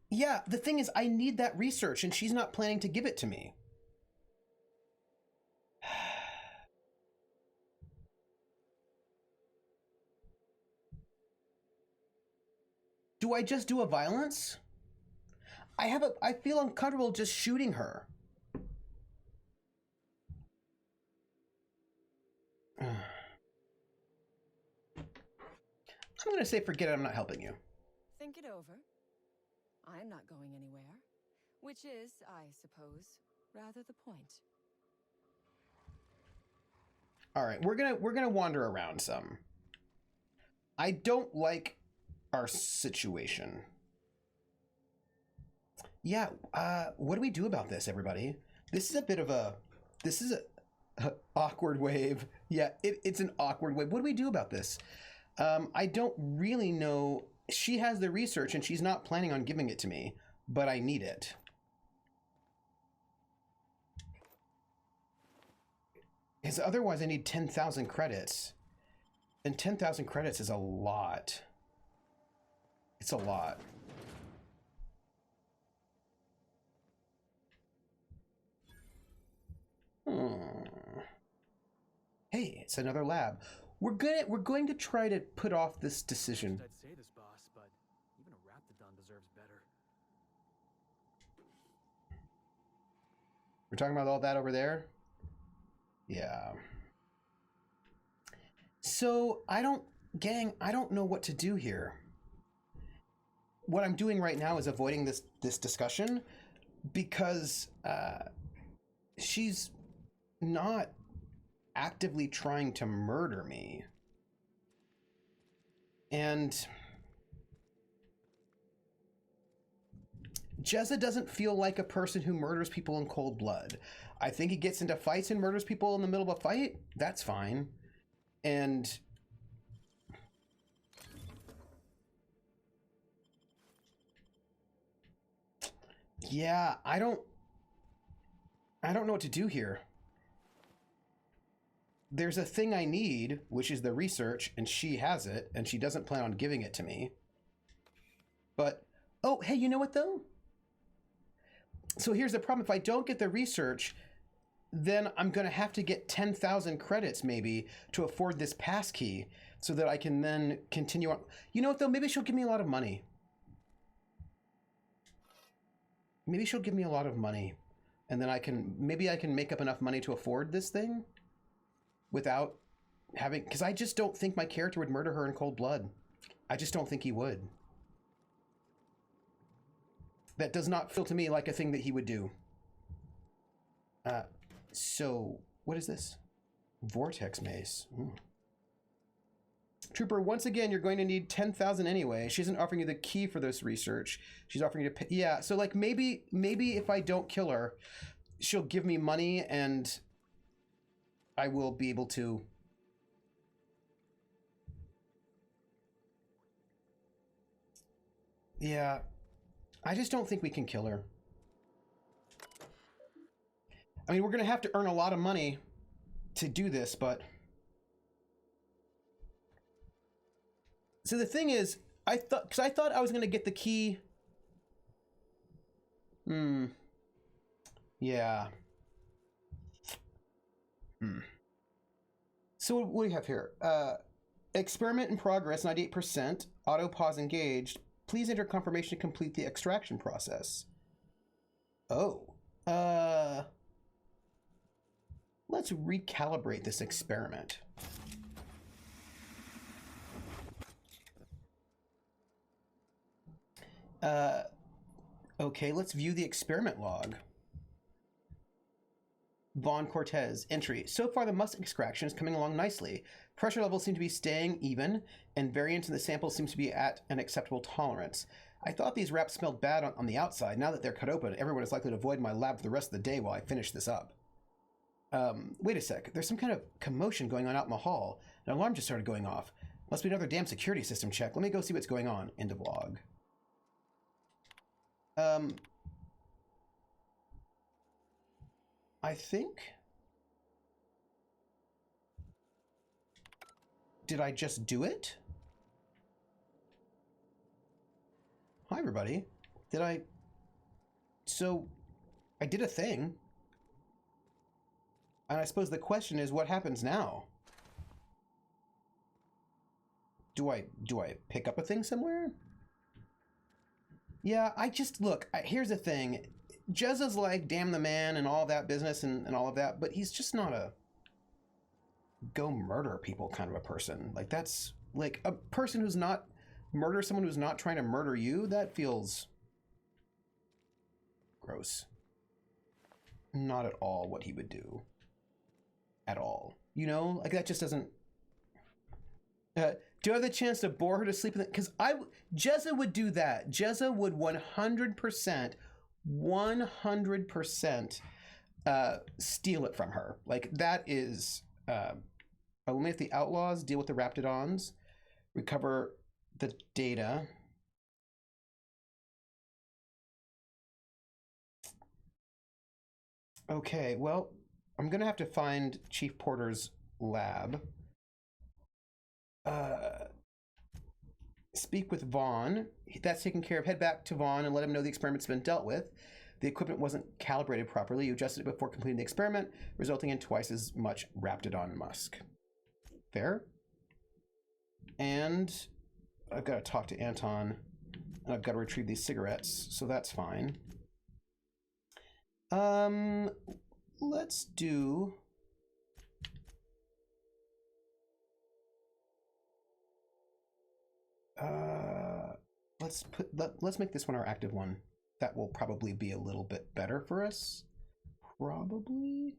A: yeah, the thing is, I need that research, and she's not planning to give it to me. Do I just do a violence? I feel uncomfortable just shooting her. I'm gonna say forget it, I'm not helping you.
C: Think it over. I'm not going anywhere. Which is, I suppose, rather the point.
A: All right, we're gonna wander around some. I don't like our situation. Yeah, what do we do about this, everybody? This is a bit of a awkward wave. Yeah, it's an awkward wave. What do we do about this? I don't really know. She has the research and she's not planning on giving it to me, but I need it. Because otherwise I need 10,000 credits. And 10,000 credits is a lot. It's a lot. Hey, it's another lab. We're going to try to put off this decision.
D: I'd say this, boss, but even a Raptidon deserves better.
A: We're talking about all that over there? Yeah. So, gang, I don't know what to do here. What I'm doing right now is avoiding this discussion because she's not actively trying to murder me. And Jezza doesn't feel like a person who murders people in cold blood. I think he gets into fights and murders people in the middle of a fight. That's fine. And yeah, I don't know what to do here. There's a thing I need, which is the research, and she has it, and she doesn't plan on giving it to me. But, oh, hey, you know what, though? So here's the problem. If I don't get the research, then I'm going to have to get 10,000 credits maybe to afford this passkey so that I can then continue on. You know what, though? Maybe she'll give me a lot of money. Maybe she'll give me a lot of money, and then maybe I can make up enough money to afford this thing without having, because I just don't think my character would murder her in cold blood. I just don't think he would. That does not feel to me like a thing that he would do. So, what is this? Vortex mace. Ooh. Trooper, once again, you're going to need 10,000 anyway. She isn't offering you the key for this research. She's offering you to pay. Yeah, so like maybe if I don't kill her, she'll give me money and I will be able to. Yeah, I just don't think we can kill her. I mean, we're going to have to earn a lot of money to do this, but... So the thing is, I thought I was going to get the key. Yeah. So what do we have here? Experiment in progress, 98%. Auto pause engaged. Please enter confirmation to complete the extraction process. Oh. Let's recalibrate this experiment. Okay, let's view the experiment log. Vaughn Cortez, entry. So far, the musk extraction is coming along nicely. Pressure levels seem to be staying even, and variance in the sample seems to be at an acceptable tolerance. I thought these wraps smelled bad on the outside. Now that they're cut open, everyone is likely to avoid my lab for the rest of the day while I finish this up. Wait a sec. There's some kind of commotion going on out in the hall. An alarm just started going off. Must be another damn security system check. Let me go see what's going on. End of log. I think... Did I just do it? Hi, everybody. So, I did a thing. And I suppose the question is, what happens now? Do I pick up a thing somewhere? Yeah, look, here's the thing. Jezza's like, damn the man and all that business and all of that, but he's just not a go murder people kind of a person. Like, that's, like, a person who's not, murder someone who's not trying to murder you, that feels gross. Not at all what he would do. At all. You know? Like, that just doesn't... do I have the chance to bore her to sleep? Because Jezza would do that. Jezza would 100%, steal it from her. Like, that is... eliminate the outlaws, deal with the Raptidons, recover the data. Okay, well, I'm gonna have to find Chief Porter's lab. Speak with Vaughn. That's taken care of. Head back to Vaughn and let him know the experiment's been dealt with. The equipment wasn't calibrated properly. You adjusted it before completing the experiment, resulting in twice as much Raptidon musk. Fair. And I've got to talk to Anton, and I've got to retrieve these cigarettes, so that's fine. Let's do... let's make this one our active one. That will probably be a little bit better for us. Probably.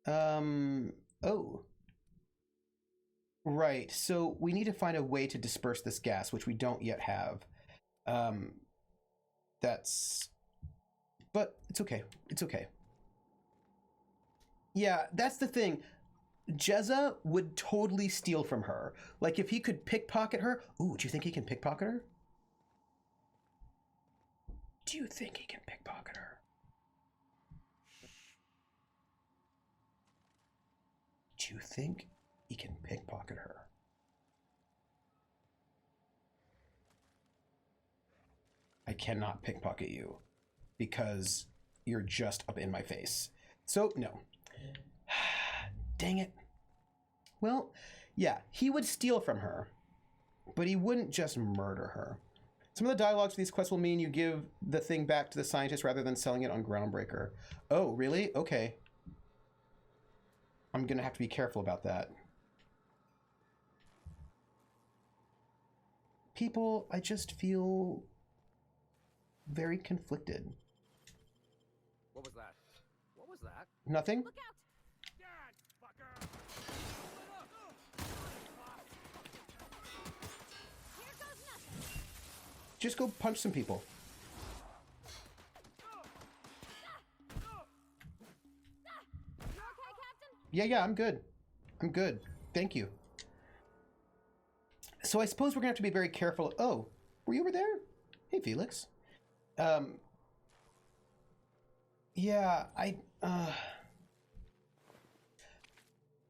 A: Oh. Right, so we need to find a way to disperse this gas, which we don't yet have. But it's okay. It's okay. Yeah, that's the thing. Jezza would totally steal from her. Like, if he could pickpocket her... Ooh, do you think he can pickpocket her? Do you think he can pickpocket her? Do you think he can pickpocket her? I cannot pickpocket you because you're just up in my face. So, no. Dang it. Well, yeah, he would steal from her, but he wouldn't just murder her. Some of the dialogues for these quests will mean you give the thing back to the scientist rather than selling it on Groundbreaker. Oh, really? Okay. I'm gonna have to be careful about that. People, I just feel very conflicted.
D: What was that? What was that?
A: Nothing?
C: Look out! Here goes nothing.
A: Just go punch some people.
C: You okay, Captain?
A: Yeah, I'm good. I'm good. Thank you. So I suppose we're gonna have to be very careful. Oh, were you over there? Hey, Felix. Yeah,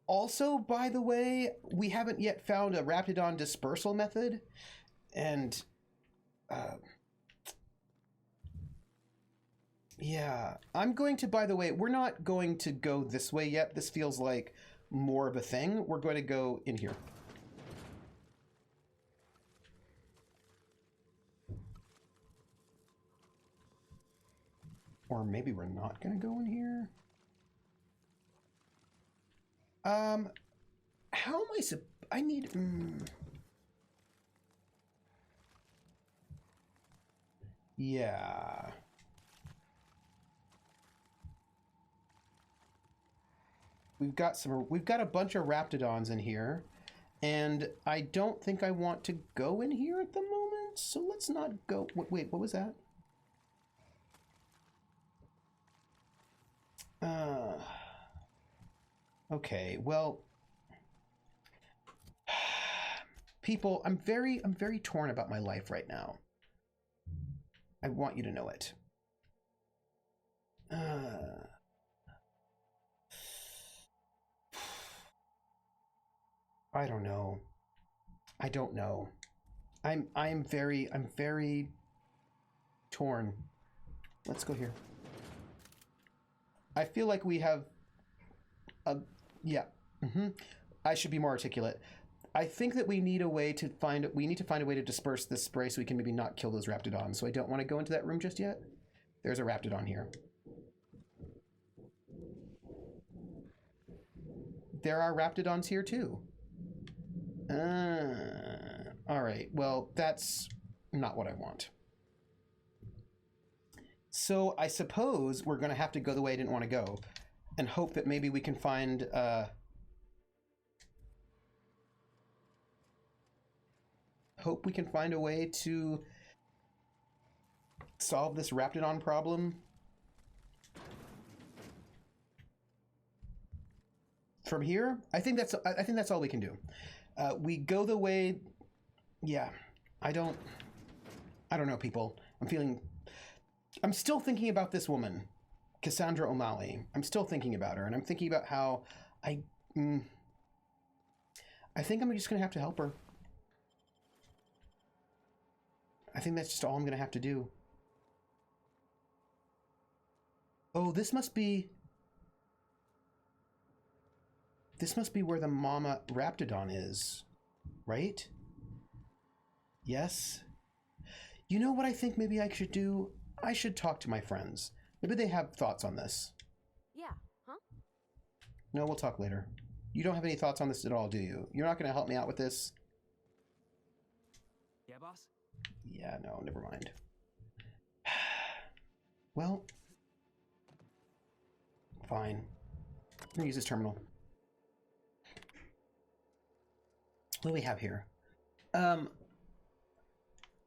A: Also, by the way, we haven't yet found a Raptidon dispersal method, and yeah, I'm going to, by the way, we're not going to go this way yet. This feels like more of a thing. We're going to go in here. Or maybe we're not going to go in here. How am I need... Yeah. We've got a bunch of Raptidons in here, and I don't think I want to go in here at the moment, so let's not go. Wait, what was that? Okay, well, people, I'm very torn about my life right now. I want you to know it. I don't know. I don't know. I'm very torn. Let's go here. I feel like we have yeah. I should be more articulate. I think that we need to find a way to disperse this spray so we can maybe not kill those Raptidons. So I don't want to go into that room just yet. There's a Raptidon here. There are Raptidons here too. All right. Well, that's not what I want. So I suppose we're going to have to go the way I didn't want to go and hope that maybe we can find a way to solve this Raptidon problem from here. I think that's all we can do. We go the way. Yeah, I don't know, people. I'm still thinking about this woman, Cassandra O'Malley. I'm still thinking about her, and I'm thinking about how I think I'm just gonna have to help her. I think that's just all I'm gonna have to do. Oh, this must be where the mama Raptidon is, right? Yes. You know what I think maybe I should do? I should talk to my friends. Maybe they have thoughts on this.
C: Yeah, huh?
A: No, we'll talk later. You don't have any thoughts on this at all, do you? You're not going to help me out with this?
D: Yeah, boss?
A: Yeah, no, never mind. Well, fine. I'm going to use this terminal. What do we have here?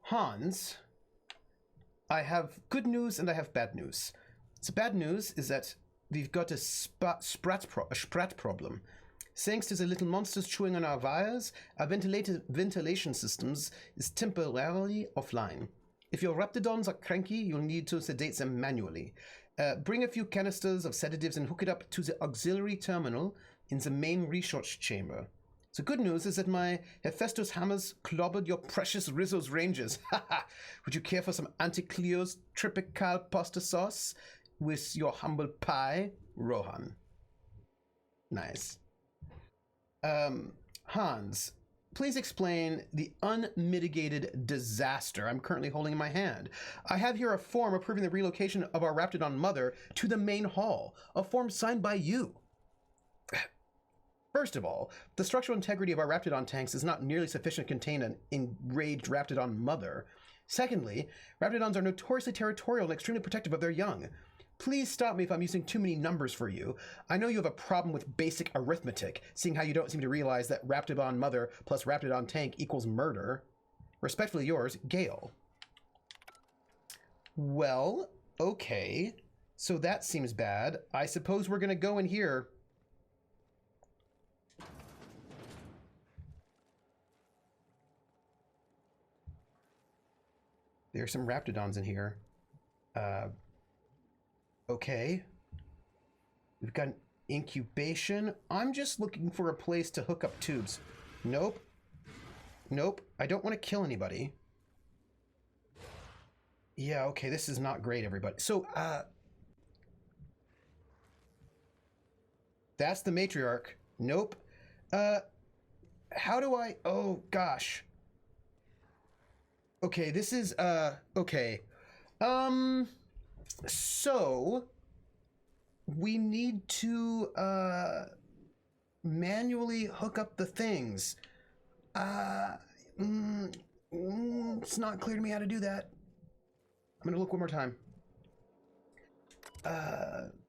A: Hans, I have good news and I have bad news. So bad news is that we've got a sprat problem. Thanks to the little monsters chewing on our wires, our ventilation systems is temporarily offline. If your Raptidons are cranky, you'll need to sedate them manually. Bring a few canisters of sedatives and hook it up to the auxiliary terminal in the main research chamber. The good news is that my Hephaestus hammers clobbered your precious Rizzo's Rangers. Would you care for some Anticleo's tropical pasta sauce with your humble pie? Rohan. Nice. Hans, please explain the unmitigated disaster I'm currently holding in my hand. I have here a form approving the relocation of our Raptidon mother to the main hall, a form signed by you. First of all, the structural integrity of our Raptidon tanks is not nearly sufficient to contain an enraged Raptidon mother. Secondly, Raptidons are notoriously territorial and extremely protective of their young. Please stop me if I'm using too many numbers for you. I know you have a problem with basic arithmetic, seeing how you don't seem to realize that Raptidon mother plus Raptidon tank equals murder. Respectfully yours, Gale. Well, okay. So that seems bad. I suppose we're gonna go in here. There's some Raptidons in here. Okay. We've got an incubation. I'm just looking for a place to hook up tubes. Nope. Nope. I don't want to kill anybody. Yeah, okay, this is not great, everybody. So, that's the matriarch. Nope. How do I... Oh, gosh. Okay, this is, okay. So we need to, manually hook up the things. It's not clear to me how to do that. I'm gonna look one more time.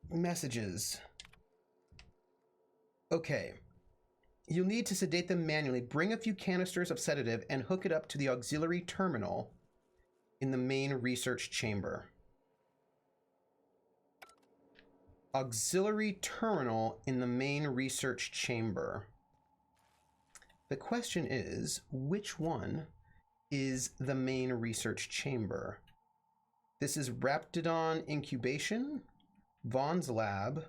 A: Messages. Okay. You'll need to sedate them manually. Bring a few canisters of sedative and hook it up to the auxiliary terminal in the main research chamber. Auxiliary terminal in the main research chamber. The question is, which one is the main research chamber? This is Raptidon incubation, Vaughn's lab.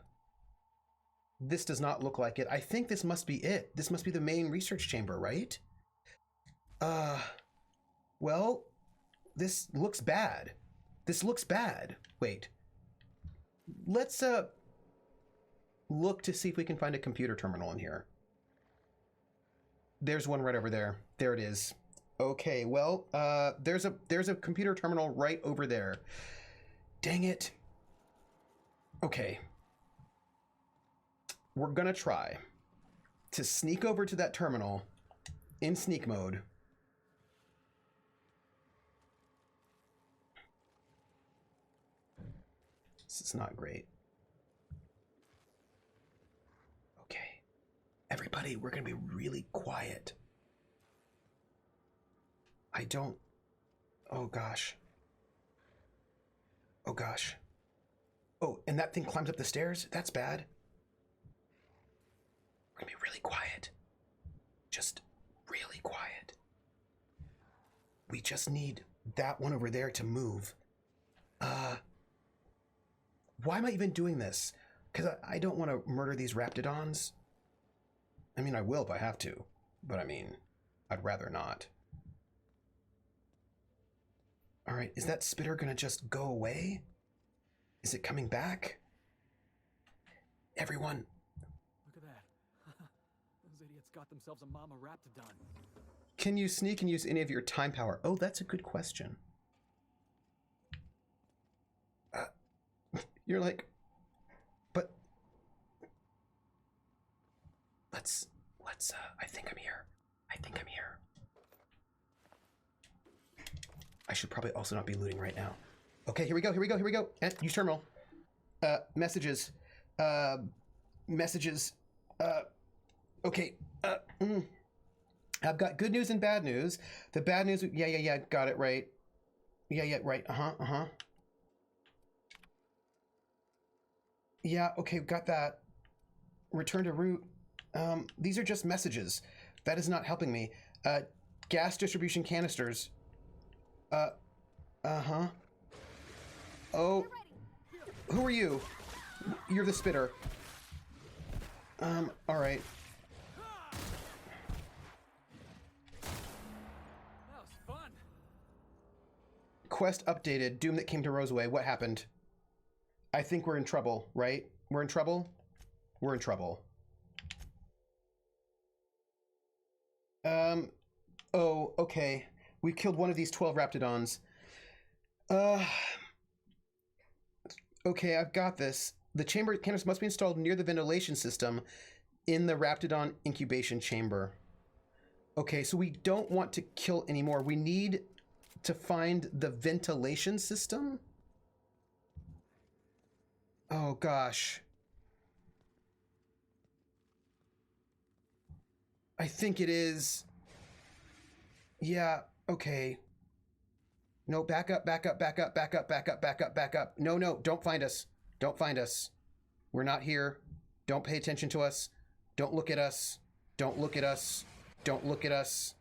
A: This does not look like it. I think this must be it. This must be the main research chamber, right? Well, this looks bad. This looks bad. Wait. Let's, look to see if we can find a computer terminal in here. There's one right over there. There it is. Okay, well, there's a computer terminal right over there. Dang it. Okay. We're gonna try to sneak over to that terminal in sneak mode. This is not great. Okay. Everybody, we're gonna be really quiet. I don't... Oh, gosh. Oh, gosh. Oh, and that thing climbs up the stairs? That's bad. We're gonna be really quiet. Just really quiet. We just need that one over there to move. Why am I even doing this? Because I don't want to murder these Raptidons. I mean, I will if I have to. But I mean, I'd rather not. Alright, is that spitter gonna just go away? Is it coming back? Everyone...
D: Look at that. Those idiots got themselves a mama Raptidon.
A: Can you sneak and use any of your time power? Oh, that's a good question. You're like, but let's, I think I'm here. I think I'm here. I should probably also not be looting right now. Okay, here we go. Use terminal. Messages. Messages. Okay. I've got good news and bad news. The bad news, yeah, got it right. Yeah, right. Yeah, okay, got that. Return to route. These are just messages. That is not helping me. Gas distribution canisters. Oh, who are you? You're the spitter. All right.
D: That was fun.
A: Quest updated. Doom that came to Roseway. What happened? I think we're in trouble, right? We're in trouble. We're in trouble. Oh, okay. We've killed one of these 12 Raptidons. Okay, I've got this. The chamber cannons must be installed near the ventilation system in the Raptidon incubation chamber. Okay, so we don't want to kill anymore. We need to find the ventilation system. Oh, gosh. I think it is. Yeah, okay. No, back up, back up, back up, back up, back up, back up, back up. No, no, don't find us. Don't find us. We're not here. Don't pay attention to us. Don't look at us. Don't look at us. Don't look at us.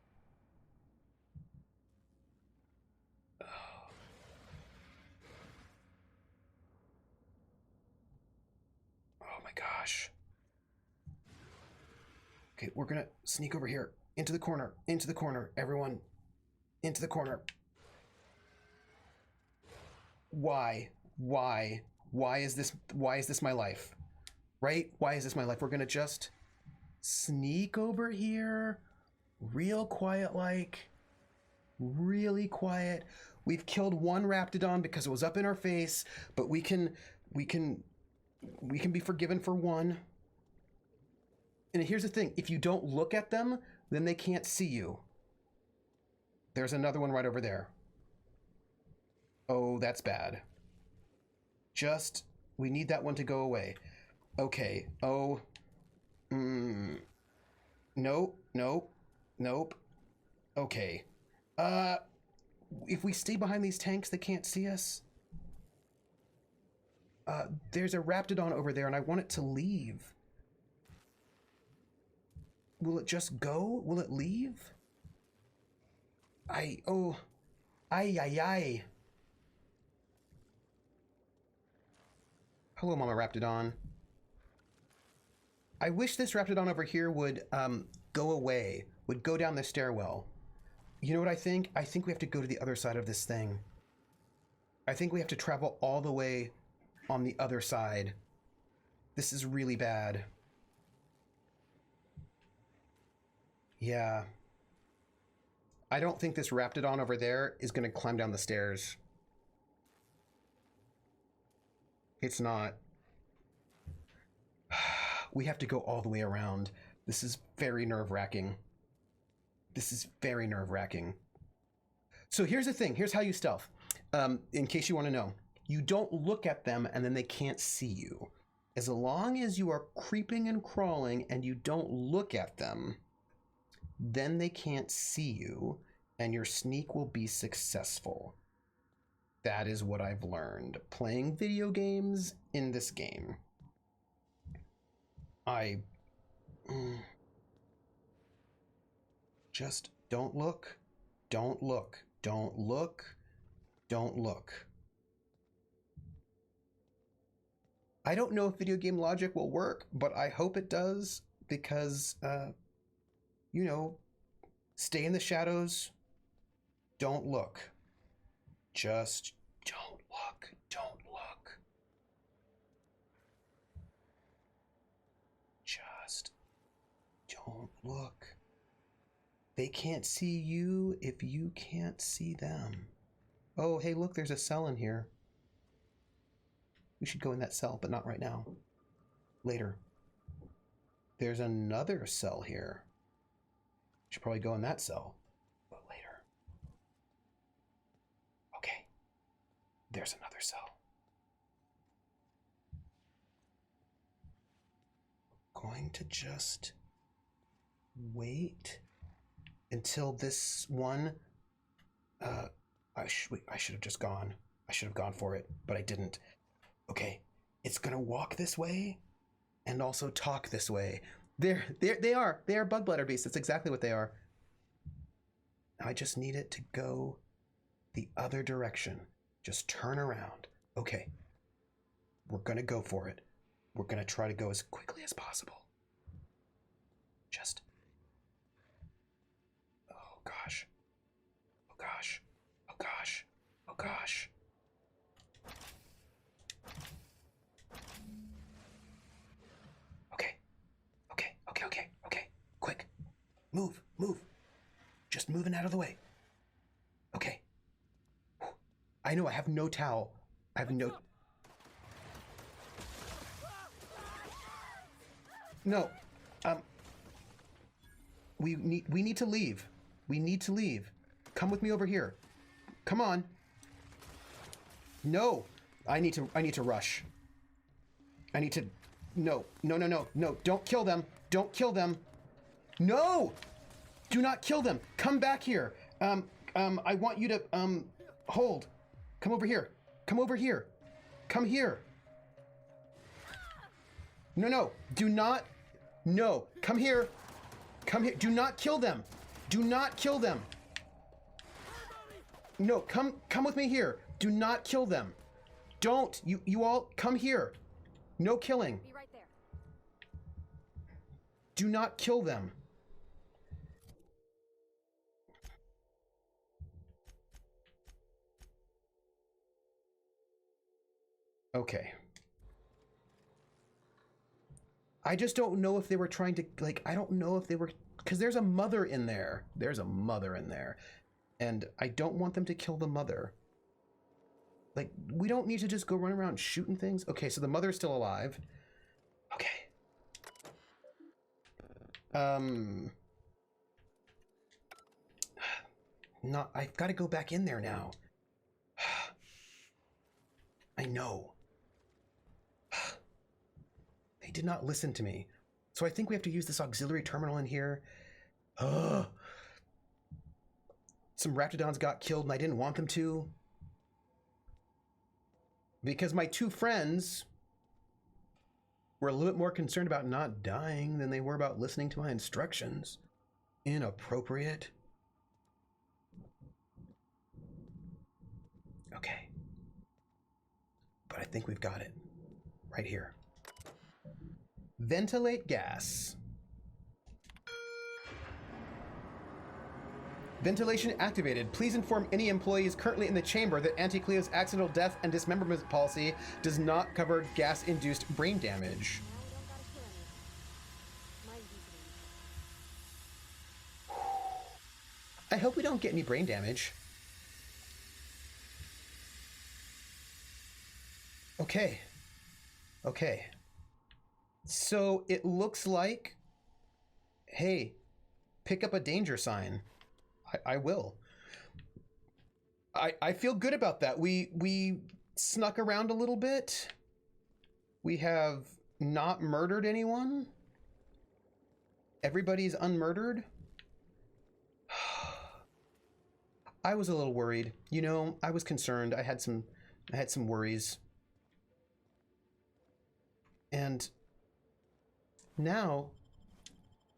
A: Oh my gosh. Okay, we're gonna sneak over here. Into the corner. Into the corner. Everyone. Into the corner. Why? Why? Why is this my life? Right? Why is this my life? We're gonna just sneak over here. Real quiet like. Really quiet. We've killed one Raptidon because it was up in our face, but we can be forgiven for one. And here's the thing, if you don't look at them, then they can't see you. There's another one right over there. Oh, that's bad. We need that one to go away. Okay. Oh. Nope. Nope. Nope. Okay. If we stay behind these tanks, they can't see us. There's a Raptidon over there, and I want it to leave. Will it just go? Will it leave? Ay, ay, ay. Hello, Mama Raptidon. I wish this Raptidon over here would go away, would go down the stairwell. You know what I think? I think we have to go to the other side of this thing. I think we have to travel all the way on the other side. This is really bad. Yeah. I don't think this Raptidon over there is going to climb down the stairs. It's not. We have to go all the way around. This is very nerve-wracking. This is very nerve-wracking. So here's the thing. Here's how you stealth. In case you want to know. You don't look at them and then they can't see you. As long as you are creeping and crawling and you don't look at them, then they can't see you and your sneak will be successful. That is what I've learned playing video games in this game. Just don't look, don't look, don't look, don't look. I don't know if video game logic will work, but I hope it does because, you know, stay in the shadows, don't look. Just don't look, don't look. Just don't look. They can't see you if you can't see them. Oh, hey, look, there's a cell in here. We should go in that cell, but not right now. Later. There's another cell here. Should probably go in that cell, but later. Okay. There's another cell. Going to just wait until this one. I should have just gone. I should have gone for it, but I didn't. Okay, it's gonna walk this way and also talk this way. They are bug bladder beasts. That's exactly what they are. I just need it to go the other direction. Just turn around. Okay, we're gonna go for it. We're gonna try to go as quickly as possible. Just, oh gosh, oh gosh, oh gosh, oh gosh. Move, move. Just moving out of the way. Okay. I know I have no towel. I have no... No. We need to leave. We need to leave. Come with me over here. Come on. No. I need to rush. I need to... No. No, no, no. No. Don't kill them. Don't kill them. No! Do not kill them. Come back here. I want you to, hold. Come over here. Come over here. Come here. No, no. Do not. No. Come here. Come here. Do not kill them. Do not kill them. No, come with me here. Do not kill them. Don't. You all come here. No killing.
C: Be right there.
A: Do not kill them. Okay. I just don't know if they were trying to, like, I don't know if they were, because there's a mother in there. There's a mother in there. And I don't want them to kill the mother. Like, we don't need to just go run around shooting things. Okay, so the mother's still alive. Okay. I've got to go back in there now. I know. They did not listen to me. So I think we have to use this auxiliary terminal in here. Ugh. Some Raptidons got killed and I didn't want them to. Because my two friends were a little bit more concerned about not dying than they were about listening to my instructions. Inappropriate. Okay. But I think we've got it. Right here. Ventilate gas. Ventilation activated. Please inform any employees currently in the chamber that Auntie Cleo's accidental death and dismemberment policy does not cover gas-induced brain damage. I hope we don't get any brain damage. Okay. Okay. So it looks like, hey, pick up a danger sign. I will. I feel good about that. We snuck around a little bit. We have not murdered anyone. Everybody's unmurdered. I was a little worried. You know, I was concerned. I had some worries. And now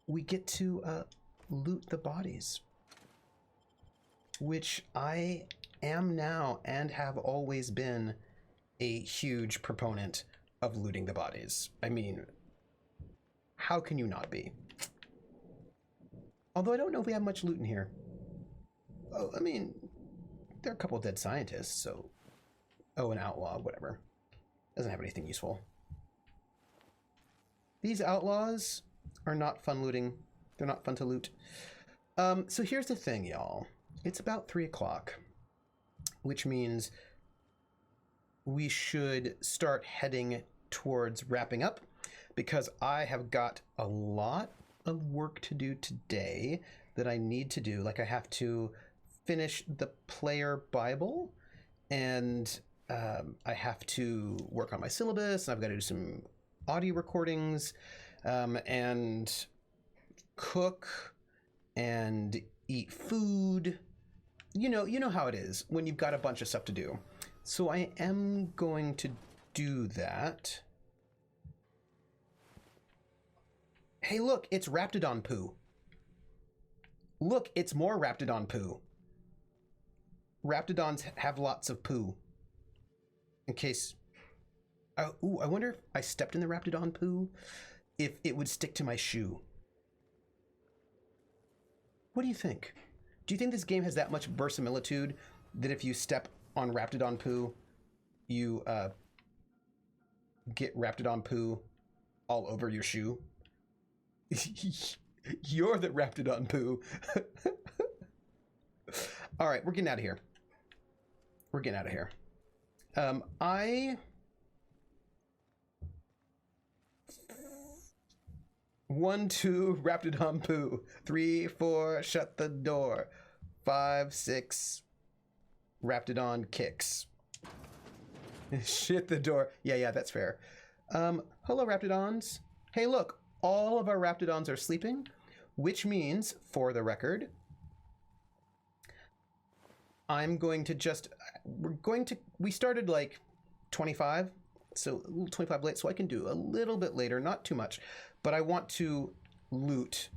A: we get to loot the bodies, which I am now and have always been a huge proponent of looting the bodies. I mean, how can you not be? Although I don't know if we have much loot in here. Oh, I mean, there are a couple of dead scientists, so... Oh, an outlaw, whatever. Doesn't have anything useful. These outlaws are not fun looting. They're not fun to loot. So here's the thing, y'all. It's about 3 o'clock, which means we should start heading towards wrapping up because I have got a lot of work to do today that I need to do. Like I have to finish the player Bible and I have to work on my syllabus and I've got to do some audio recordings and cook and eat food. You know how it is when you've got a bunch of stuff to do. So I am going to do that. Hey, look, it's Raptidon poo. Look, it's more Raptidon poo. Raptidons have lots of poo. In case... ooh, I wonder if I stepped in the Raptidon poo, if it would stick to my shoe. What do you think? Do you think this game has that much verisimilitude that if you step on Raptidon poo, you get Raptidon poo all over your shoe? You're the Raptidon poo. All right, we're getting out of here. We're getting out of here. One, two, Raptidon poo. 3, 4, shut the door. 5, 6, Raptidon kicks. Shit the door. Yeah, that's fair. Hello, Raptidons. Hey, look, all of our Raptidons are sleeping, which means, for the record, I'm going to just, we started like 25, so 25 late, so I can do a little bit later, not too much, but I want to loot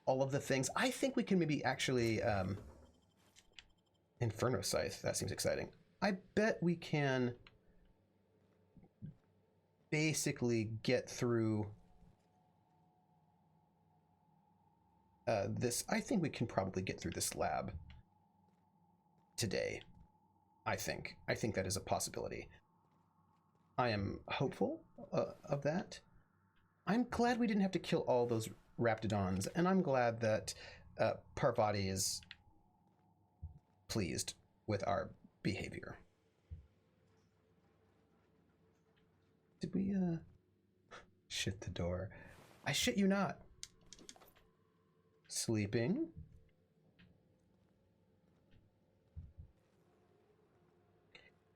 A: all of the things. I think we can maybe actually, Inferno Scythe, that seems exciting. I bet we can basically get through this. I think we can probably get through this lab today. I think that is a possibility. I am hopeful of that. I'm glad we didn't have to kill all those Raptidons, and I'm glad that Parvati is pleased with our behavior. Did we shit the door? I shit you not. Sleeping.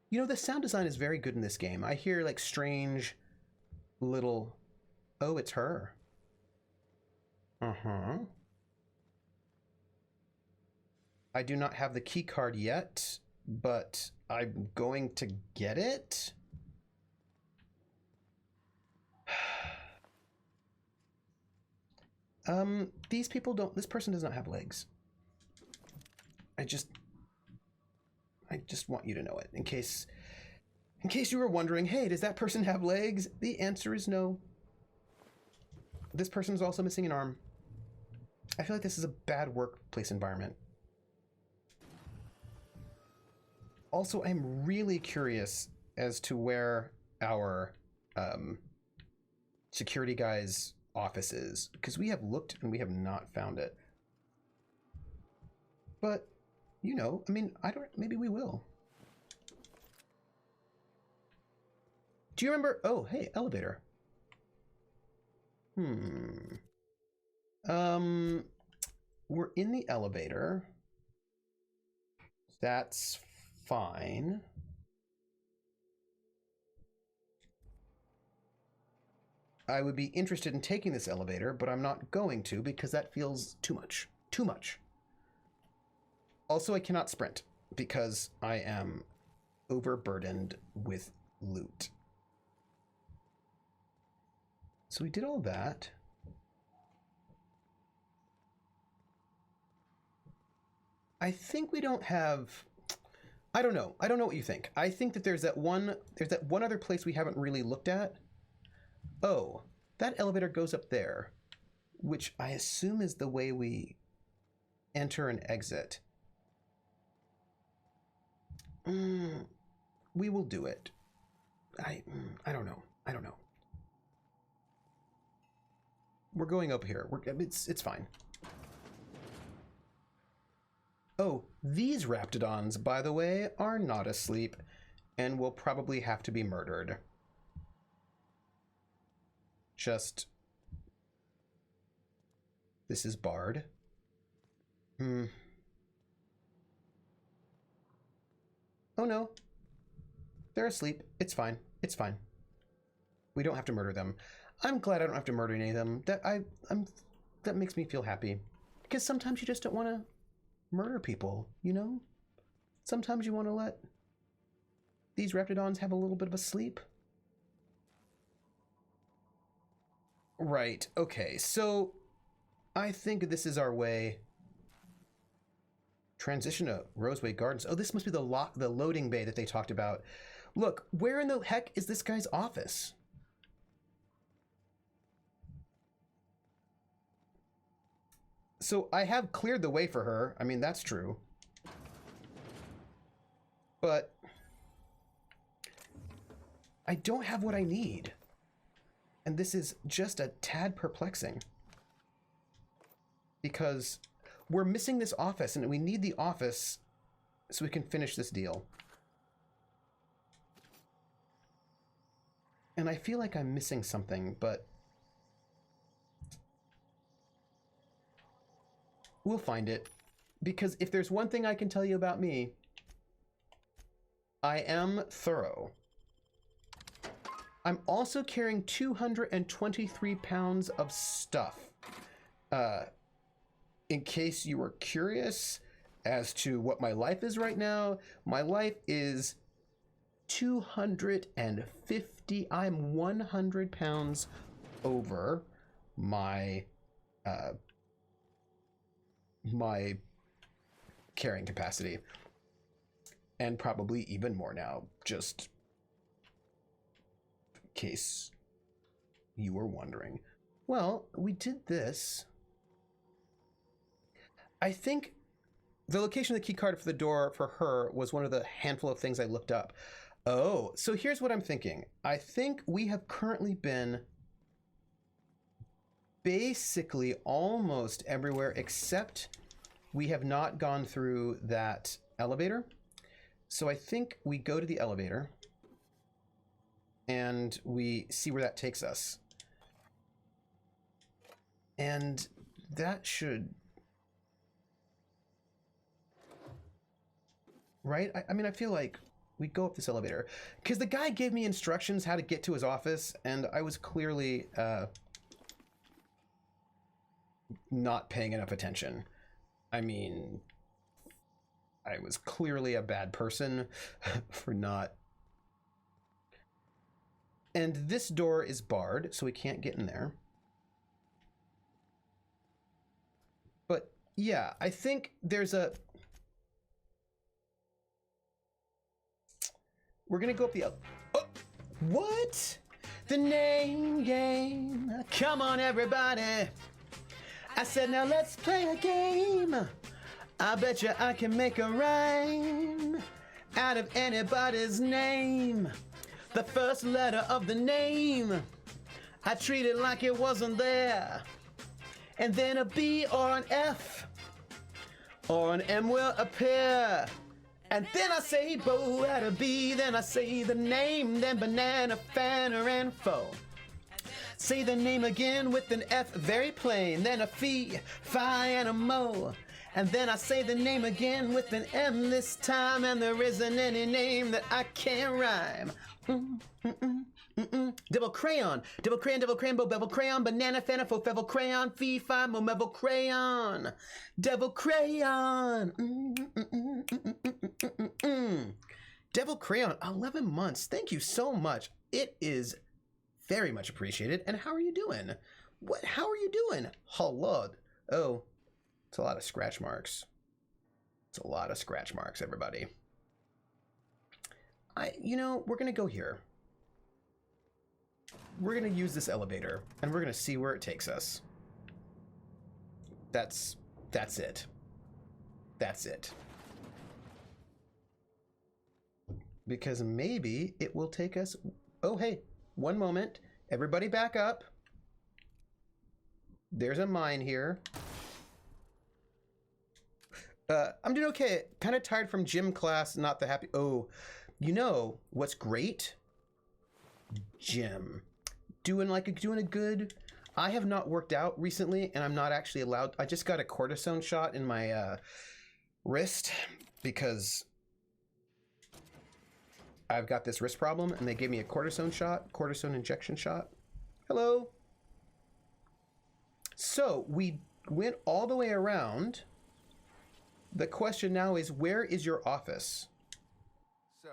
A: You know, the sound design is very good in this game. I hear like strange little, oh, it's her. Uh-huh. I do not have the key card yet, but I'm going to get it. These people don't, this person does not have legs. I just want you to know it, in case you were wondering, hey, does that person have legs? The answer is no. This person is also missing an arm. I feel like this is a bad workplace environment. Also, I'm really curious as to where our security guy's office is, because we have looked and we have not found it. But, you know, I mean, maybe we will. Do you remember? Oh, hey, elevator. We're in the elevator. That's fine. I would be interested in taking this elevator, but I'm not going to because that feels too much. Too much. Also, I cannot sprint because I am overburdened with loot. So we did all that. I think we don't have... I don't know. I don't know what you think. I think that there's that one other place we haven't really looked at. Oh, that elevator goes up there, which I assume is the way we enter and exit. We will do it. I don't know. I don't know. We're going up here. It's fine. Oh, these Raptidons, by the way, are not asleep and will probably have to be murdered. This is barred. Oh no. They're asleep. It's fine. It's fine. We don't have to murder them. I'm glad I don't have to murder any of them. That makes me feel happy. Because sometimes you just don't want to murder people, you know? Sometimes you want to let these Raptidons have a little bit of a sleep. Right, okay, so I think this is our way. Transition to Roseway Gardens. Oh, this must be the loading bay that they talked about. Look, where in the heck is this guy's office? So I have cleared the way for her. I mean, that's true. But I don't have what I need. And this is just a tad perplexing. because we're missing this office, and we need the office so we can finish this deal. And I feel like I'm missing something, but we'll find it. Because if there's one thing I can tell you about me, I am thorough. I'm also carrying 223 pounds of stuff. In case you were curious as to what my life is right now, my life is 250. I'm 100 pounds over my my carrying capacity, and probably even more now, just in case you were wondering. Well, we did this. I think the location of the key card for the door for her was one of the handful of things I looked up. Oh, so here's what I'm thinking. I think we have currently been basically almost everywhere, except we have not gone through that elevator. So I think we go to the elevator and we see where that takes us. And that should... Right? I mean, I feel like we go up this elevator because the guy gave me instructions how to get to his office, and I was clearly not paying enough attention. I mean, I was clearly a bad person for not. And this door is barred, so we can't get in there. But yeah, I think there's a... We're gonna go up the... Oh, what? The name game. Come on, everybody. I said, now let's play a game. I bet you I can make a rhyme out of anybody's name. The first letter of the name, I treat it like it wasn't there. And then a B or an F or an M will appear. And then I say Bo at a B, then I say the name, then banana, fanner, and foe. Say the name again with an F, very plain, then a fee, fi, and a mo. And then I say the name again with an M this time, and there isn't any name that I can't rhyme. Devil crayon, devil crayon, bo, bevel crayon, banana, fanner, fo, fevel crayon, fee, fi, mo, mevel crayon. Devil crayon. Devil crayon, 11 months. Thank you so much. It is very much appreciated. And how are you doing? How are you doing? Hello. Oh, it's a lot of scratch marks. It's a lot of scratch marks, everybody. We're going to go here. We're going to use this elevator, and we're going to see where it takes us. That's it. That's it. Because maybe it will take us... Oh, hey, one moment. Everybody back up. There's a mine here. I'm doing okay. Kind of tired from gym class, not the happy... Oh, you know what's great? Gym. Doing a good... I have not worked out recently, and I'm not actually allowed... I just got a cortisone shot in my wrist because I've got this wrist problem, and they gave me a cortisone injection shot. Hello. So we went all the way around. The question now is, where is your office?
B: So,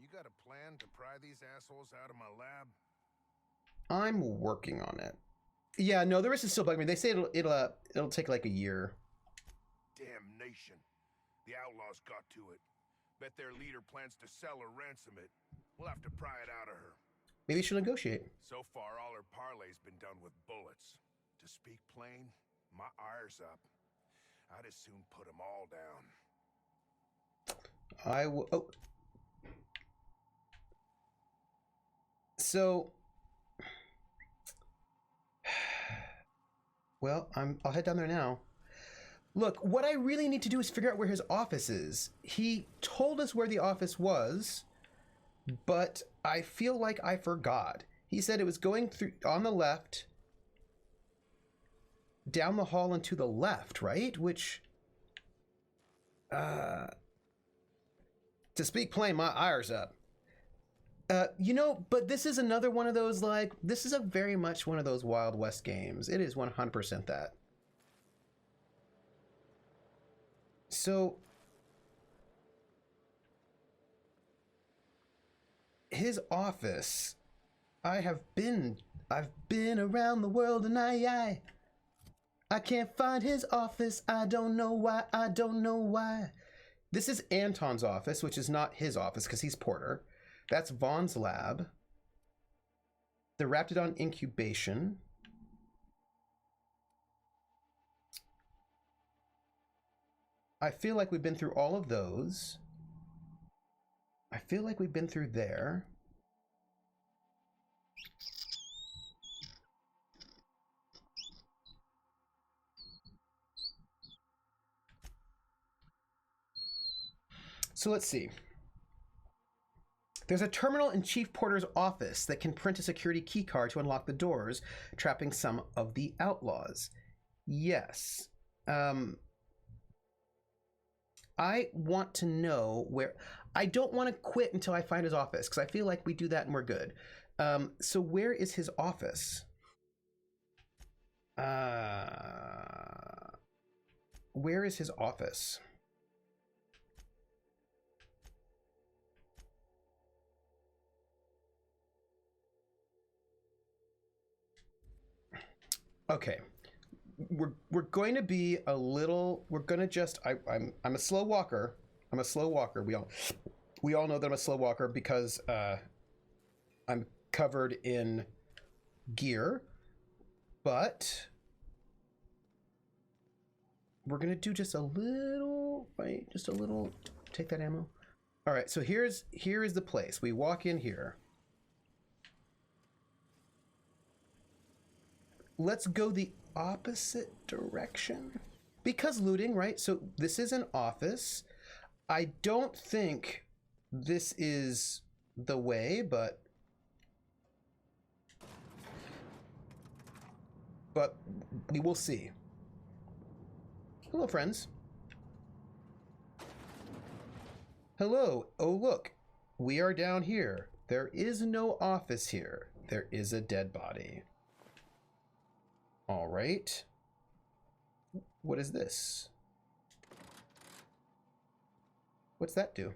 B: you got a plan to pry these assholes out of my lab?
A: I'm working on it. Yeah, no, the wrist is still bugging me. They say it'll take like a year.
B: Damnation. The outlaws got to it. Bet their leader plans to sell or ransom it. We'll have to pry it out of her.
A: Maybe she'll negotiate.
B: So far, all her parlay's been done with bullets. To speak plain, my ire's up. I'd as soon put them all down.
A: I will... Oh. So... Well, I'll head down there now. Look, what I really need to do is figure out where his office is. He told us where the office was, but I feel like I forgot. He said it was going through on the left, down the hall and to the left, right? Which, to speak plain, my eye's up. You know, but this is another one of those, like, this is a very much one of those Wild West games. It is 100% that. So, his office, I've been around the world and I can't find his office. I don't know why. This is Anton's office, which is not his office because he's Porter. That's Vaughn's lab. The Raptidon incubation. I feel like we've been through all of those. I feel like we've been through there. So let's see. There's a terminal in Chief Porter's office that can print a security key card to unlock the doors, trapping some of the outlaws. Yes. I want to know where... I don't want to quit until I find his office, because I feel like we do that and we're good. So where is his office? Where is his office? Okay, we're going to be a little. We're gonna just. I'm a slow walker. I'm a slow walker. We all know that I'm a slow walker because I'm covered in gear, but we're gonna do just a little. Right, just a little. Take that ammo. All right. So here is the place. We walk in here. Let's go the opposite direction. Because looting, right? So this is an office. I don't think this is the way, but we will see. Hello, friends. Hello. Oh, look. We are down here. There is no office here. There is a dead body. All right. What is this? What's that do?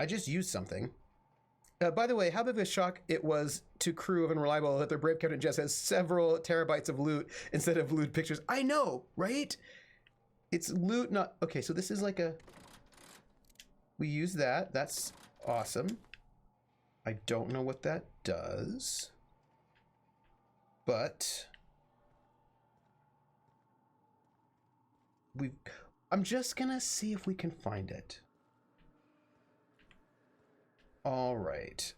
A: I just used something. By the way, how big of a shock it was to crew of Unreliable that their brave Captain Jess has several terabytes of loot instead of lewd pictures. I know, right? It's loot, not... Okay, so this is like a... We use that. That's awesome. I don't know what that does. But I'm just gonna see if we can find it. All right.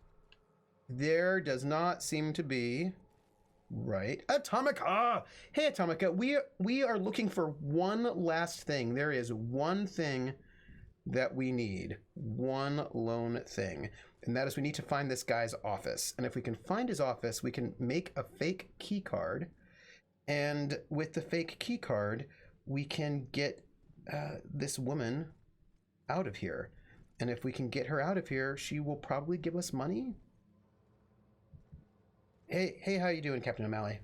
A: There does not seem to be. Right. Atomica! Hey, Atomica, we are looking for one last thing. There is one thing that we need. One lone thing. And that is we need to find this guy's office. And if we can find his office, we can make a fake key card. And with the fake key card, we can get this woman out of here. And if we can get her out of here, she will probably give us money. Hey, how you doing, Captain O'Malley?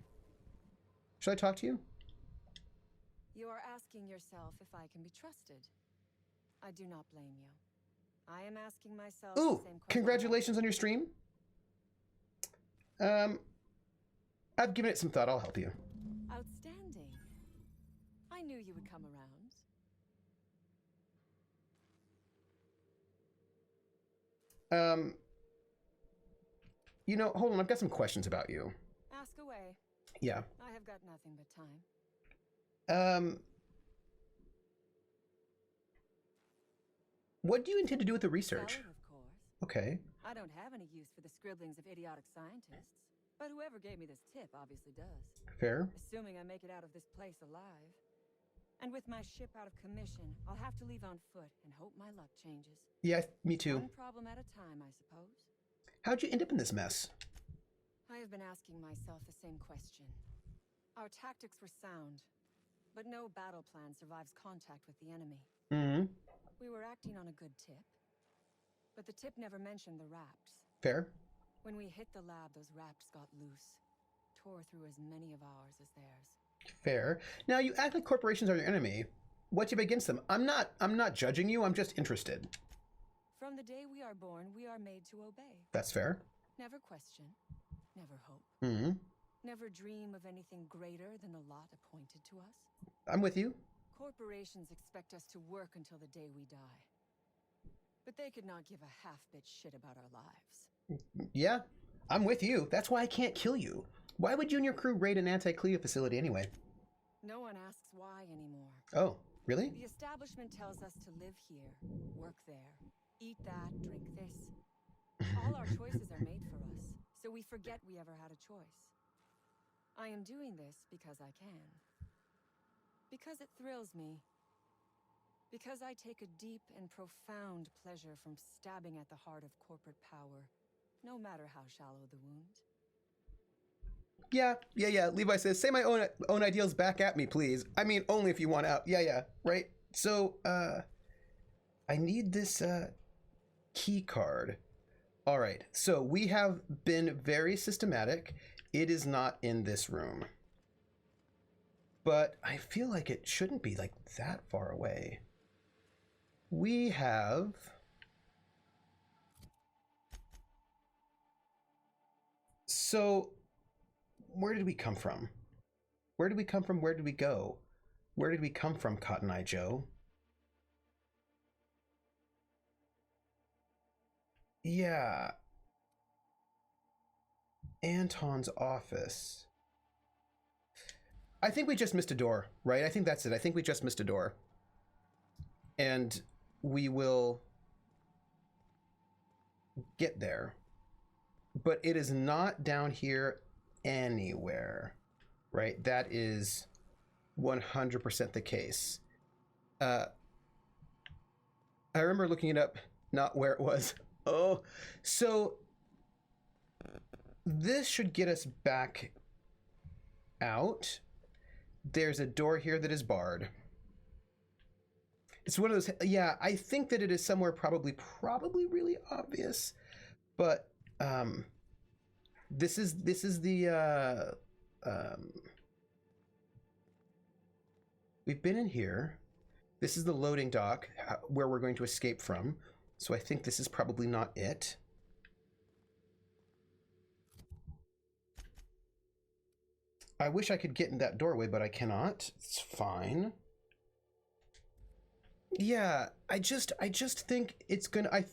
A: Should I talk to you?
C: You are asking yourself if I can be trusted. I do not blame you. I am asking myself
A: Ooh,
C: the same question.
A: Congratulations on your stream. I've given it some thought. I'll help you.
C: Outstanding. I knew you would come around.
A: You know, hold on. I've got some questions about you.
C: Ask away.
A: Yeah.
C: I have got nothing but time.
A: What do you intend to do with the research?
C: Sell it, of course.
A: Okay.
C: I don't have any use for the scribblings of idiotic scientists. But whoever gave me this tip obviously does.
A: Fair.
C: Assuming I make it out of this place alive. And with my ship out of commission, I'll have to leave on foot and hope my luck changes.
A: Yeah, me too.
C: One problem at a time, I suppose.
A: How'd you end up in this mess?
C: I have been asking myself the same question. Our tactics were sound, but no battle plan survives contact with the enemy.
A: Mm-hmm.
C: We were acting on a good tip, but the tip never mentioned the raps.
A: Fair.
C: When we hit the lab, those raps got loose, tore through as many of ours as theirs.
A: Fair. Now you act like corporations are your enemy. What's you have against them? I'm not judging you. I'm just interested.
C: From the day we are born, we are made to obey.
A: That's fair.
C: Never question, never hope.
A: Mm-hmm.
C: Never dream of anything greater than the lot appointed to us.
A: I'm with you.
C: Corporations expect us to work until the day we die. But they could not give a half-bit shit about our lives.
A: Yeah, I'm with you. That's why I can't kill you. Why would you and your crew raid an anti-Cleo facility anyway?
C: No one asks why anymore.
A: Oh, really?
C: The establishment tells us to live here, work there, eat that, drink this. All our choices are made for us, so we forget we ever had a choice. I am doing this because I can. Because it thrills me. Because I take a deep and profound pleasure from stabbing at the heart of corporate power, no matter how shallow the wound.
A: Yeah. Levi says, say my own ideals back at me, please. I mean, only if you want out. Yeah, right? So, I need this, key card. All right, so we have been very systematic. It is not in this room. But I feel like it shouldn't be, like, that far away. We have... So... Where did we come from? Where did we come from? Where did we go? Where did we come from, Cotton Eye Joe? Yeah. Anton's office. I think we just missed a door, right? I think that's it. I think we just missed a door. And we will get there. But it is not down here anywhere, right? That is 100% the case. I remember looking it up, not where it was. Oh, so this should get us back out. There's a door here that is barred. It's one of those, yeah, I think that it is somewhere probably really obvious, but this is the we've been in here. This is the loading dock where we're going to escape from. So I think this is probably not it. I wish I could get in that doorway, but I cannot. It's fine. Yeah, I just think it's gonna, I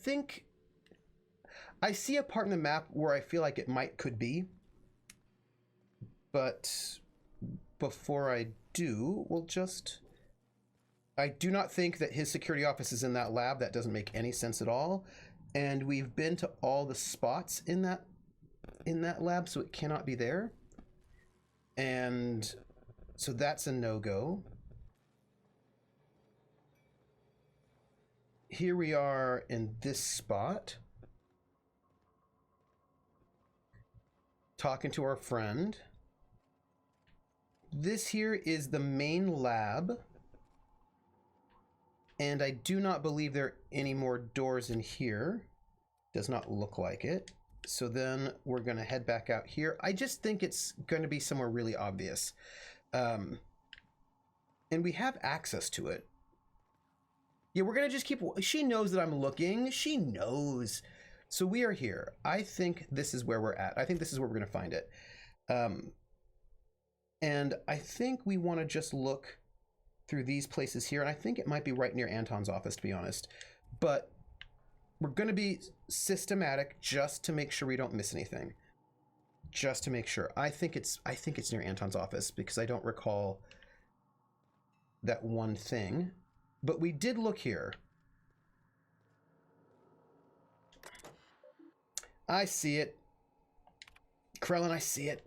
A: see a part in the map where I feel like it could be, but before I do, I do not think that his security office is in that lab. That doesn't make any sense at all. And we've been to all the spots in that lab, so it cannot be there. And so that's a no-go. Here we are in this spot, talking to our friend. This here is the main lab, and I do not believe there are any more doors in here. Does not look like it. So then we're going to head back out here. I just think it's going to be somewhere really obvious. And we have access to it. Yeah, we're going to just keep... She knows that I'm looking. She knows. So we are here. I think this is where we're at. I think this is where we're going to find it. And I think we want to just look through these places here. And I think it might be right near Anton's office, to be honest. But we're going to be systematic just to make sure we don't miss anything. Just to make sure. I think it's near Anton's office because I don't recall that one thing. But we did look here. I see it. Krellin, I see it.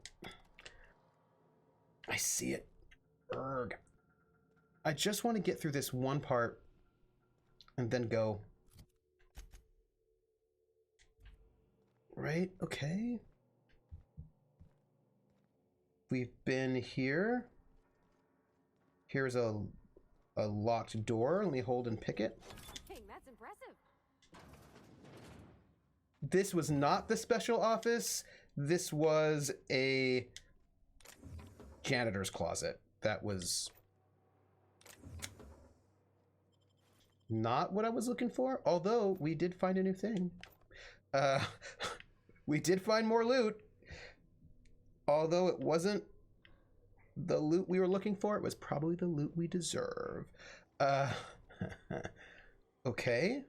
A: I see it. Urgh. I just want to get through this one part and then go. Right? Okay. We've been here. Here's a locked door. Let me hold and pick it.
E: Dang, that's impressive.
A: This was not the special office. This was a janitor's closet. That was not what I was looking for, although we did find a new thing. We did find more loot. Although it wasn't the loot we were looking for, it was probably the loot we deserve. Okay.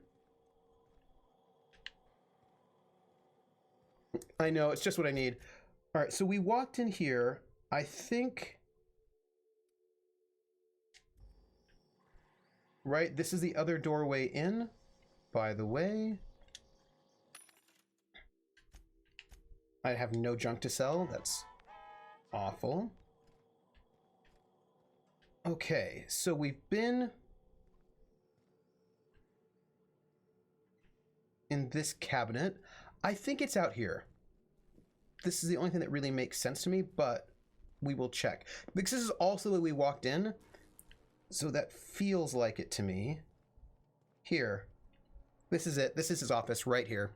A: I know, it's just what I need. All right, so we walked in here. I think... Right, this is the other doorway in, by the way. I have no junk to sell. That's awful. Okay, so we've been in this cabinet. I think it's out here. This is the only thing that really makes sense to me, but we will check. Because this is also the way we walked in, so that feels like it to me. Here. This is it. This is his office right here.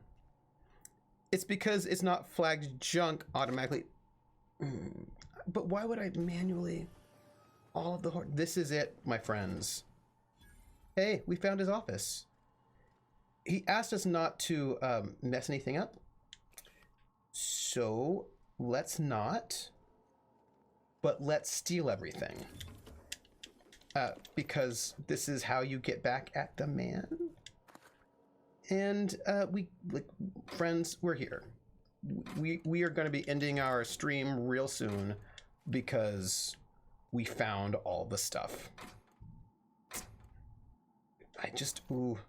A: It's because it's not flagged junk automatically. But why would I manually... All of the... This is it, my friends. Hey, we found his office. He asked us not to mess anything up. So, let's not. But let's steal everything. Because this is how you get back at the man. And we, like, friends, we're here. We are going to be ending our stream real soon because we found all the stuff. I just, ooh.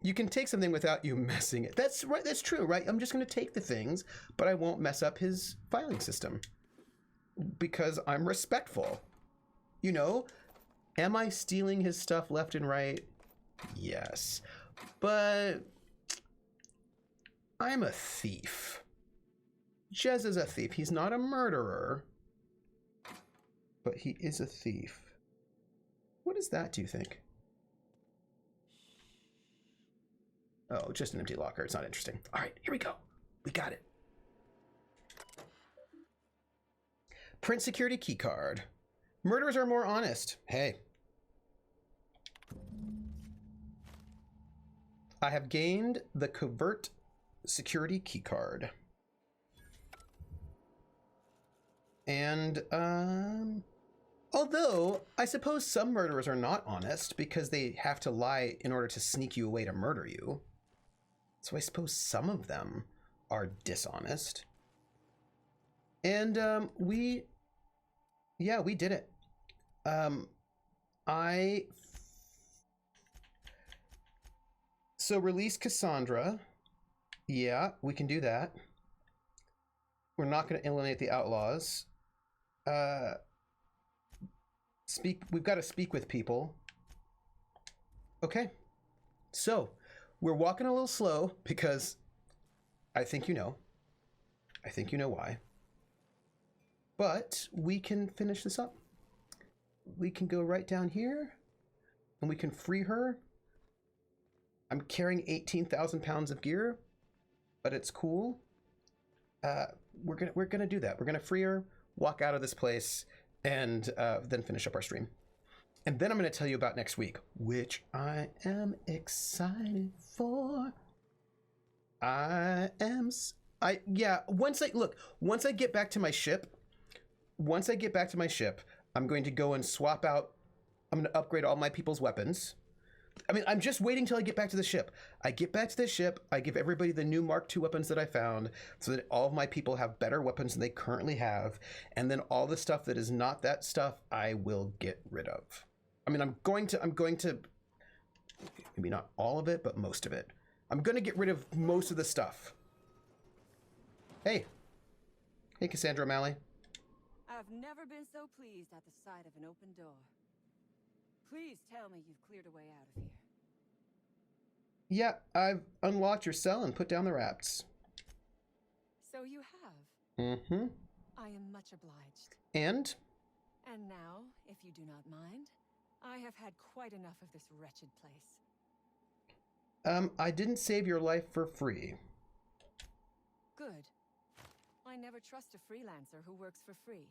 A: You can take something without you messing it. That's right. That's true, right? I'm just going to take the things, but I won't mess up his filing system because I'm respectful. You know, am I stealing his stuff left and right? Yes, but I'm a thief. Jez is a thief. He's not a murderer, but he is a thief. What is that, do you think? Oh, just an empty locker. It's not interesting. All right, here we go. We got it. Print security key card. Murderers are more honest. Hey. I have gained the covert security key card. And, although I suppose some murderers are not honest because they have to lie in order to sneak you away to murder you. So I suppose some of them are dishonest. And we did it. So release Cassandra. Yeah, we can do that. We're not going to eliminate the outlaws. We've got to speak with people. Okay. So we're walking a little slow because I think you know. I think you know why. But we can finish this up. We can go right down here and we can free her. I'm carrying 18,000 pounds of gear, but it's cool. We're gonna do that. We're gonna free her, walk out of this place, and then finish up our stream. And then I'm gonna tell you about next week, which I am excited for. Once I get back to my ship, I'm going to go and swap out. I'm going to upgrade all my people's weapons. I mean, I'm just waiting till I get back to the ship. I get back to the ship, I give everybody the new Mark II weapons that I found so that all of my people have better weapons than they currently have. And then all the stuff that is not that stuff, I will get rid of. I mean, I'm going to, maybe not all of it, but most of it. I'm going to get rid of most of the stuff. Hey, Hey, Cassandra O'Malley.
C: I've never been so pleased at the sight of an open door. Please tell me you've cleared a way out of here.
A: Yeah, I've unlocked your cell and put down the rafts.
C: So you have.
A: Mm-hmm.
C: I am much obliged.
A: And?
C: And now, if you do not mind, I have had quite enough of this wretched place.
A: I didn't save your life for free.
C: Good. I never trust a freelancer who works for free.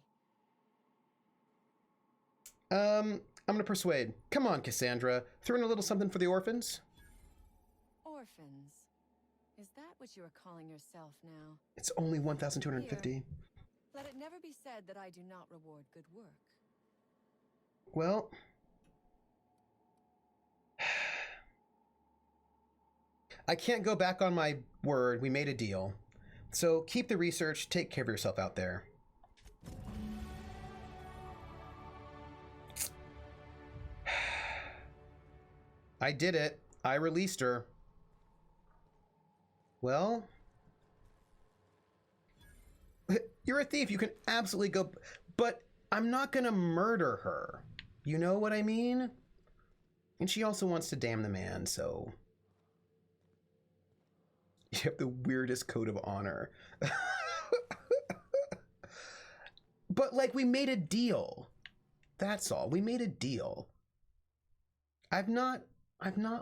A: I'm gonna persuade. Come on, Cassandra. Throw in a little something for the orphans?
C: Orphans? Is that what you are calling yourself now?
A: It's only 1,250.
C: Here. Let it never be said that I do not reward good work.
A: Well... I can't go back on my word. We made a deal. So keep the research. Take care of yourself out there. I did it. I released her. Well... You're a thief. You can absolutely go... But I'm not gonna murder her. You know what I mean? And she also wants to damn the man, so... You have the weirdest code of honor. But, like, we made a deal. That's all. We made a deal. I've not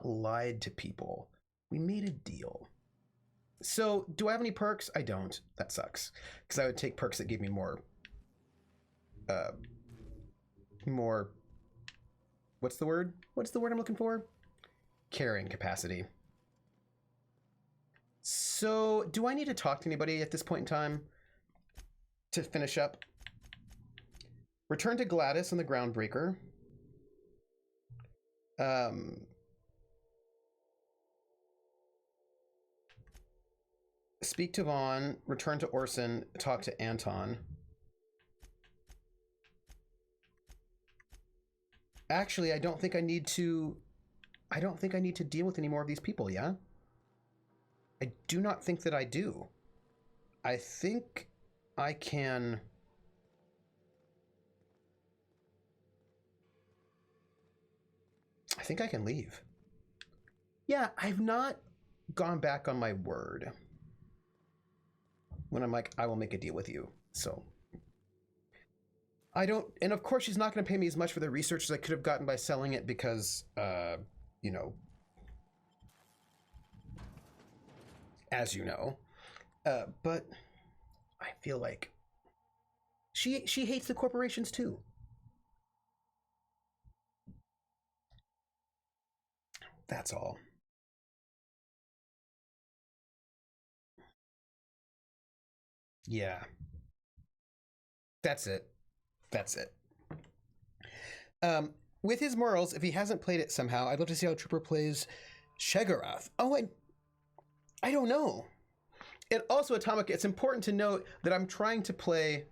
A: lied to people. We made a deal. So, do I have any perks? I don't. That sucks. Because I would take perks that give me more... What's the word? What's the word I'm looking for? Carrying capacity. So, do I need to talk to anybody at this point in time to finish up? Return to Gladys on the Groundbreaker. Speak to Vaughn. Return to Orson. Talk to Anton. Actually, I don't think I need to deal with any more of these people, yeah? I do not think that I do. I think I can... I think I can leave. Yeah, I've not gone back on my word. When I'm like, I will make a deal with you. So... I don't... And of course she's not going to pay me as much for the research as I could have gotten by selling it because, you know... As you know. But I feel like she hates the corporations too. That's all. Yeah. That's it. That's it. With his morals, if he hasn't played it somehow, I'd love to see how Trooper plays Shegarath. Oh, I don't know. And also, Atomic, it's important to note that I'm trying to play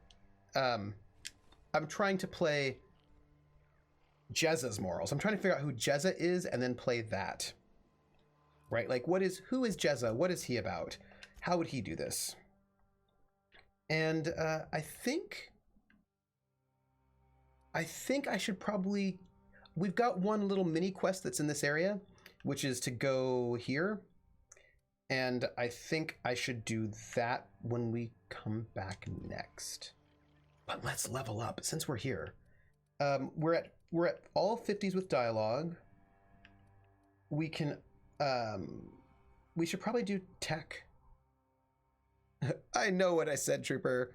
A: Jezza's morals. I'm trying to figure out who Jezza is and then play that. Right? Like, who is Jezza? What is he about? How would he do this? And I think I should probably... We've got one little mini quest that's in this area, which is to go here. And I think I should do that when we come back next. But let's level up since we're here. We're at all 50s with dialogue. We can we should probably do tech. I know what I said, Trooper.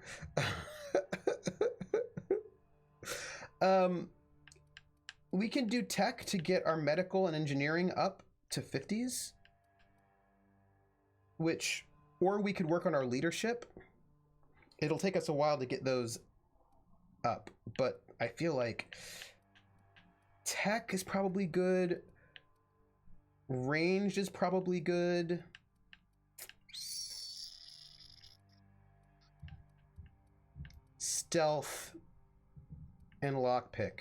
A: We can do tech to get our medical and engineering up to 50s. Or we could work on our leadership. It'll take us a while to get those up, but I feel like tech is probably good. Ranged is probably good. Stealth and lockpick.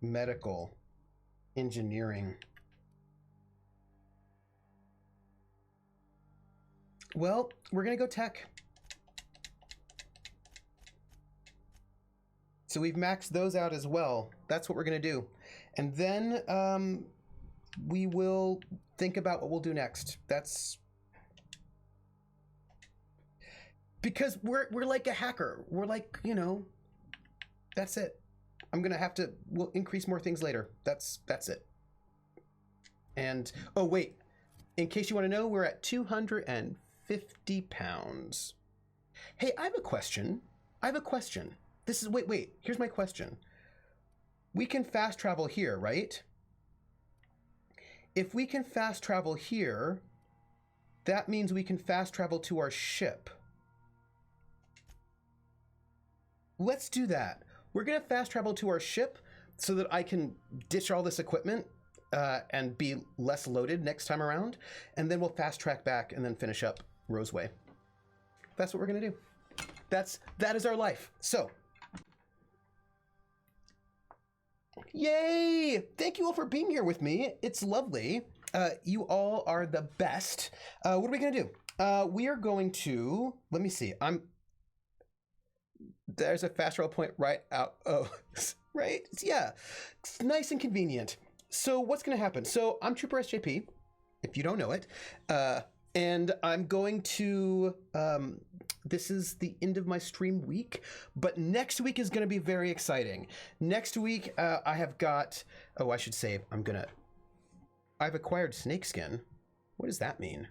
A: Medical, engineering. Well, we're gonna go tech. So we've maxed those out as well. That's what we're gonna do. And then we will think about what we'll do next. That's because we're like a hacker. We're like, you know, that's it. I'm gonna have to, we'll increase more things later. That's it. And, oh wait, in case you wanna know, we're at 250 pounds. Hey, I have a question. This is, wait, here's my question. We can fast travel here, right? If we can fast travel here, that means we can fast travel to our ship. Let's do that. We're gonna fast travel to our ship so that I can ditch all this equipment and be less loaded next time around. And then we'll fast track back and then finish up Roseway. That's what we're gonna do. That is our life. So, yay! Thank you all for being here with me. It's lovely. You all are the best. What are we gonna do? We are going to, let me see. There's a fast travel point right out. Oh, right? Yeah, it's nice and convenient. So what's gonna happen? So I'm Trooper SJP, if you don't know it. And I'm going to, this is the end of my stream week, but next week is going to be very exciting. Next week, I have got, oh, I should say, I've acquired snakeskin. What does that mean?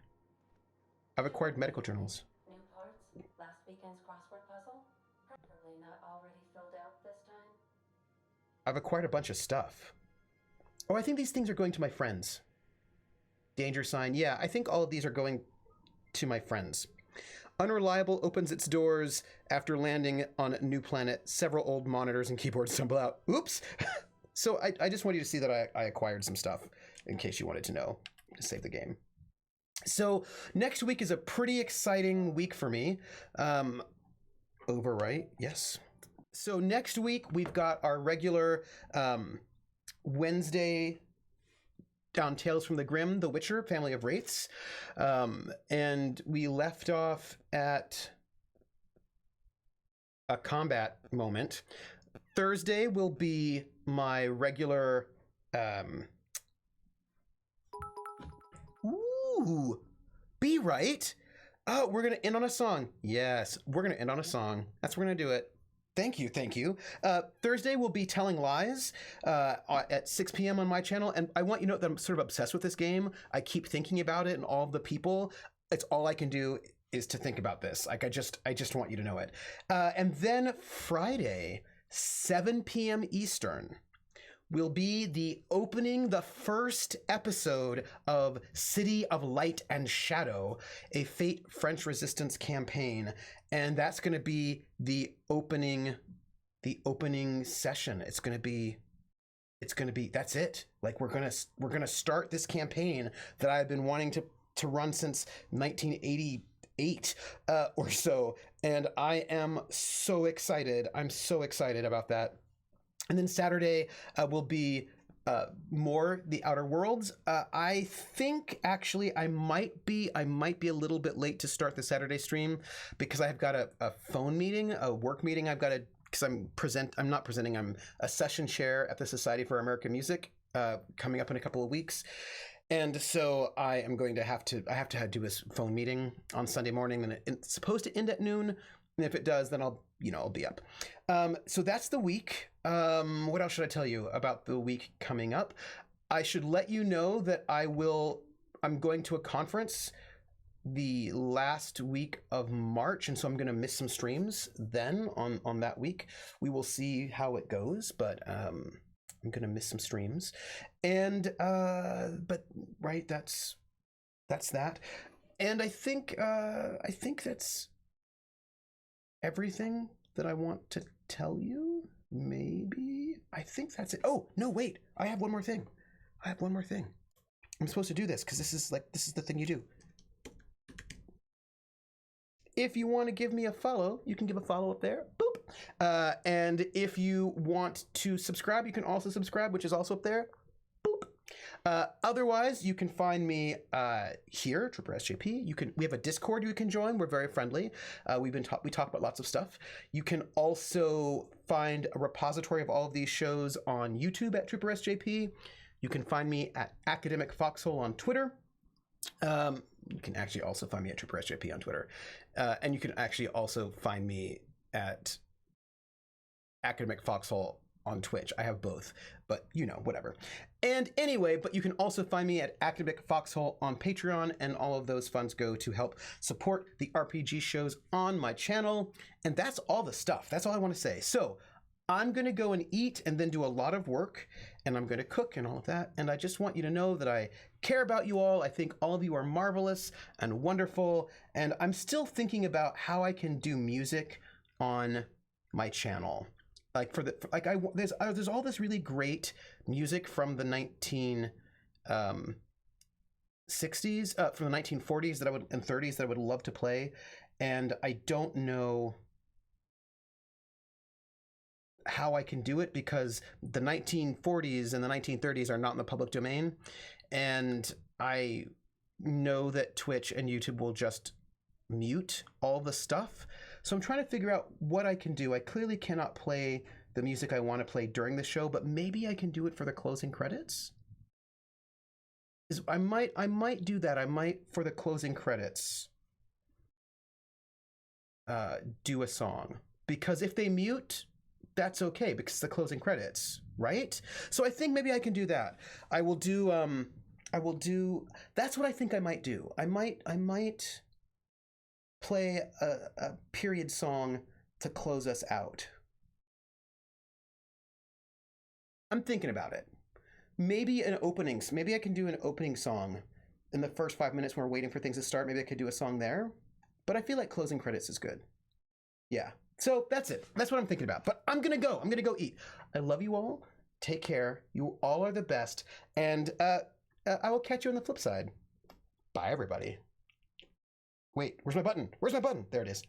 A: I've acquired medical journals.
E: New parts? Last weekend's crossword puzzle? Probably not already filled out this time.
A: I've acquired a bunch of stuff. Oh, I think these things are going to my friends. Danger sign. Yeah, I think all of these are going to my friends. Unreliable opens its doors after landing on a new planet. Several old monitors and keyboards stumble out. Oops. So I just want you to see that I acquired some stuff in case you wanted to know to save the game. So next week is a pretty exciting week for me. Overwrite, yes. So next week we've got our regular Wednesday down Tales from the Grim, The Witcher, Family of Wraiths. And we left off at a combat moment. Thursday will be my regular... Ooh, be right. Oh, we're going to end on a song. Yes, we're going to end on a song. That's where we're going to do it. Thank you, thank you. Thursday will be Telling Lies at 6 p.m. on my channel, and I want you to know that I'm sort of obsessed with this game. I keep thinking about it and all of the people. It's all I can do is to think about this. Like I just want you to know it. And then Friday, 7 p.m. Eastern, will be the first episode of City of Light and Shadow, a Fate French Resistance campaign. And that's going to be the opening session. It's going to be, that's it. Like we're going to start this campaign that I've been wanting to run since 1988 or so. And I am so excited. I'm so excited about that. And then Saturday will be more The Outer Worlds. I think actually I might be a little bit late to start the Saturday stream because I've got a phone meeting, a work meeting. I've got to, because I'm not presenting. I'm a session chair at the Society for American Music coming up in a couple of weeks. And so I am going to have to do this phone meeting on Sunday morning, and it's supposed to end at noon. And if it does, then I'll be up. So that's the week. What else should I tell you about the week coming up? I should let you know that I'm going to a conference the last week of March, and so I'm going to miss some streams then on that week. We will see how it goes, but I'm going to miss some streams. And but right, that's that. And I think that's everything that I want to tell you. Maybe. I think that's it. Oh, no, wait. I have one more thing. I'm supposed to do this because this is the thing you do. If you want to give me a follow, you can give a follow up there. Boop. And if you want to subscribe, you can also subscribe, which is also up there. Boop. Otherwise, you can find me here, Trooper SJP. We have a Discord you can join. We're very friendly. We talk about lots of stuff. You can also find a repository of all of these shows on YouTube at Trooper SJP. You can find me at Academic Foxhole on Twitter. You can actually also find me at Trooper SJP on Twitter. And you can actually also find me at Academic Foxhole on Twitch. I have both, but whatever. And anyway, but you can also find me at Academic Foxhole on Patreon, and all of those funds go to help support the RPG shows on my channel. And that's all the stuff. That's all I want to say. So I'm going to go and eat and then do a lot of work, and I'm going to cook and all of that. And I just want you to know that I care about you all. I think all of you are marvelous and wonderful. And I'm still thinking about how I can do music on my channel. There's all this really great music from the 1960s, from the 1940s and 30s that I would love to play, and I don't know how I can do it because the 1940s and the 1930s are not in the public domain, and I know that Twitch and YouTube will just mute all the stuff. So I'm trying to figure out what I can do. I clearly cannot play the music I want to play during the show, but maybe I can do it for the closing credits. I might do that. I might, for the closing credits, do a song. Because if they mute, that's okay, because it's the closing credits, right? So I think maybe I can do that. I will do, that's what I think I might do. I might play a period song to close us out. I'm thinking about it. Maybe maybe I can do an opening song in the first 5 minutes when we're waiting for things to start. Maybe I could do a song there, but I feel like closing credits is good. Yeah, so that's it. That's what I'm thinking about, but I'm gonna go eat. I love you all. Take care. You all are the best, and I will catch you on the flip side. Bye, everybody. Wait, where's my button? There it is.